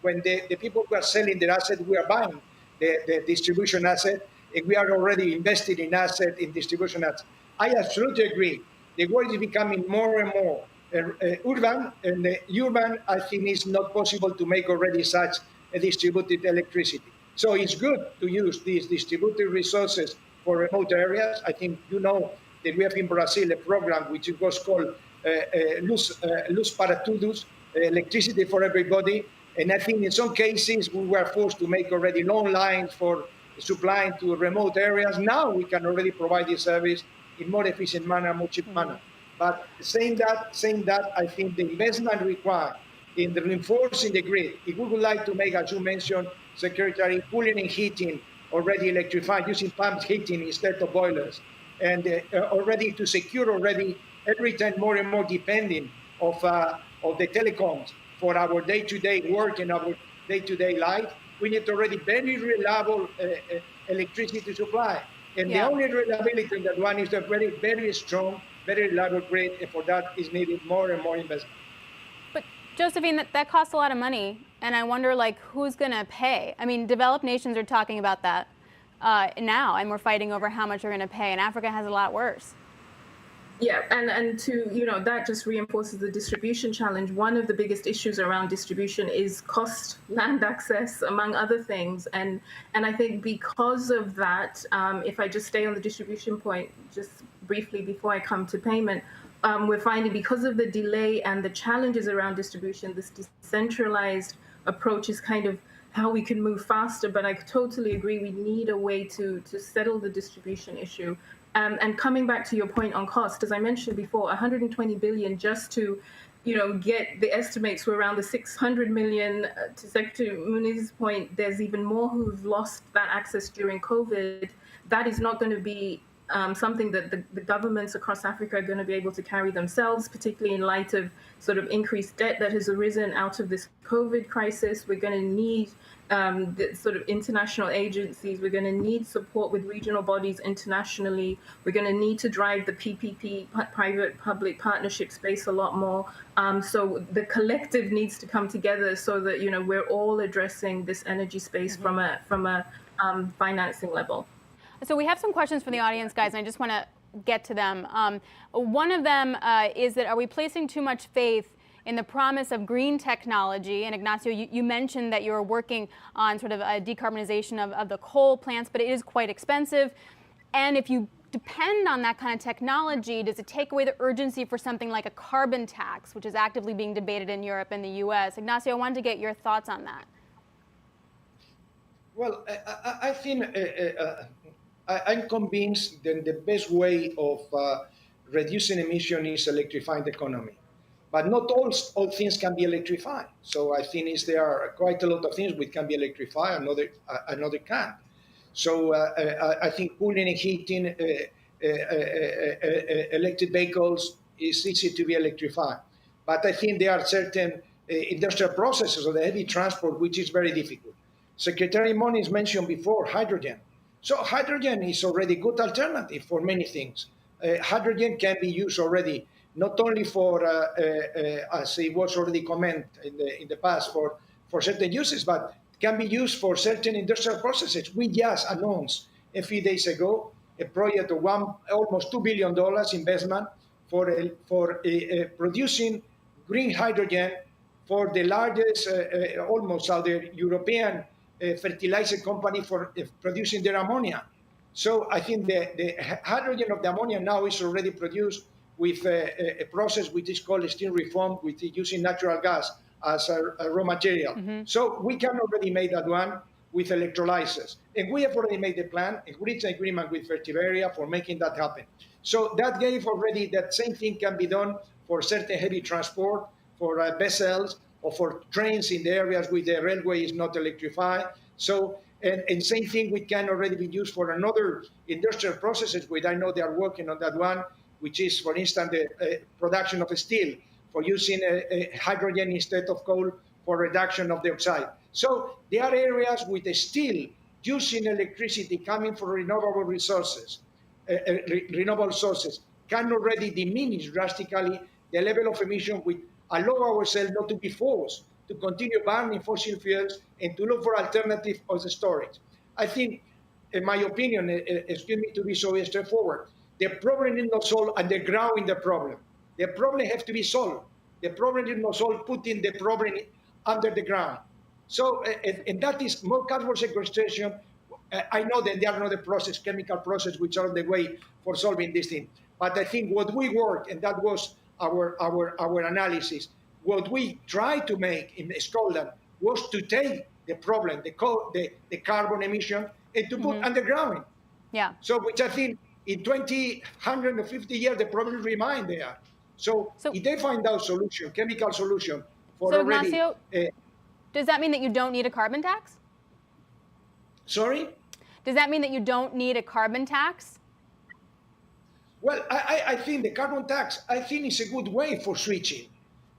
[SPEAKER 12] when the people who are selling their asset, we are buying the distribution asset, and we are already invested in asset in distribution assets. I absolutely agree. The world is becoming more and more urban, and urban, I think, is not possible to make already such a distributed electricity. So it's good to use these distributed resources for remote areas. I think you know that we have in Brazil a program which was called Luz para Todos, electricity for everybody. And I think in some cases we were forced to make already long lines for supplying to remote areas. Now we can already provide this service in more efficient manner, more cheap manner. But saying that, I think the investment required in the reinforcing the grid, if we would like to make, as you mentioned, Secretary, cooling and heating already electrified, using pumped heating instead of boilers, and already to secure already every time more and more depending of the telecoms for our day-to-day work and our day-to-day life, we need already very reliable electricity supply. And the only reliability in that one is a very, very strong, very reliable grid, and for that is needed more and more investment.
[SPEAKER 23] But Josephine, that costs a lot of money, and I wonder, who's going to pay? I mean, developed nations are talking about that now, and we're fighting over how much we're going to pay, and Africa has a lot worse.
[SPEAKER 14] Yeah, and to, that just reinforces the distribution challenge. One of the biggest issues around distribution is cost, land access, among other things. And I think because of that, if I just stay on the distribution point just briefly before I come to payment, we're finding because of the delay and the challenges around distribution, this decentralized approach is kind of how we can move faster. But I totally agree, we need a way to settle the distribution issue. And coming back to your point on cost, as I mentioned before, 120 billion just to, get the estimates were around the 600 million. To Secretary Moniz's point, there's even more who've lost that access during COVID. That is not going to be something that the governments across Africa are going to be able to carry themselves, particularly in light of sort of increased debt that has arisen out of this COVID crisis. We're going to need the sort of international agencies. We're going to need support with regional bodies internationally. We're going to need to drive the PPP, private-public partnership space a lot more. So the collective needs to come together so that, we're all addressing this energy space from a financing level.
[SPEAKER 23] So we have some questions from the audience, guys, and I just want to get to them. One of them is that, are we placing too much faith in the promise of green technology? And Ignacio, you mentioned that you're working on sort of a decarbonization of the coal plants, but it is quite expensive. And if you depend on that kind of technology, does it take away the urgency for something like a carbon tax, which is actively being debated in Europe and the US? Ignacio, I wanted to get your thoughts on that.
[SPEAKER 12] Well, I think I'm convinced that the best way of reducing emission is electrifying the economy. But not all things can be electrified. So I think there are quite a lot of things which can be electrified, another can't. So I think cooling and heating, electric vehicles is easy to be electrified. But I think there are certain industrial processes of the heavy transport which is very difficult. Secretary Moniz mentioned before hydrogen. So hydrogen is already a good alternative for many things. Hydrogen can be used already not only for, as it was already commented in the past, for certain uses, but can be used for certain industrial processes. We just announced a few days ago a project of almost $2 billion investment for producing green hydrogen for the largest, almost Southern European fertilizer company for producing their ammonia. So I think the hydrogen of the ammonia now is already produced with a process which is called steam reform, with using natural gas as a raw material. Mm-hmm. So we can already make that one with electrolyzers. And we have already made the plan and reached an agreement with Fertiberia for making that happen. So that gave already that same thing can be done for certain heavy transport, for vessels, or for trains in the areas where the railway is not electrified. So, and same thing we can already be used for another industrial processes, which I know they are working on that one, which is, for instance, the production of steel, for using hydrogen instead of coal for reduction of the oxide. So there are areas with the steel using electricity coming from renewable resources, renewable sources, can already diminish drastically the level of emission, which allow ourselves not to be forced to continue burning fossil fuels and to look for alternatives of the storage. I think, in my opinion, excuse me to be so straightforward, the problem is not solved underground the problem. The problem has to be solved. The problem is not solved putting the problem under the ground. So, and that is more carbon sequestration. I know that there are other process, chemical process, which are the way for solving this thing. But I think what we worked, and that was our analysis, what we tried to make in Scotland was to take the problem, the carbon emission, and to put underground.
[SPEAKER 23] Yeah.
[SPEAKER 12] So, which I think in 150 years, the problem remain there. So if they find out solution, chemical solution for
[SPEAKER 23] so
[SPEAKER 12] already.
[SPEAKER 23] Ignacio, does that mean that you don't need a carbon tax?
[SPEAKER 12] Sorry?
[SPEAKER 23] Does that mean that you don't need a carbon tax?
[SPEAKER 12] Well, I think the carbon tax, I think is a good way for switching.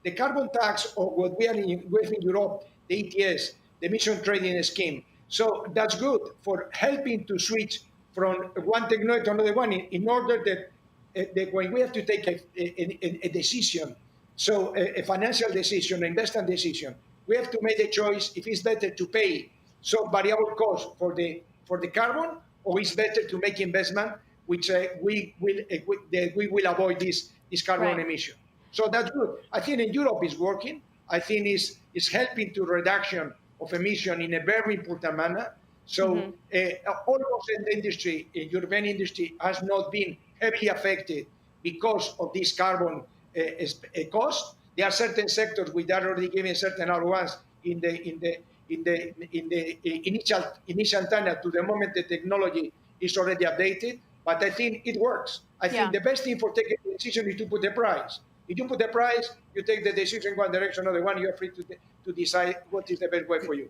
[SPEAKER 12] The carbon tax, or what we are in Europe, the ETS, the emission trading scheme. So that's good for helping to switch from one technology to another one in order that when we have to take a decision, so a financial decision, an investment decision, we have to make a choice if it's better to pay some variable cost for the carbon, or it's better to make investment which we will avoid this carbon emission. So that's good. I think in Europe it's working. I think it's helping to reduction of emission in a very important manner. So almost in the industry, European industry has not been heavily affected because of this carbon cost. There are certain sectors which are already giving certain allowance in the initial time to the moment the technology is already updated. But I think it works. I think the best thing for taking a decision is to put the price. If you put the price, you take the decision in one direction or the one. You are free to decide what is the best way for you.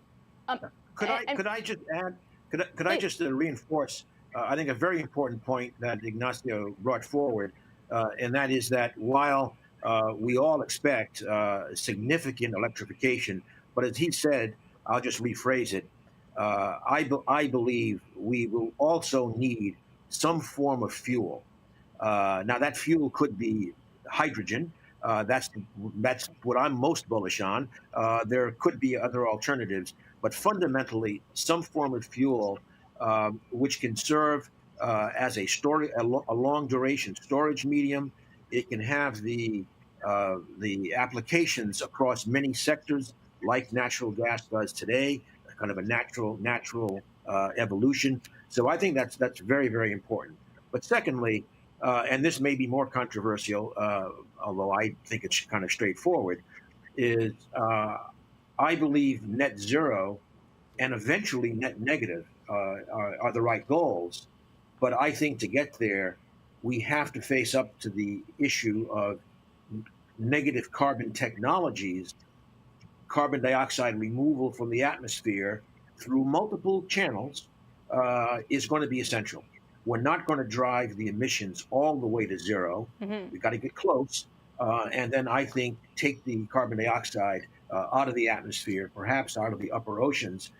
[SPEAKER 11] Could I just add? Could I just reinforce? I think a very important point that Ignacio brought forward, and that is that while we all expect significant electrification, but as he said, I'll just rephrase it. I believe we will also need some form of fuel. Now, that fuel could be hydrogen. That's what I'm most bullish on. There could be other alternatives, but fundamentally, some form of fuel which can serve as a long duration storage medium. It can have the applications across many sectors, like natural gas does today, kind of a natural evolution. So I think that's very, very important. But secondly, and this may be more controversial, although I think it's kind of straightforward, is I believe net zero and eventually net negative are the right goals. But I think to get there, we have to face up to the issue of negative carbon technologies, carbon dioxide removal from the atmosphere through multiple channels is going to be essential. We're not going to drive the emissions all the way to zero. We've got to get close. And then I think take the carbon dioxide out of the atmosphere, perhaps out of the upper oceans,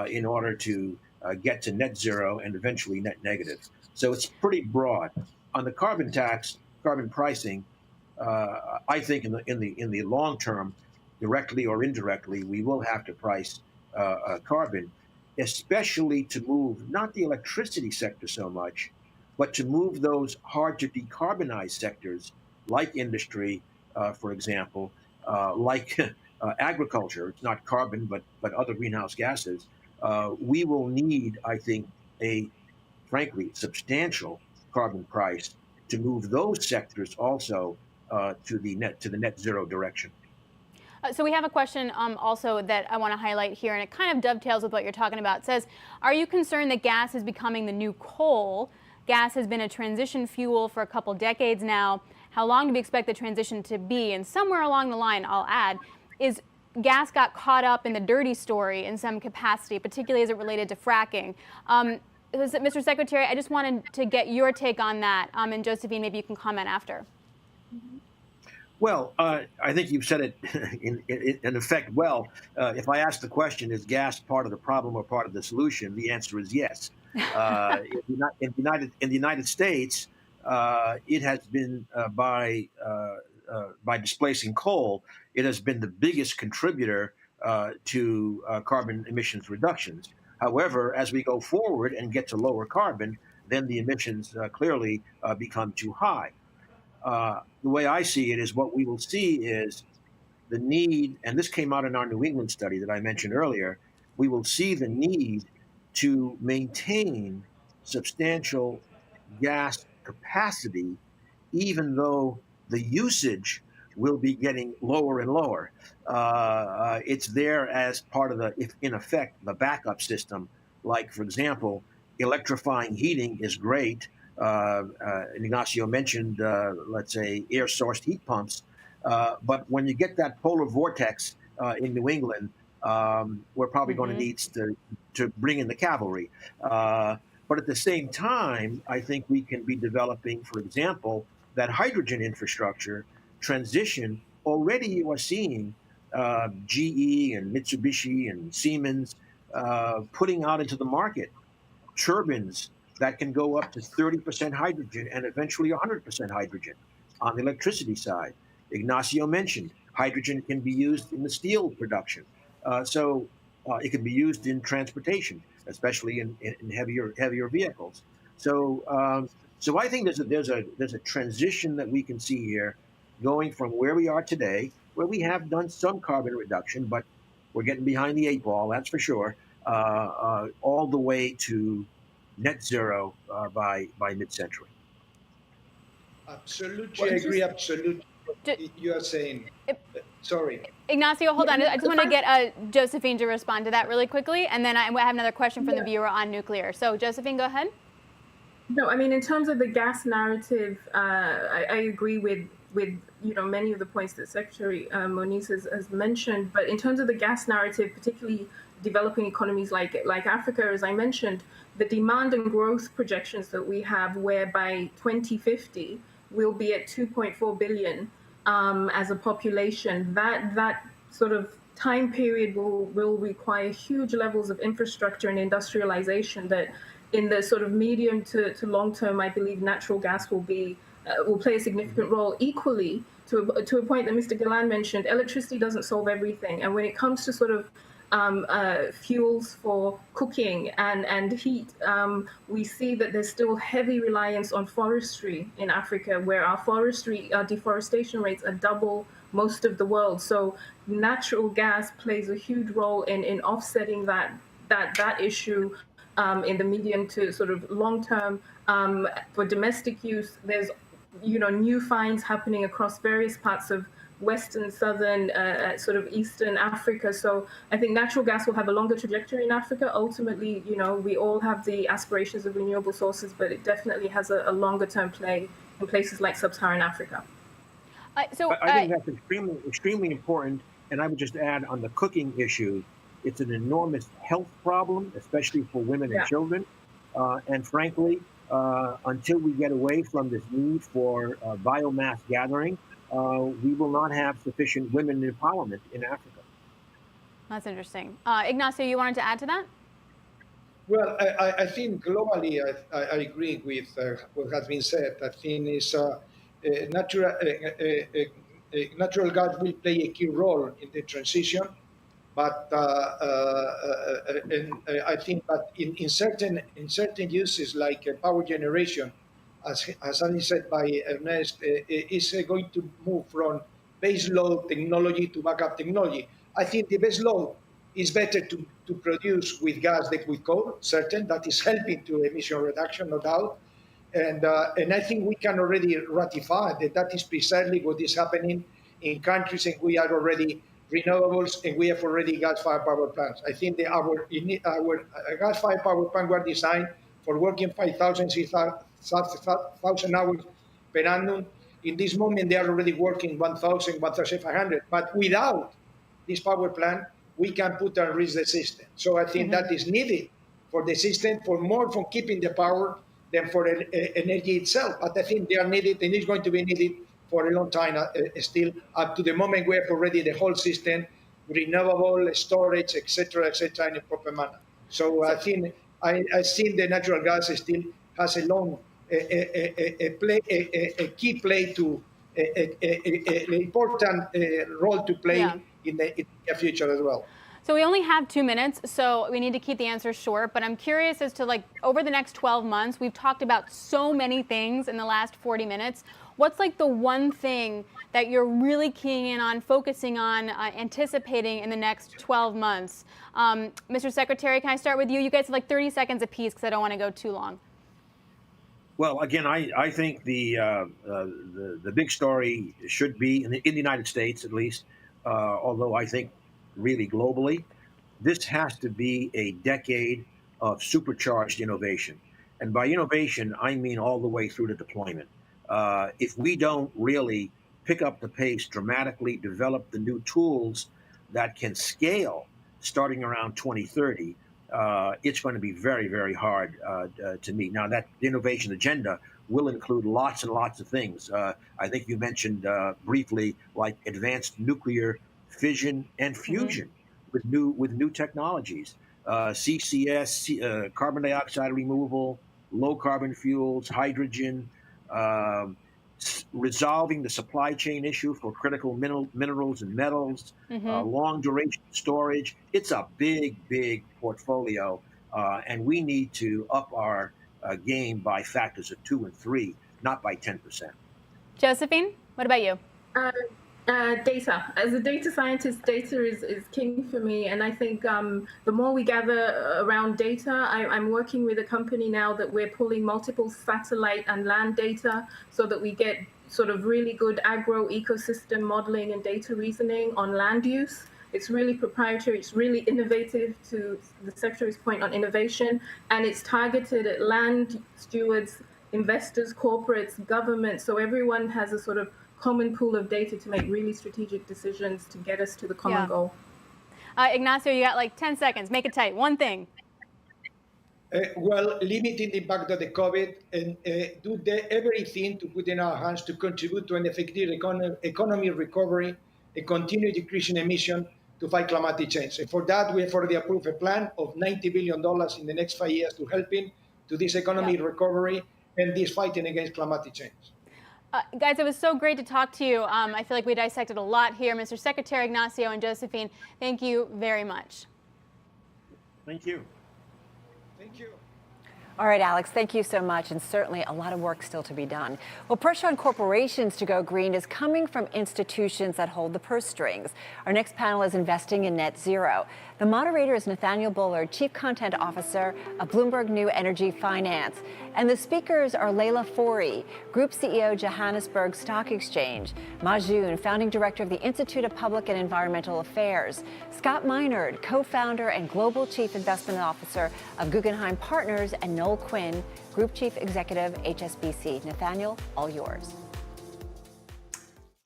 [SPEAKER 11] in order to get to net zero and eventually net negative. So it's pretty broad. On the carbon tax, carbon pricing, I think in the long term, directly or indirectly, we will have to price carbon, especially to move not the electricity sector so much, but to move those hard to decarbonize sectors like industry, for example, like agriculture. It's not carbon, but other greenhouse gases. We will need, I think, a frankly substantial carbon price to move those sectors also to the net zero direction.
[SPEAKER 23] So we have a question also that I want to highlight here, and it kind of dovetails with what you're talking about. It says, are you concerned that gas is becoming the new coal? Gas has been a transition fuel for a couple decades now. How long do we expect the transition to be? And somewhere along the line, I'll add, is gas got caught up in the dirty story in some capacity, particularly as it related to fracking. Mr. Secretary, I just wanted to get your take on that. And Josephine, maybe you can comment after.
[SPEAKER 11] Well, I think you've said it in effect well. If I ask the question, is gas part of the problem or part of the solution? The answer is yes. In the United States, it has been by displacing coal, it has been the biggest contributor to carbon emissions reductions. However, as we go forward and get to lower carbon, then the emissions clearly become too high. The way I see it is what we will see is the need, and this came out in our New England study that I mentioned earlier, we will see the need to maintain substantial gas capacity, even though the usage will be getting lower and lower. It's there as part of in effect, the backup system. Like, for example, electrifying heating is great. Ignacio mentioned, let's say, air-sourced heat pumps. But when you get that polar vortex in New England, we're probably going to need to bring in the cavalry. But at the same time, I think we can be developing, for example, that hydrogen infrastructure transition. Already you are seeing GE and Mitsubishi and Siemens putting out into the market turbines that can go up to 30% hydrogen and eventually 100% hydrogen on the electricity side. Ignacio mentioned hydrogen can be used in the steel production. So it can be used in transportation, especially in heavier vehicles. So I think there's a transition that we can see here, going from where we are today, where we have done some carbon reduction, but we're getting behind the 8 ball, that's for sure, all the way to net zero by mid-century.
[SPEAKER 12] Absolutely agree. Absolutely, you are saying. Sorry,
[SPEAKER 23] Ignacio, hold on. I just want to get Josephine to respond to that really quickly, and then I have another question from the viewer on nuclear. So, Josephine, go ahead.
[SPEAKER 14] No, I mean, in terms of the gas narrative, I agree with many of the points that Secretary Moniz has mentioned. But in terms of the gas narrative, particularly developing economies like Africa, as I mentioned, the demand and growth projections that we have, where by 2050 we'll be at 2.4 billion as a population, that sort of time period will require huge levels of infrastructure and industrialization that in the sort of medium to long term, I believe natural gas will play a significant role. Equally, to a point that Mr. Galán mentioned, electricity doesn't solve everything. And when it comes to sort of fuels for cooking and heat, we see that there's still heavy reliance on forestry in Africa, where our deforestation rates are double most of the world. So natural gas plays a huge role in offsetting that issue. In the medium to sort of long term, for domestic use, there's new finds happening across various parts of Western, Southern, sort of Eastern Africa. So I think natural gas will have a longer trajectory in Africa. Ultimately, we all have the aspirations of renewable sources, but it definitely has a longer term play in places like Sub-Saharan Africa.
[SPEAKER 11] I think that's extremely important. And I would just add on the cooking issue, it's an enormous health problem, especially for women and children. And frankly, until we get away from this need for biomass gathering, we will not have sufficient women empowerment in Africa.
[SPEAKER 23] That's interesting. Ignacio, you wanted to add to that?
[SPEAKER 12] Well, I think globally, I agree with what has been said. I think natural gas will play a key role in the transition. But I think that in certain uses like power generation, as said by Ernest, is going to move from base load technology to backup technology. I think the base load is better to produce with gas than with coal. Certain that is helping to emission reduction, no doubt. And I think we can already ratify that is precisely what is happening in countries, and we are already renewables, and we have already gas-fired power plants. I think our gas-fired power plants were designed for working 5,000, 6,000 hours per annum. In this moment, they are already working 1,000, 1,500. But without this power plant, we can put at risk the system. So I think that is needed for the system, for more from keeping the power than for energy itself. But I think they are needed, and it's going to be needed for a long time still, up to the moment we have already the whole system, renewable, storage, etc., in a proper manner. So I think the natural gas still has a long, a key play to, an important role to play in the near future as well.
[SPEAKER 23] So we only have 2 minutes, so we need to keep the answers short. But I'm curious as to, over the next 12 months, we've talked about so many things in the last 40 minutes. What's the one thing that you're really keying in on, focusing on, anticipating in the next 12 months? Mr. Secretary, can I start with you? You guys have 30 seconds apiece because I don't want to go too long.
[SPEAKER 11] Well, again, I think the big story should be in the United States, at least, although I think really globally, this has to be a decade of supercharged innovation. And by innovation, I mean all the way through to deployment. If we don't really pick up the pace dramatically, develop the new tools that can scale starting around 2030, it's going to be very, very hard to meet. Now, that innovation agenda will include lots and lots of things. I think you mentioned briefly, like advanced nuclear fission and fusion with new technologies, CCS, carbon dioxide removal, low carbon fuels, hydrogen, resolving the supply chain issue for critical minerals and metals, long duration storage. It's a big, big portfolio, and we need to up our game by factors of 2 and 3, not by 10%.
[SPEAKER 23] Josephine, what about you?
[SPEAKER 14] Data. As a data scientist, data is king for me. And I think the more we gather around data, I'm working with a company now that we're pulling multiple satellite and land data so that we get sort of really good agro ecosystem modeling and data reasoning on land use. It's really proprietary. It's really innovative, to the Secretary's point on innovation. And it's targeted at land stewards, investors, corporates, governments. So everyone has a sort of common pool of data to make really strategic decisions to get us to the common goal.
[SPEAKER 23] Ignacio, you got like 10 seconds. Make it tight. One thing.
[SPEAKER 12] Well, limiting the impact of the COVID and do everything to put in our hands to contribute to an effective economy recovery, a continued decrease in emission to fight climate change. And for that, we have already approved a plan of $90 billion in the next 5 years to helping to this economy recovery and this fighting against climate change.
[SPEAKER 23] Guys, it was so great to talk to you. I feel like we dissected a lot here. Mr. Secretary, Ignacio, and Josephine, thank you very much.
[SPEAKER 11] Thank you.
[SPEAKER 12] Thank you.
[SPEAKER 13] All right, Alex, thank you so much. And certainly a lot of work still to be done. Well, pressure on corporations to go green is coming from institutions that hold the purse strings. Our next panel is investing in net zero. The moderator is Nathaniel Bullard, Chief Content Officer of Bloomberg New Energy Finance. And the speakers are Leila Fourie, Group CEO, Johannesburg Stock Exchange; Majun, Founding Director of the Institute of Public and Environmental Affairs; Scott Minard, Co-founder and Global Chief Investment Officer of Guggenheim Partners; and Noel Quinn, Group Chief Executive, HSBC. Nathaniel, all yours.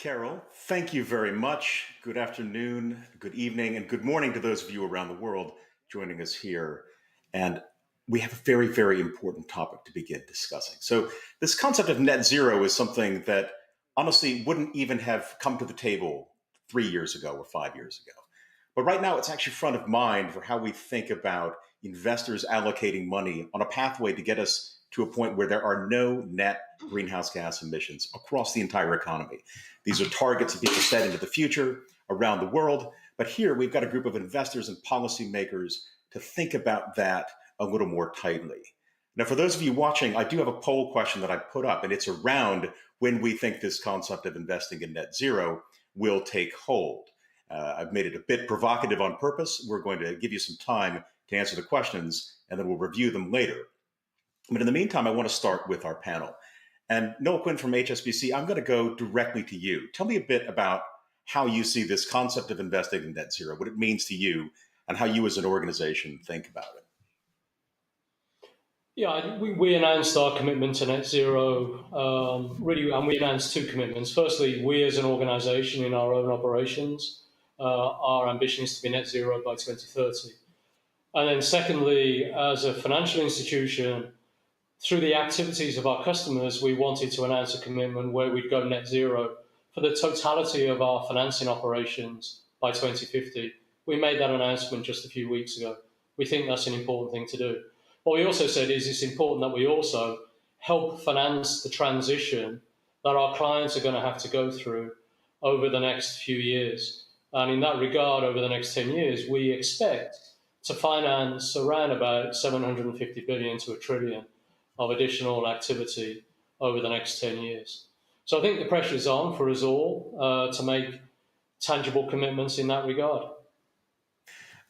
[SPEAKER 15] Carol, thank you very much. Good afternoon, good evening, and good morning to those of you around the world joining us here. And we have a very, very important topic to begin discussing. So this concept of net zero is something that honestly wouldn't even have come to the table 3 years ago or 5 years ago. But right now it's actually front of mind for how we think about investors allocating money on a pathway to get us to a point where there are no net greenhouse gas emissions across the entire economy. These are targets that people set into the future around the world. But here we've got a group of investors and policymakers to think about that a little more tightly. Now, for those of you watching, I do have a poll question that I put up, and it's around when we think this concept of investing in net zero will take hold. I've made it a bit provocative on purpose. We're going to give you some time to answer the questions, and then we'll review them later. But in the meantime, I want to start with our panel. And Noel Quinn from HSBC, I'm going to go directly to you. Tell me a bit about how you see this concept of investing in net zero, what it means to you, and how you as an organization think about it.
[SPEAKER 16] Yeah, we announced our commitment to net zero, and we announced two commitments. Firstly, we as an organization in our own operations, our ambition is to be net zero by 2030. And then secondly, as a financial institution, through the activities of our customers, we wanted to announce a commitment where we'd go net zero for the totality of our financing operations by 2050. We made that announcement just a few weeks ago. We think that's an important thing to do. What we also said is it's important that we also help finance the transition that our clients are going to have to go through over the next few years. And in that regard, over the next 10 years, we expect to finance around about 750 billion to $1 trillion of additional activity over the next 10 years. So I think the pressure is on for us all to make tangible commitments in that regard.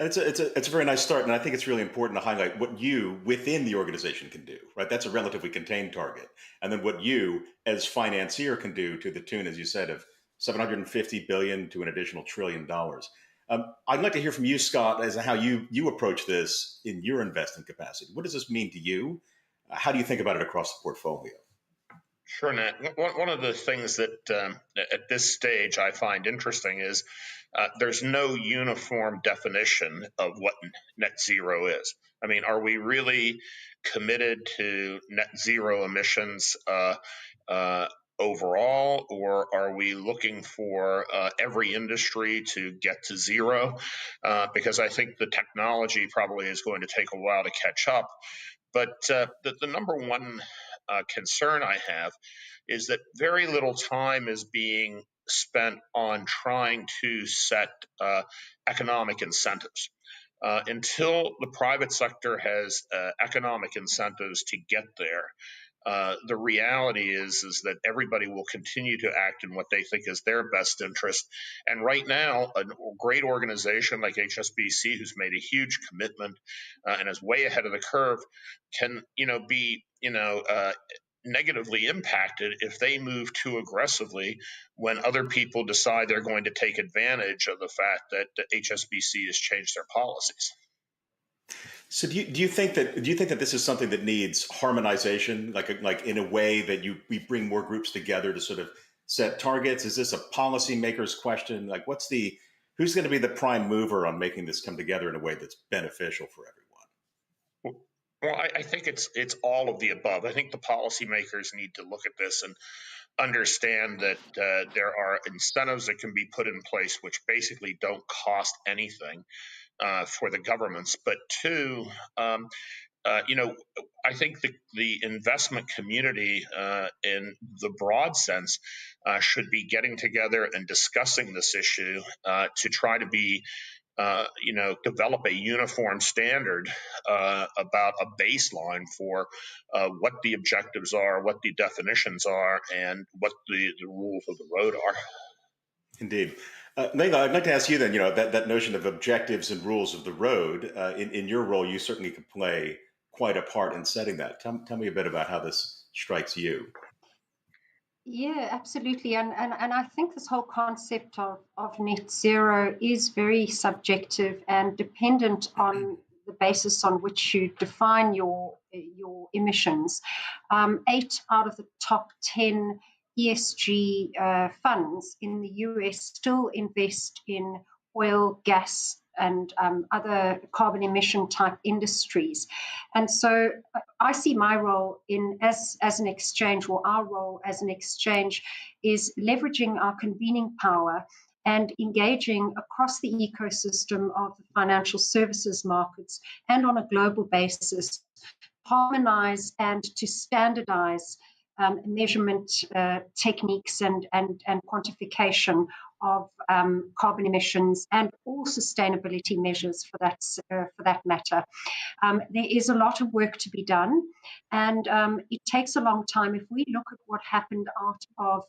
[SPEAKER 15] And it's a very nice start, and I think it's really important to highlight what you within the organization can do, right? That's a relatively contained target. And then what you as financier can do to the tune, as you said, of 750 billion to an additional $1 trillion. I'd like to hear from you, Scott, as to how you approach this in your investing capacity. What does this mean to you? How do you think about it across the portfolio?
[SPEAKER 17] Sure, Nat. One of the things that at this stage I find interesting is there's no uniform definition of what net zero is. I mean, are we really committed to net zero emissions overall, or are we looking for every industry to get to zero? Because I think the technology probably is going to take a while to catch up. But the number one concern I have is that very little time is being spent on trying to set economic incentives. Until the private sector has economic incentives to get there, The reality is that everybody will continue to act in what they think is their best interest. And right now, a great organization like HSBC, who's made a huge commitment and is way ahead of the curve, can be negatively impacted if they move too aggressively when other people decide they're going to take advantage of the fact that HSBC has changed their policies.
[SPEAKER 15] So do you think that this is something that needs harmonization, like in a way that we bring more groups together to sort of set targets? Is this a policymaker's question? Like, who's going to be the prime mover on making this come together in a way that's beneficial for everyone?
[SPEAKER 17] Well, I think it's all of the above. I think the policymakers need to look at this and understand that there are incentives that can be put in place which basically don't cost anything for the governments. But two, I think the investment community in the broad sense should be getting together and discussing this issue to try to be develop a uniform standard about a baseline for what the objectives are, what the definitions are, and what the rules of the road are.
[SPEAKER 15] Indeed. Leila, I'd like to ask you then, that notion of objectives and rules of the road, in your role, you certainly could play quite a part in setting that. Tell me a bit about how this strikes you.
[SPEAKER 2] Yeah, absolutely. And I think this whole concept of net zero is very subjective and dependent on the basis on which you define your emissions. 8 out of the top 10 ESG funds in the US still invest in oil, gas, and other carbon emission type industries. And so I see my role as an exchange, or our role as an exchange, is leveraging our convening power and engaging across the ecosystem of the financial services markets and on a global basis, harmonize and to standardize measurement techniques and quantification of carbon emissions and all sustainability measures for that matter. There is a lot of work to be done, and it takes a long time. If we look at what happened out of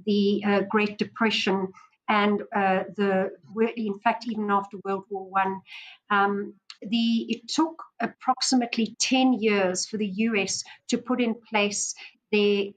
[SPEAKER 2] the Great Depression and in fact, even after World War I, it took approximately 10 years for the US to put in place their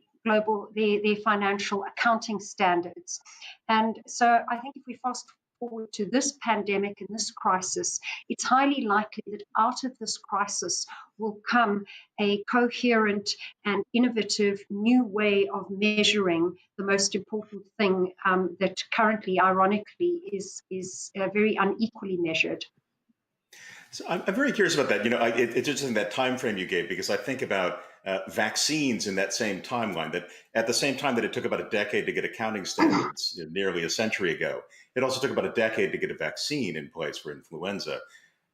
[SPEAKER 2] financial accounting standards. And so I think if we fast forward to this pandemic and this crisis, it's highly likely that out of this crisis will come a coherent and innovative new way of measuring the most important thing that currently, ironically, is very unequally measured.
[SPEAKER 15] So I'm very curious about that. It's interesting that time frame you gave, because I think about vaccines in that same timeline, that at the same time that it took about a decade to get accounting standards nearly a century ago, it also took about a decade to get a vaccine in place for influenza.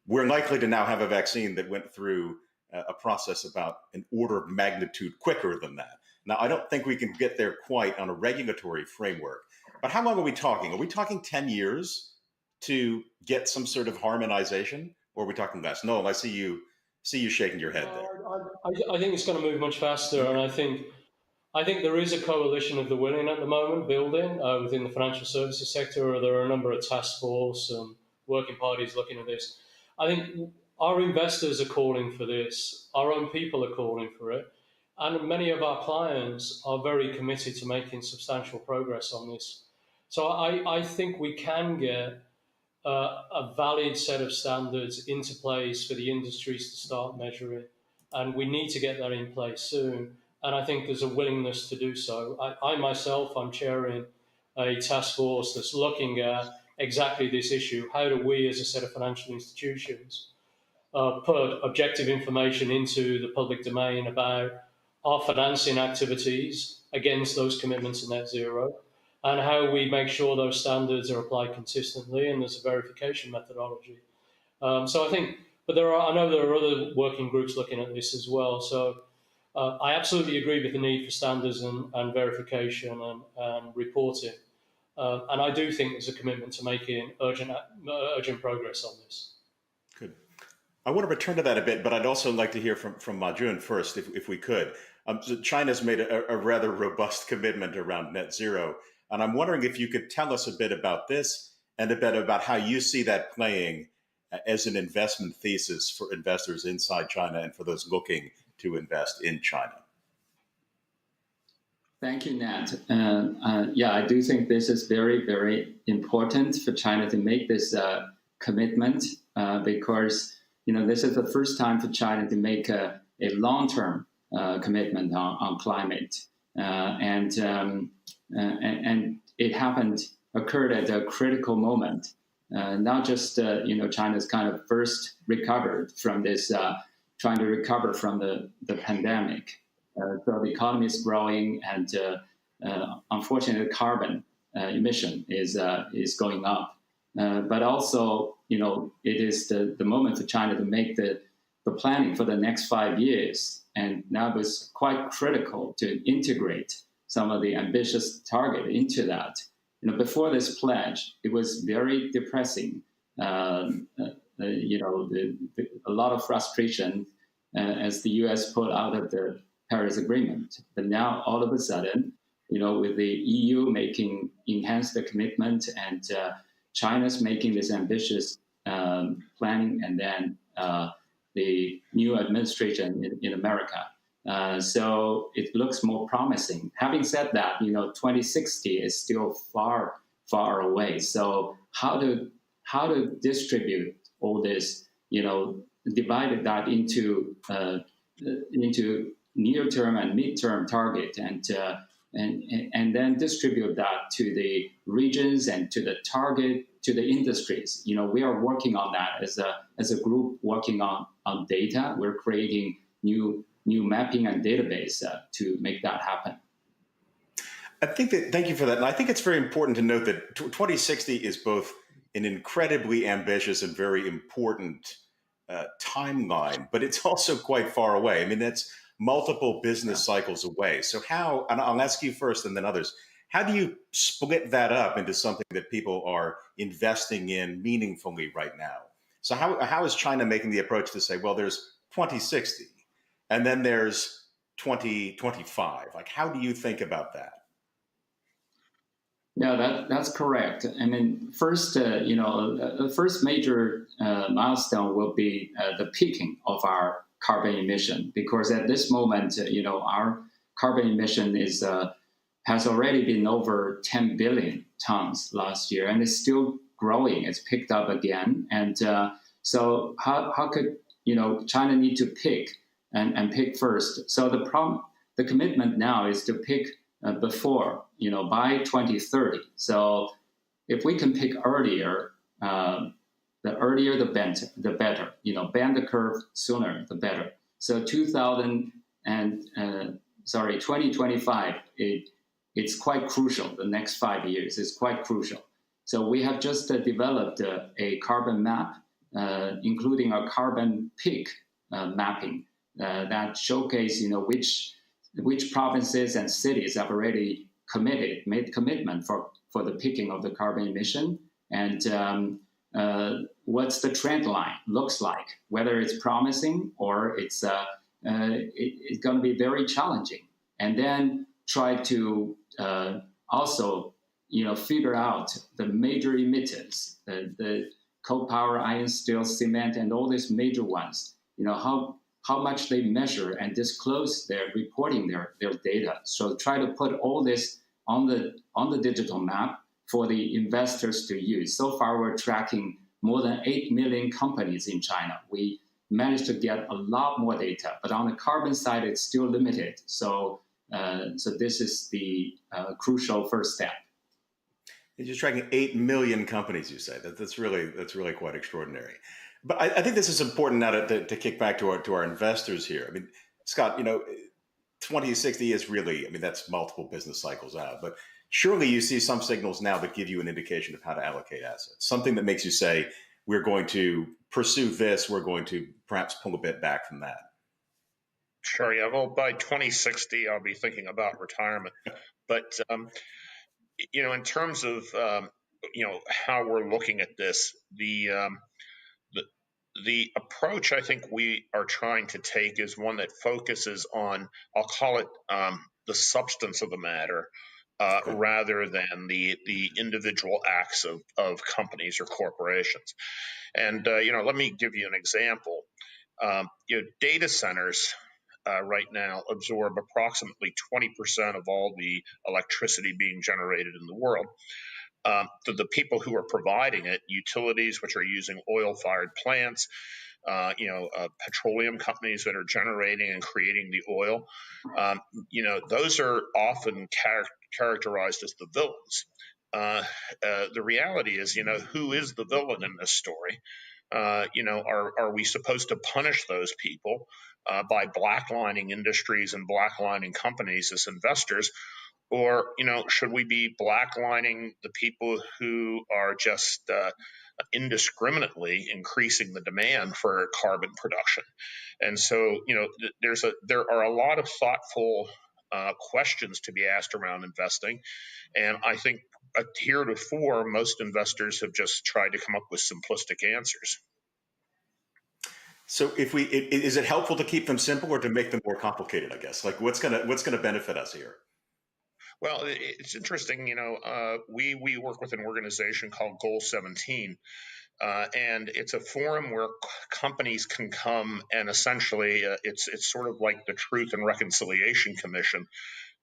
[SPEAKER 15] We're likely to now have a vaccine that went through a process about an order of magnitude quicker than that. Now, I don't think we can get there quite on a regulatory framework, but how long are we talking? Are we talking 10 years to get some sort of harmonization? Or are we talking less? Noel, I see you shaking your head there.
[SPEAKER 16] I think it's going to move much faster, and I think there is a coalition of the willing at the moment building within the financial services sector. There are a number of task force and working parties looking at this. I think our investors are calling for this. Our own people are calling for it, and many of our clients are very committed to making substantial progress on this. So I think we can get a valid set of standards into place for the industries to start measuring. And we need to get that in place soon. And I think there's a willingness to do so. I myself, I'm chairing a task force that's looking at exactly this issue. How do we as a set of financial institutions put objective information into the public domain about our financing activities against those commitments to net zero, and how we make sure those standards are applied consistently, and there's a verification methodology. So I think, but I know there are other working groups looking at this as well. So I absolutely agree with the need for standards and verification and reporting. And I do think there's a commitment to making urgent progress on this.
[SPEAKER 15] Good. I want to return to that a bit, but I'd also like to hear from Majun first, if we could. So China's made a rather robust commitment around net zero. And I'm wondering if you could tell us a bit about this and a bit about how you see that playing as an investment thesis for investors inside China and for those looking to invest in China.
[SPEAKER 18] Thank you, Nat. Yeah, I do think this is very, very important for China to make this commitment because this is the first time for China to make a long-term commitment on climate, and it occurred at a critical moment. Not just China's kind of first recovered from this, trying to recover from the pandemic. So the economy is growing, and unfortunately, carbon emission is going up. But also, it is the moment for China to make the planning for the next 5 years, and now it's quite critical to integrate some of the ambitious target into that. Before this pledge, it was very depressing. A lot of frustration as the U.S. pulled out of the Paris Agreement. But now, all of a sudden, with the EU enhanced the commitment, and China's making this ambitious planning, and then the new administration in America. So it looks more promising. Having said that, 2060 is still far, far away. So how to distribute all this, divided that into near-term and mid-term target, and then distribute that to the regions and to the target, to the industries. We are working on that as a group, working on data. We're creating new mapping and database to make that happen.
[SPEAKER 15] Thank you for that. And I think it's very important to note that 2060 is both an incredibly ambitious and very important timeline, but it's also quite far away. I mean, that's multiple business cycles away. So how, and I'll ask you first and then others, how do you split that up into something that people are investing in meaningfully right now? So how is China making the approach to say, well, there's 2060 and then there's 2025? Like, how do you think about that?
[SPEAKER 18] Yeah, that's correct. I mean, first, the first major milestone will be the peaking of our carbon emission, because at this moment, our carbon emission has already been over 10 billion tons last year, and it's still growing. It's picked up again, and so how could China need to pick and pick first? So the commitment now is to pick before, by 2030. So if we can pick earlier, the earlier the better. Bend the curve sooner, the better. So 2025, it's quite crucial. The next 5 years is quite crucial. So we have just developed a carbon map, including a carbon peak mapping that showcase, which provinces and cities have already made commitment for the peaking of the carbon emission, and what's the trend line looks like, whether it's promising or it's going to be very challenging, and then try to also figure out the major emitters, the coal power, iron, steel, cement, and all these major ones. How much they measure and disclose their reporting their data. So try to put all this on the digital map for the investors to use. So far, we're tracking more than 8 million companies in China. We managed to get a lot more data, but on the carbon side, it's still limited. So this is the crucial first step.
[SPEAKER 15] You're just tracking 8 million companies, you say. That's really quite extraordinary. But I think this is important now to kick back to our investors here. I mean, Scott, 2060 is really, that's multiple business cycles out. But surely you see some signals now that give you an indication of how to allocate assets. Something that makes you say, we're going to pursue this, we're going to perhaps pull a bit back from that.
[SPEAKER 17] Sure, yeah. Well, by 2060, I'll be thinking about retirement. But, in terms of, how we're looking at this, the the approach I think we are trying to take is one that focuses on, I'll call it the substance of the matter, rather than the individual acts of companies or corporations. And let me give you an example. Data centers right now absorb approximately 20% of all the electricity being generated in the world. The people who are providing it, utilities which are using oil-fired plants, petroleum companies that are generating and creating the oil, those are often characterized as the villains. The reality is, who is the villain in this story? Are we supposed to punish those people by blacklining industries and blacklining companies as investors? Or, should we be blacklining the people who are just indiscriminately increasing the demand for carbon production? And so, there are a lot of thoughtful questions to be asked around investing. And I think heretofore, most investors have just tried to come up with simplistic answers.
[SPEAKER 15] So is it helpful to keep them simple or to make them more complicated, I guess? Like what's gonna benefit us here?
[SPEAKER 17] Well, it's interesting, we work with an organization called Goal 17, and it's a forum where companies can come and essentially it's sort of like the Truth and Reconciliation Commission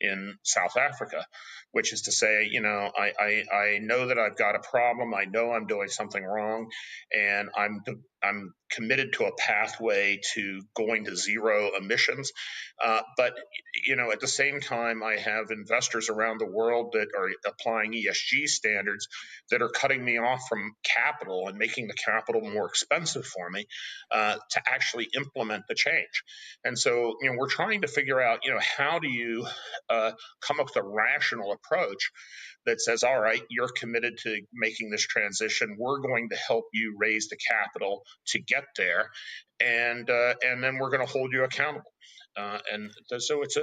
[SPEAKER 17] in South Africa, which is to say, I know that I've got a problem. I know I'm doing something wrong, and I'm committed to a pathway to going to zero emissions. But at the same time, I have investors around the world that are applying ESG standards that are cutting me off from capital and making the capital more expensive for me to actually implement the change. And so, we're trying to figure out, how do you come up with a rational approach that says, all right, you're committed to making this transition. We're going to help you raise the capital to get there, and then we're going to hold you accountable. And so it's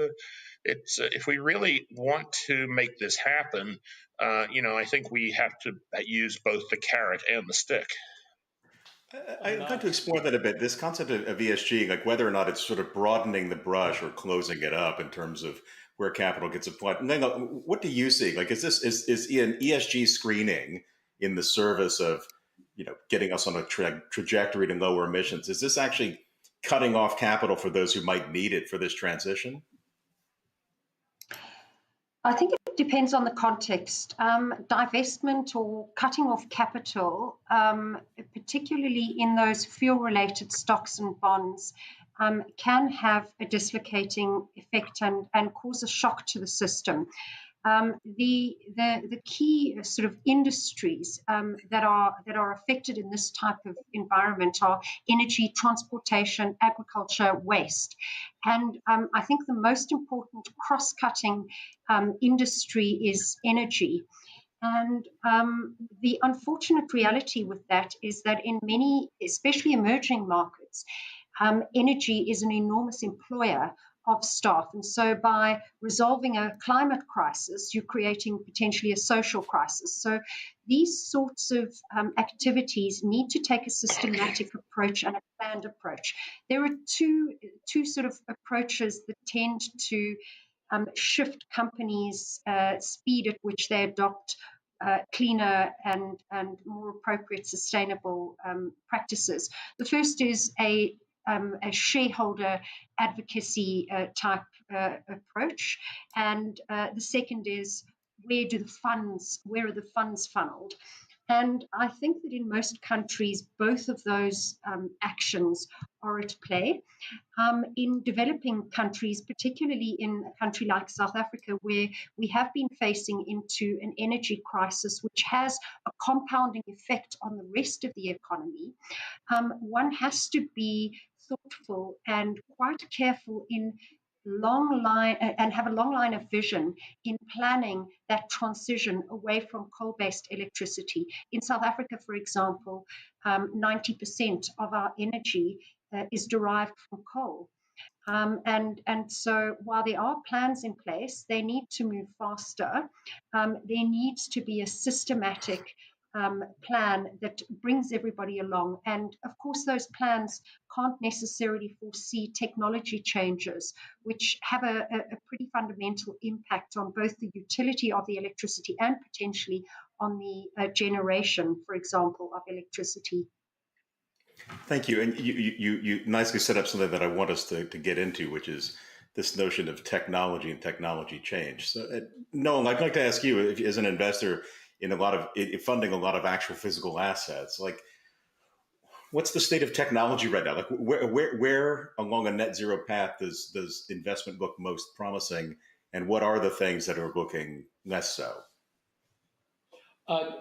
[SPEAKER 17] if we really want to make this happen, I think we have to use both the carrot and the stick.
[SPEAKER 15] I'd like to explore that a bit. This concept of ESG, like whether or not it's sort of broadening the brush or closing it up in terms of where capital gets applied. And then, what do you see? Like, is an ESG screening in the service of, getting us on a trajectory to lower emissions? Is this actually cutting off capital for those who might need it for this transition?
[SPEAKER 2] I think it depends on the context. Divestment or cutting off capital, particularly in those fuel-related stocks and bonds, can have a dislocating effect and cause a shock to the system. The key sort of industries that are affected in this type of environment are energy, transportation, agriculture, waste. And I think the most important cross-cutting industry is energy. And the unfortunate reality with that is that in many, especially emerging markets, energy is an enormous employer of staff. And so by resolving a climate crisis, you're creating potentially a social crisis. So these sorts of activities need to take a systematic approach and a planned approach. There are two sort of approaches that tend to shift companies' speed at which they adopt cleaner and more appropriate sustainable practices. The first is a shareholder advocacy type approach, and the second is where are the funds funneled? And I think that in most countries, both of those actions are at play. In developing countries, particularly in a country like South Africa, where we have been facing into an energy crisis, which has a compounding effect on the rest of the economy, one has to be thoughtful and quite careful in have a long line of vision in planning that transition away from coal-based electricity. In South Africa, for example, 90% of our energy is derived from coal. And so while there are plans in place, they need to move faster. There needs to be a systematic plan that brings everybody along. And of course, those plans can't necessarily foresee technology changes, which have a pretty fundamental impact on both the utility of the electricity and potentially on the generation, for example, of electricity.
[SPEAKER 15] Thank you. And you nicely set up something that I want us to get into, which is this notion of technology and technology change. So, Noel, I'd like to ask you, if, as an investor in funding a lot of actual physical assets, like, what's the state of technology right now? Like, where along a net zero path does investment look most promising, and what are the things that are looking less so?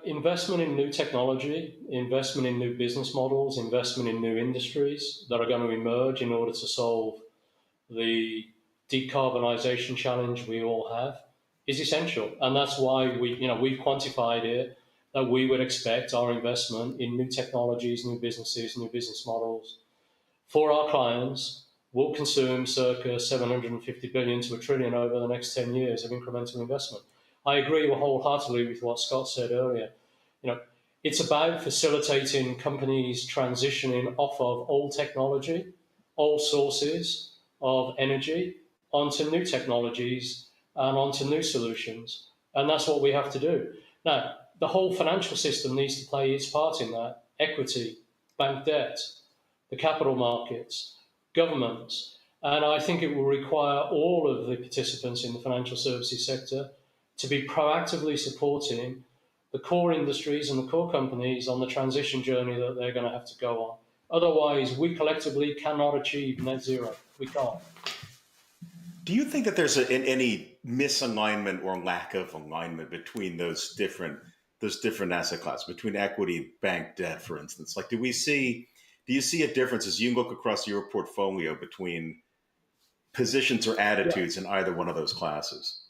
[SPEAKER 16] Investment in new technology, investment in new business models, investment in new industries that are going to emerge in order to solve the decarbonisation challenge we all have is essential. And that's why we've quantified it, that we would expect our investment in new technologies, new businesses, new business models for our clients will consume circa 750 billion to $1 trillion over the next 10 years of incremental investment. I agree wholeheartedly with what Scott said earlier. It's about facilitating companies transitioning off of old technology, old sources of energy, onto new technologies and onto new solutions. And that's what we have to do. Now, the whole financial system needs to play its part in that. Equity, bank debt, the capital markets, governments. And I think it will require all of the participants in the financial services sector to be proactively supporting the core industries and the core companies on the transition journey that they're going to have to go on. Otherwise, we collectively cannot achieve net zero. We can't.
[SPEAKER 15] Do you think that there's any misalignment or lack of alignment between those different asset classes, between equity and bank debt, for instance? Like, do you see a difference as you look across your portfolio between positions or attitudes in either one of those classes?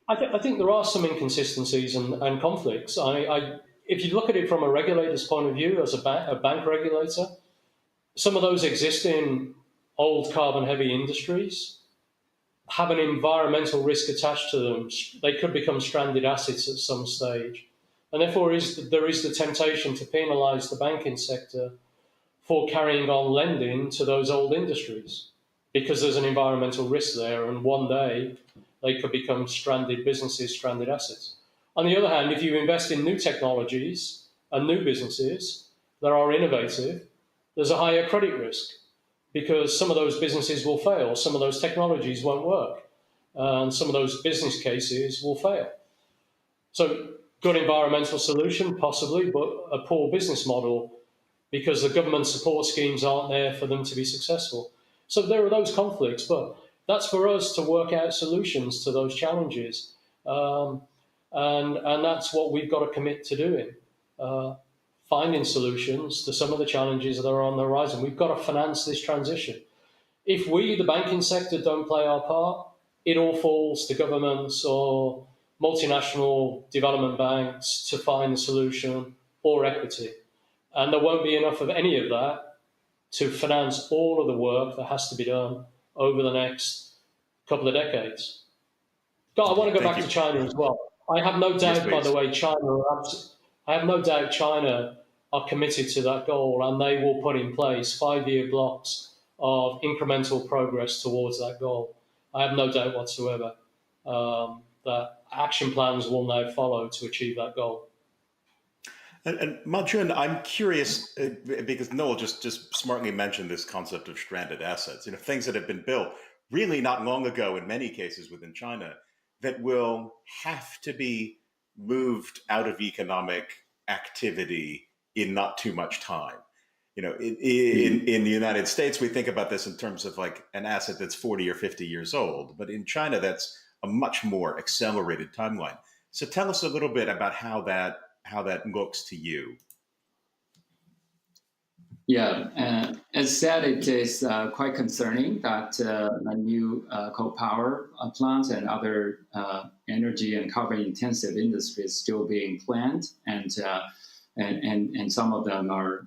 [SPEAKER 16] I think there are some inconsistencies and conflicts. If you look at it from a regulator's point of view, as a bank regulator, some of those exist in old carbon-heavy industries, have an environmental risk attached to them. They could become stranded assets at some stage. And therefore, there is the temptation to penalise the banking sector for carrying on lending to those old industries, because there's an environmental risk there, and one day they could become stranded businesses, stranded assets. On the other hand, if you invest in new technologies and new businesses that are innovative, there's a higher credit risk, because some of those businesses will fail, some of those technologies won't work, and some of those business cases will fail. So, good environmental solution, possibly, but a poor business model, because the government support schemes aren't there for them to be successful. So there are those conflicts, but that's for us to work out solutions to those challenges. And that's what we've got to commit to doing, finding solutions to some of the challenges that are on the horizon. We've got to finance this transition. If we, the banking sector, don't play our part, it all falls to governments or multinational development banks to find the solution, or equity. And there won't be enough of any of that to finance all of the work that has to be done over the next couple of decades. I want to go back to China as well. I have no doubt, by the way, China are committed to that goal, and they will put in place 5-year blocks of incremental progress towards that goal. I have no doubt whatsoever that action plans will now follow to achieve that goal.
[SPEAKER 15] And Majun, I'm curious, because Noel just smartly mentioned this concept of stranded assets, things that have been built really not long ago in many cases within China that will have to be moved out of economic activity in not too much time. In the United States, we think about this in terms of like an asset that's 40 or 50 years old, but in China, that's a much more accelerated timeline. So tell us a little bit about how that looks to you.
[SPEAKER 18] Yeah, as said, it is quite concerning that a new coal power plants and other energy and carbon-intensive industries still being planned, and some of them are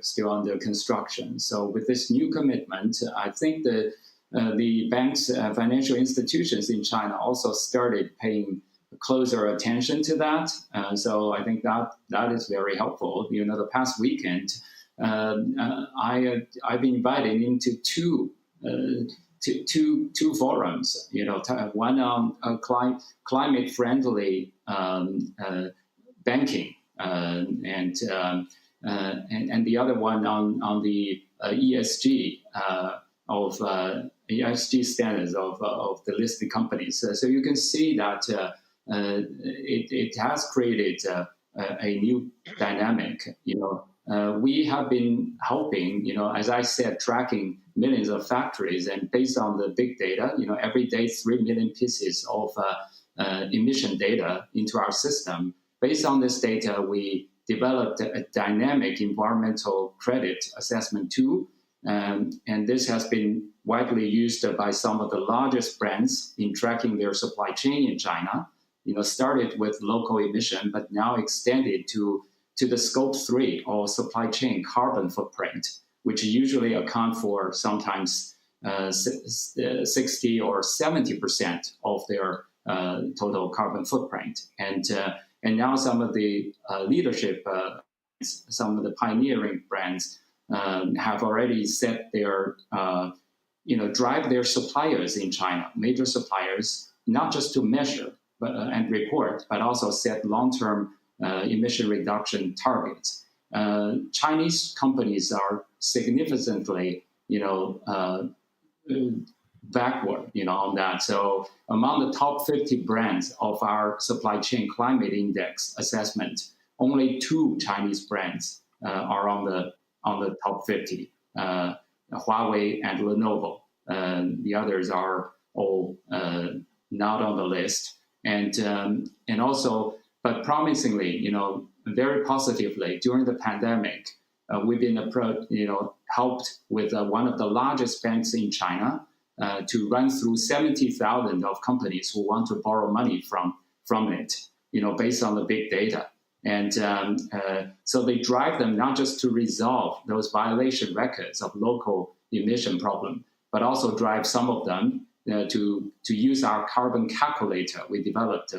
[SPEAKER 18] still under construction. So with this new commitment, I think that the banks, financial institutions in China also started paying closer attention to that. So I think that is very helpful. The past weekend, I've been invited into two forums. One on climate friendly banking, and the other one on the ESG of ESG standards of the listed companies. So you can see that it has created a new dynamic. We have been helping, as I said, tracking millions of factories, and based on the big data, every day 3 million pieces of emission data into our system. Based on this data, we developed a dynamic environmental credit assessment tool, and this has been widely used by some of the largest brands in tracking their supply chain in China. Started with local emission, but now extended to the scope 3 or supply chain carbon footprint, which usually account for sometimes 60 or 70% of their total carbon footprint. And now some of the leadership, some of the pioneering brands have already set their, drive their suppliers in China, major suppliers, not just to measure and report, but also set long-term emission reduction targets. Chinese companies are significantly, backward, on that. So among the top 50 brands of our supply chain climate index assessment, only 2 Chinese brands are on the top 50, Huawei and Lenovo. The others are all not on the list. And also, but promisingly, very positively, during the pandemic, we've been helped with one of the largest banks in China to run through 70,000 of companies who want to borrow money from it, based on the big data. And so they drive them not just to resolve those violation records of local emission problem, but also drive some of them to use our carbon calculator we developed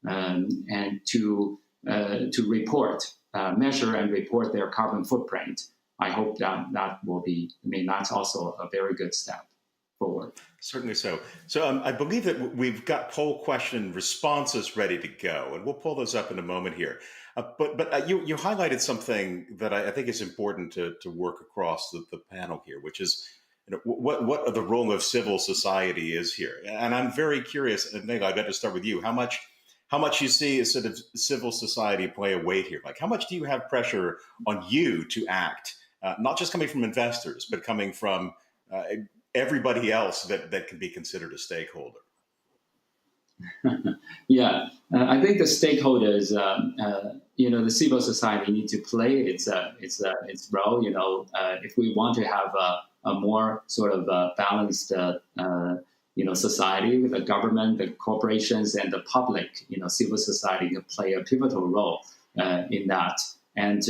[SPEAKER 18] and to report, measure and report their carbon footprint. I hope that will be, that's also a very good step forward.
[SPEAKER 15] Certainly so. So I believe that we've got poll question responses ready to go, and we'll pull those up in a moment here. But you highlighted something that I think is important to work across the panel here, which is what the role of civil society is here. And I'm very curious, and Leila, I'd like to start with you. How much you see as sort of civil society play a weight here? Like, how much do you have pressure on you to act, not just coming from investors, but coming from everybody else that can be considered a stakeholder?
[SPEAKER 18] Yeah, I think the stakeholders, the civil society need to play its role. If we want to have a more sort of balanced, society with the government, the corporations, and the public, civil society can play a pivotal role in that. And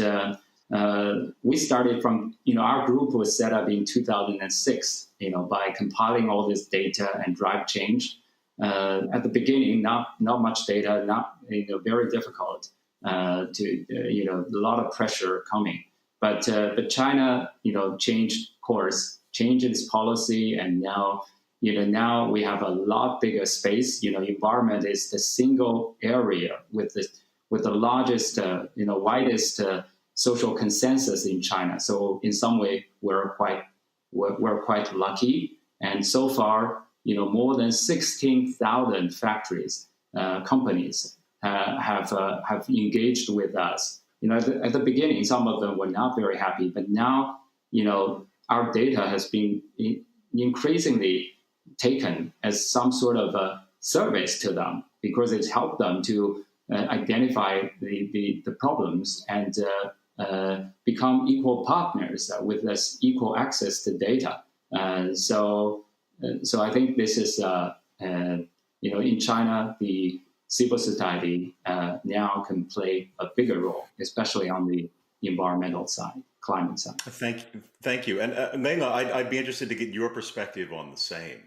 [SPEAKER 18] we started from, our group was set up in 2006, by compiling all this data and drive change. At the beginning, not much data, very difficult to, a lot of pressure coming. But China, changed course, changed its policy, and now we have a lot bigger space. Environment is the single area with the largest, widest social consensus in China. So in some way, we're quite lucky. And so far, more than 16,000 factories, companies have engaged with us. At the beginning, some of them were not very happy, but now, our data has been increasingly taken as some sort of a service to them, because it's helped them to identify the problems and become equal partners with this equal access to data. So I think this is, in China, the civil society now can play a bigger role, especially on the environmental side, climate side.
[SPEAKER 15] Thank you. And Leila, I'd be interested to get your perspective on the same.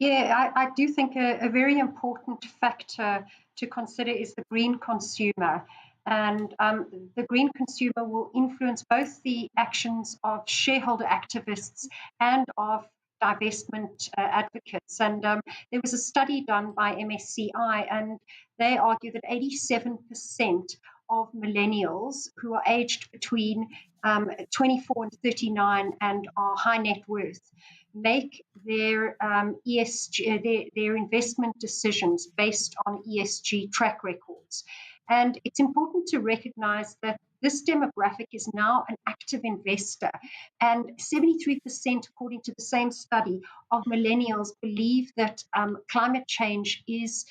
[SPEAKER 2] Yeah, I do think a very important factor to consider is the green consumer. And the green consumer will influence both the actions of shareholder activists and of divestment advocates. And there was a study done by MSCI, and they argue that 87% of millennials who are aged between 24 and 39 and are high net worth make their ESG, their investment decisions based on ESG track records. And it's important to recognize that this demographic is now an active investor. And 73%, according to the same study, of millennials believe that climate change is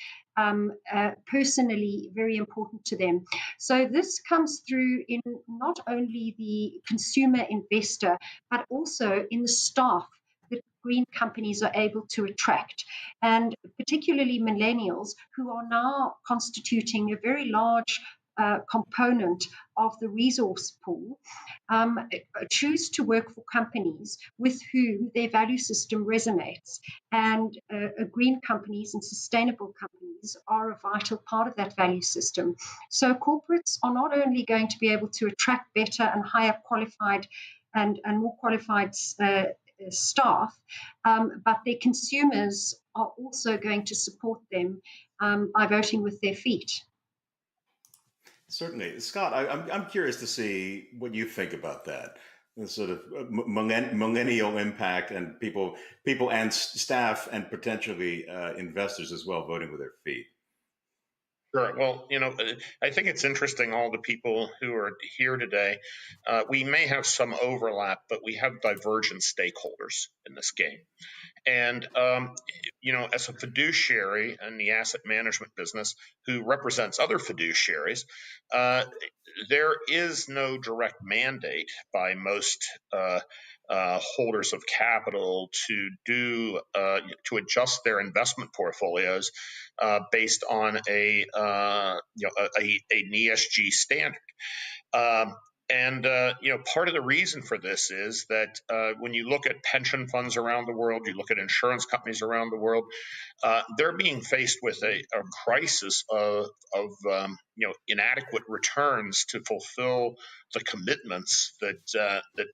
[SPEAKER 2] personally very important to them. So this comes through in not only the consumer investor, but also in the staff that green companies are able to attract, and particularly millennials, who are now constituting a very large component of the resource pool, choose to work for companies with whom their value system resonates. And green companies and sustainable companies are a vital part of that value system. So corporates are not only going to be able to attract better and higher qualified and more qualified staff, but their consumers are also going to support them by voting with their feet.
[SPEAKER 15] Certainly. Scott, I'm curious to see what you think about that, the sort of millennial impact and people and staff and potentially investors as well voting with their feet.
[SPEAKER 17] Sure. Well, I think it's interesting, all the people who are here today, we may have some overlap, but we have divergent stakeholders in this game. And, as a fiduciary in the asset management business who represents other fiduciaries, there is no direct mandate by most holders of capital to adjust their investment portfolios based on an ESG standard. And part of the reason for this is that when you look at pension funds around the world, you look at insurance companies around the world, they're being faced with a crisis of inadequate returns to fulfill the commitments that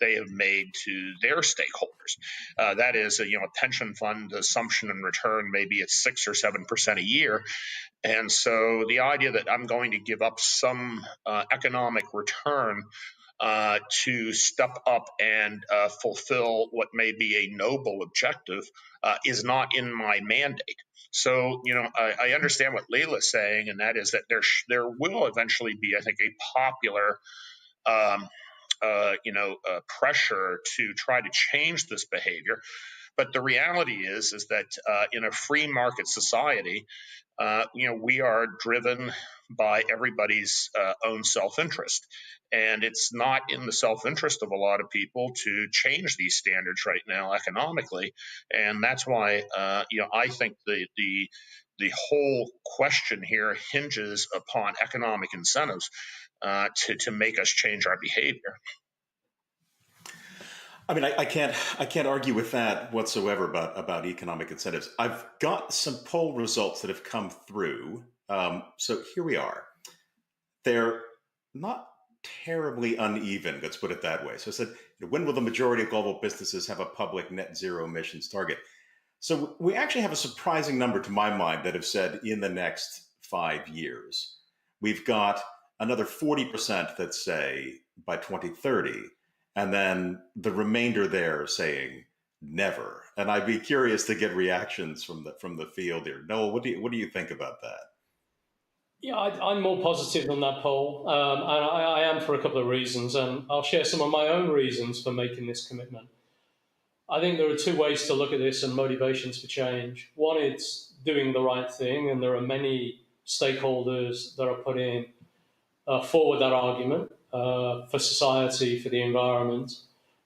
[SPEAKER 17] they have made to their stakeholders. That is, a pension fund assumption and return, maybe it's 6 or 7% a year. And so the idea that I'm going to give up some economic return to step up and fulfill what may be a noble objective is not in my mandate. So, I understand what Leila's saying, and that is that there will eventually be, I think, a popular pressure to try to change this behavior. But the reality is that in a free market society, we are driven by everybody's own self-interest. And it's not in the self-interest of a lot of people to change these standards right now economically. And that's why, I think the whole question here hinges upon economic incentives to make us change our behavior.
[SPEAKER 15] I mean, I can't argue with that whatsoever about economic incentives. I've got some poll results that have come through. So here we are. They're not terribly uneven, let's put it that way. So I said, when will the majority of global businesses have a public net zero emissions target? So we actually have a surprising number to my mind that have said in the next 5 years. We've got another 40% that say by 2030. And then the remainder there saying never. And I'd be curious to get reactions from the field here. Noel, what do you think about that?
[SPEAKER 16] Yeah, I'm more positive than that poll, and I am for a couple of reasons, and I'll share some of my own reasons for making this commitment. I think there are two ways to look at this and motivations for change. One, it's doing the right thing, and there are many stakeholders that are putting forward that argument. For society, for the environment,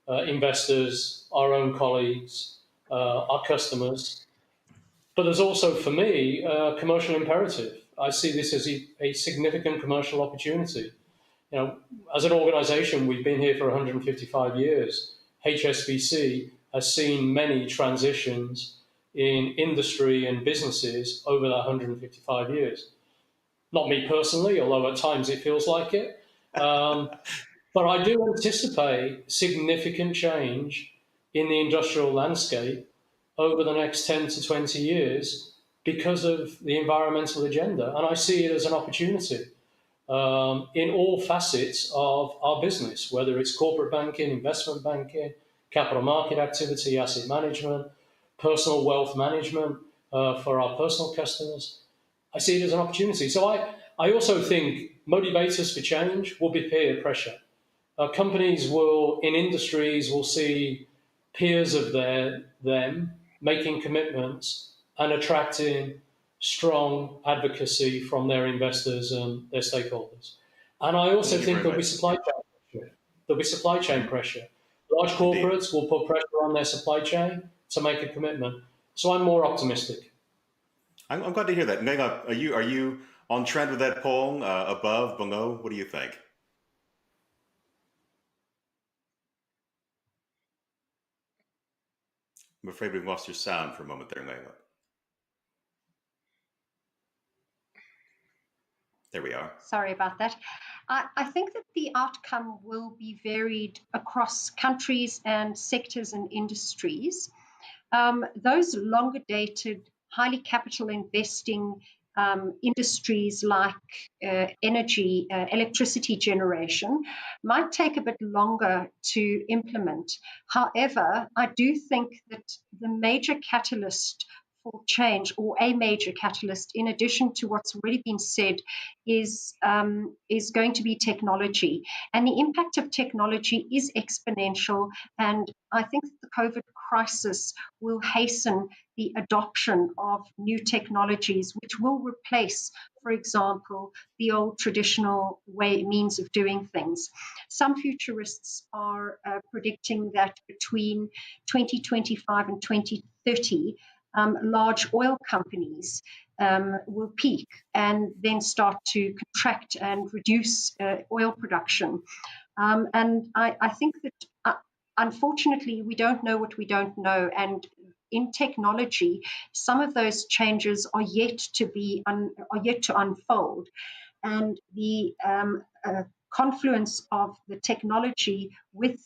[SPEAKER 16] investors, our own colleagues, our customers. But there's also, for me, a commercial imperative. I see this as a significant commercial opportunity. As an organization, we've been here for 155 years. HSBC has seen many transitions in industry and businesses over that 155 years. Not me personally, although at times it feels like it. But I do anticipate significant change in the industrial landscape over the next 10 to 20 years because of the environmental agenda. And I see it as an opportunity in all facets of our business, whether it's corporate banking, investment banking, capital market activity, asset management, personal wealth management for our personal customers. I see it as an opportunity. So I also think motivators for change will be peer pressure. Companies in industries will see peers of them making commitments and attracting strong advocacy from their investors and their stakeholders. And I also think there'll be supply chain pressure. There'll be supply chain pressure. Large corporates will put pressure on their supply chain to make a commitment. So I'm more optimistic.
[SPEAKER 15] I'm glad to hear that. Leila, are you on trend with that poll, above, below? What do you think? I'm afraid we've lost your sound for a moment there, Leila. There we are.
[SPEAKER 2] Sorry about that. I think that the outcome will be varied across countries and sectors and industries. Those longer dated, highly capital investing industries like energy, electricity generation might take a bit longer to implement. However, I do think that the major catalyst for change, or a major catalyst, in addition to what's already been said, is going to be technology. And the impact of technology is exponential. And I think that the COVID crisis will hasten the adoption of new technologies, which will replace, for example, the old traditional means of doing things. Some futurists are predicting that between 2025 and 2030, large oil companies will peak and then start to contract and reduce oil production. And I think that, unfortunately, we don't know what we don't know. And in technology, some of those changes are yet to unfold. And the confluence of the technology with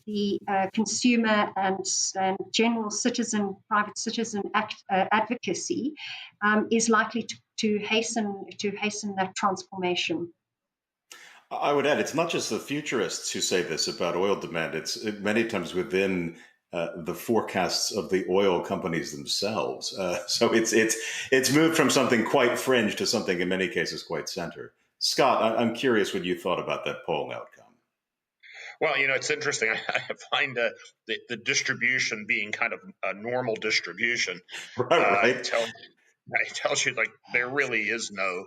[SPEAKER 2] the consumer and general citizen, private citizen advocacy is likely to hasten that transformation.
[SPEAKER 15] I would add, it's not just the futurists who say this about oil demand. It's many times within the forecasts of the oil companies themselves. So it's moved from something quite fringe to something in many cases quite centered. Scott, I'm curious what you thought about that poll outcome.
[SPEAKER 17] Well, it's interesting. I find the distribution being kind of a normal distribution.
[SPEAKER 15] Right.
[SPEAKER 17] Tells you like there really is no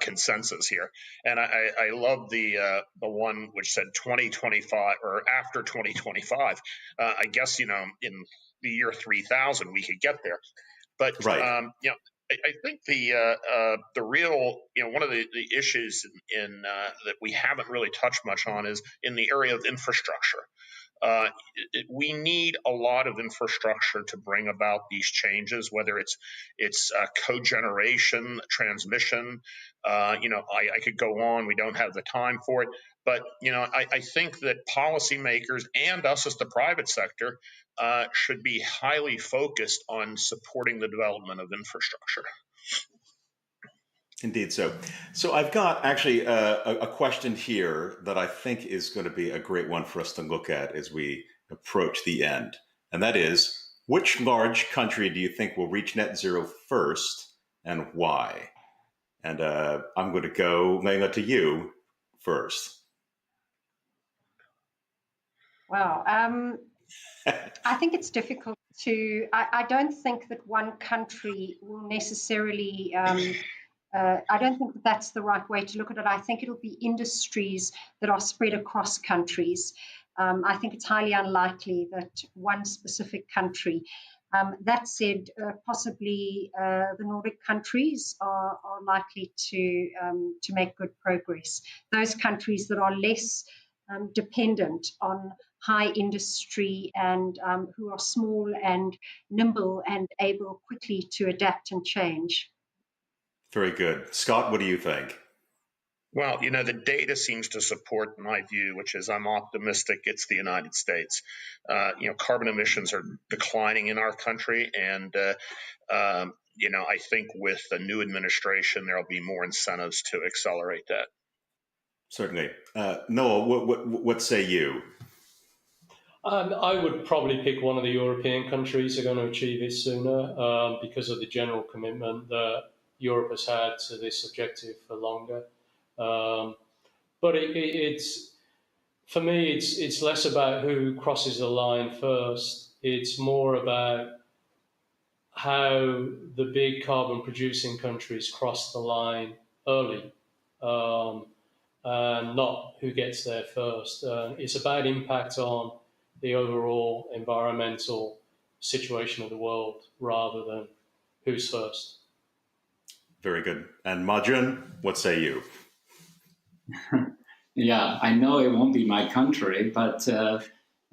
[SPEAKER 17] consensus here. And I love the one which said 2025 or after 2025. I guess, in the year 3000, we could get there. But,
[SPEAKER 15] right.
[SPEAKER 17] I think the real, one of the issues in that we haven't really touched much on is in the area of infrastructure. We need a lot of infrastructure to bring about these changes, whether it's cogeneration, transmission. I could go on. We don't have the time for it. But, I think that policymakers and us as the private sector should be highly focused on supporting the development of infrastructure.
[SPEAKER 15] Indeed so. So I've got actually a question here that I think is going to be a great one for us to look at as we approach the end. And that is, which large country do you think will reach net zero first and why? And I'm going to go, Leila, to you first.
[SPEAKER 2] Wow. I think it's difficult to, I don't think that one country will necessarily, I don't think that that's the right way to look at it. I think it'll be industries that are spread across countries. I think it's highly unlikely that one specific country. That said, possibly the Nordic countries are likely to make good progress. Those countries that are less dependent on high industry and who are small and nimble and able quickly to adapt and change.
[SPEAKER 15] Very good. Scott, what do you think?
[SPEAKER 17] Well, the data seems to support my view, which is I'm optimistic it's the United States. Carbon emissions are declining in our country, and I think with the new administration, there'll be more incentives to accelerate that.
[SPEAKER 15] Certainly. Noel, what say you?
[SPEAKER 16] I would probably pick one of the European countries that are going to achieve it sooner because of the general commitment that Europe has had to this objective for longer. But it's for me, it's less about who crosses the line first. It's more about how the big carbon producing countries cross the line early, and not who gets there first. It's about impact on the overall environmental situation of the world rather than who's first.
[SPEAKER 15] Very good. And Marjan, what say you?
[SPEAKER 18] Yeah, I know it won't be my country, but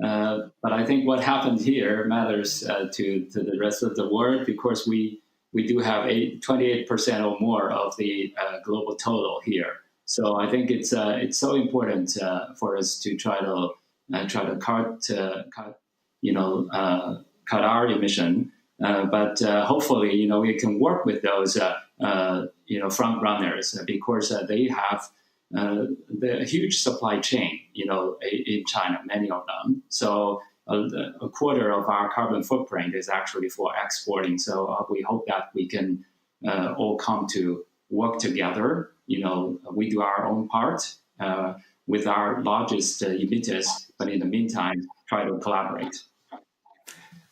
[SPEAKER 18] I think what happened here matters to the rest of the world, because we do have 28% or more of the global total here. So I think it's so important for us to try to cut our emission, but hopefully we can work with those front runners, because they have the huge supply chain in China, many of them. So a quarter of our carbon footprint is actually for exporting. So we hope that we can all come to work together. We do our own part with our largest emitters, but in the meantime, try to collaborate.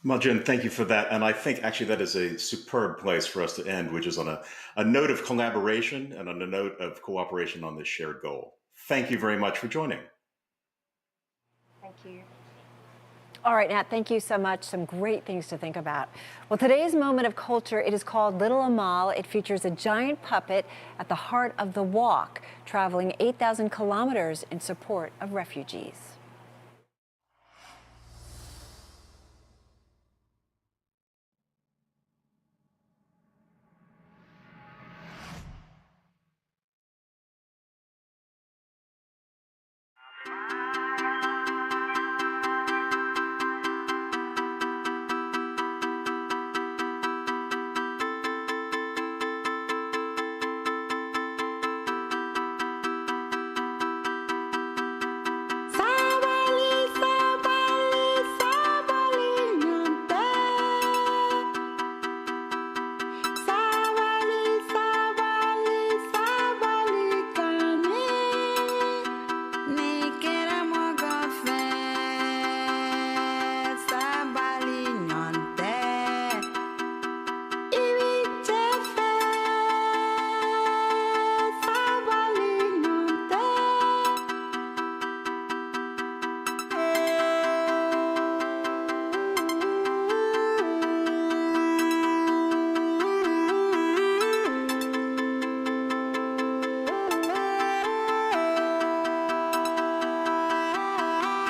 [SPEAKER 15] Marjan, thank you for that. And I think actually that is a superb place for us to end, which is on a note of collaboration and on a note of cooperation on this shared goal. Thank you very much for joining.
[SPEAKER 2] Thank you.
[SPEAKER 13] All right, Nat, thank you so much. Some great things to think about. Well, today's moment of culture, it is called Little Amal. It features a giant puppet at the heart of the walk, traveling 8,000 kilometers in support of refugees.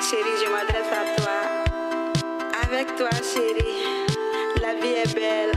[SPEAKER 1] Chérie, je m'adresse à toi. Avec toi, chérie, la vie est belle.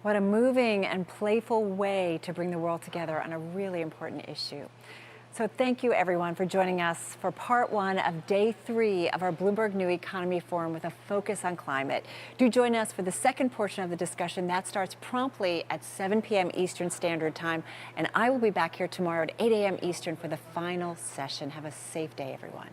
[SPEAKER 13] What a moving and playful way to bring the world together on a really important issue. So thank you, everyone, for joining us for part one of day 3 of our Bloomberg New Economy Forum with a focus on climate. Do join us for the second portion of the discussion. That starts promptly at 7 p.m. Eastern Standard Time. And I will be back here tomorrow at 8 a.m. Eastern for the final session. Have a safe day, everyone.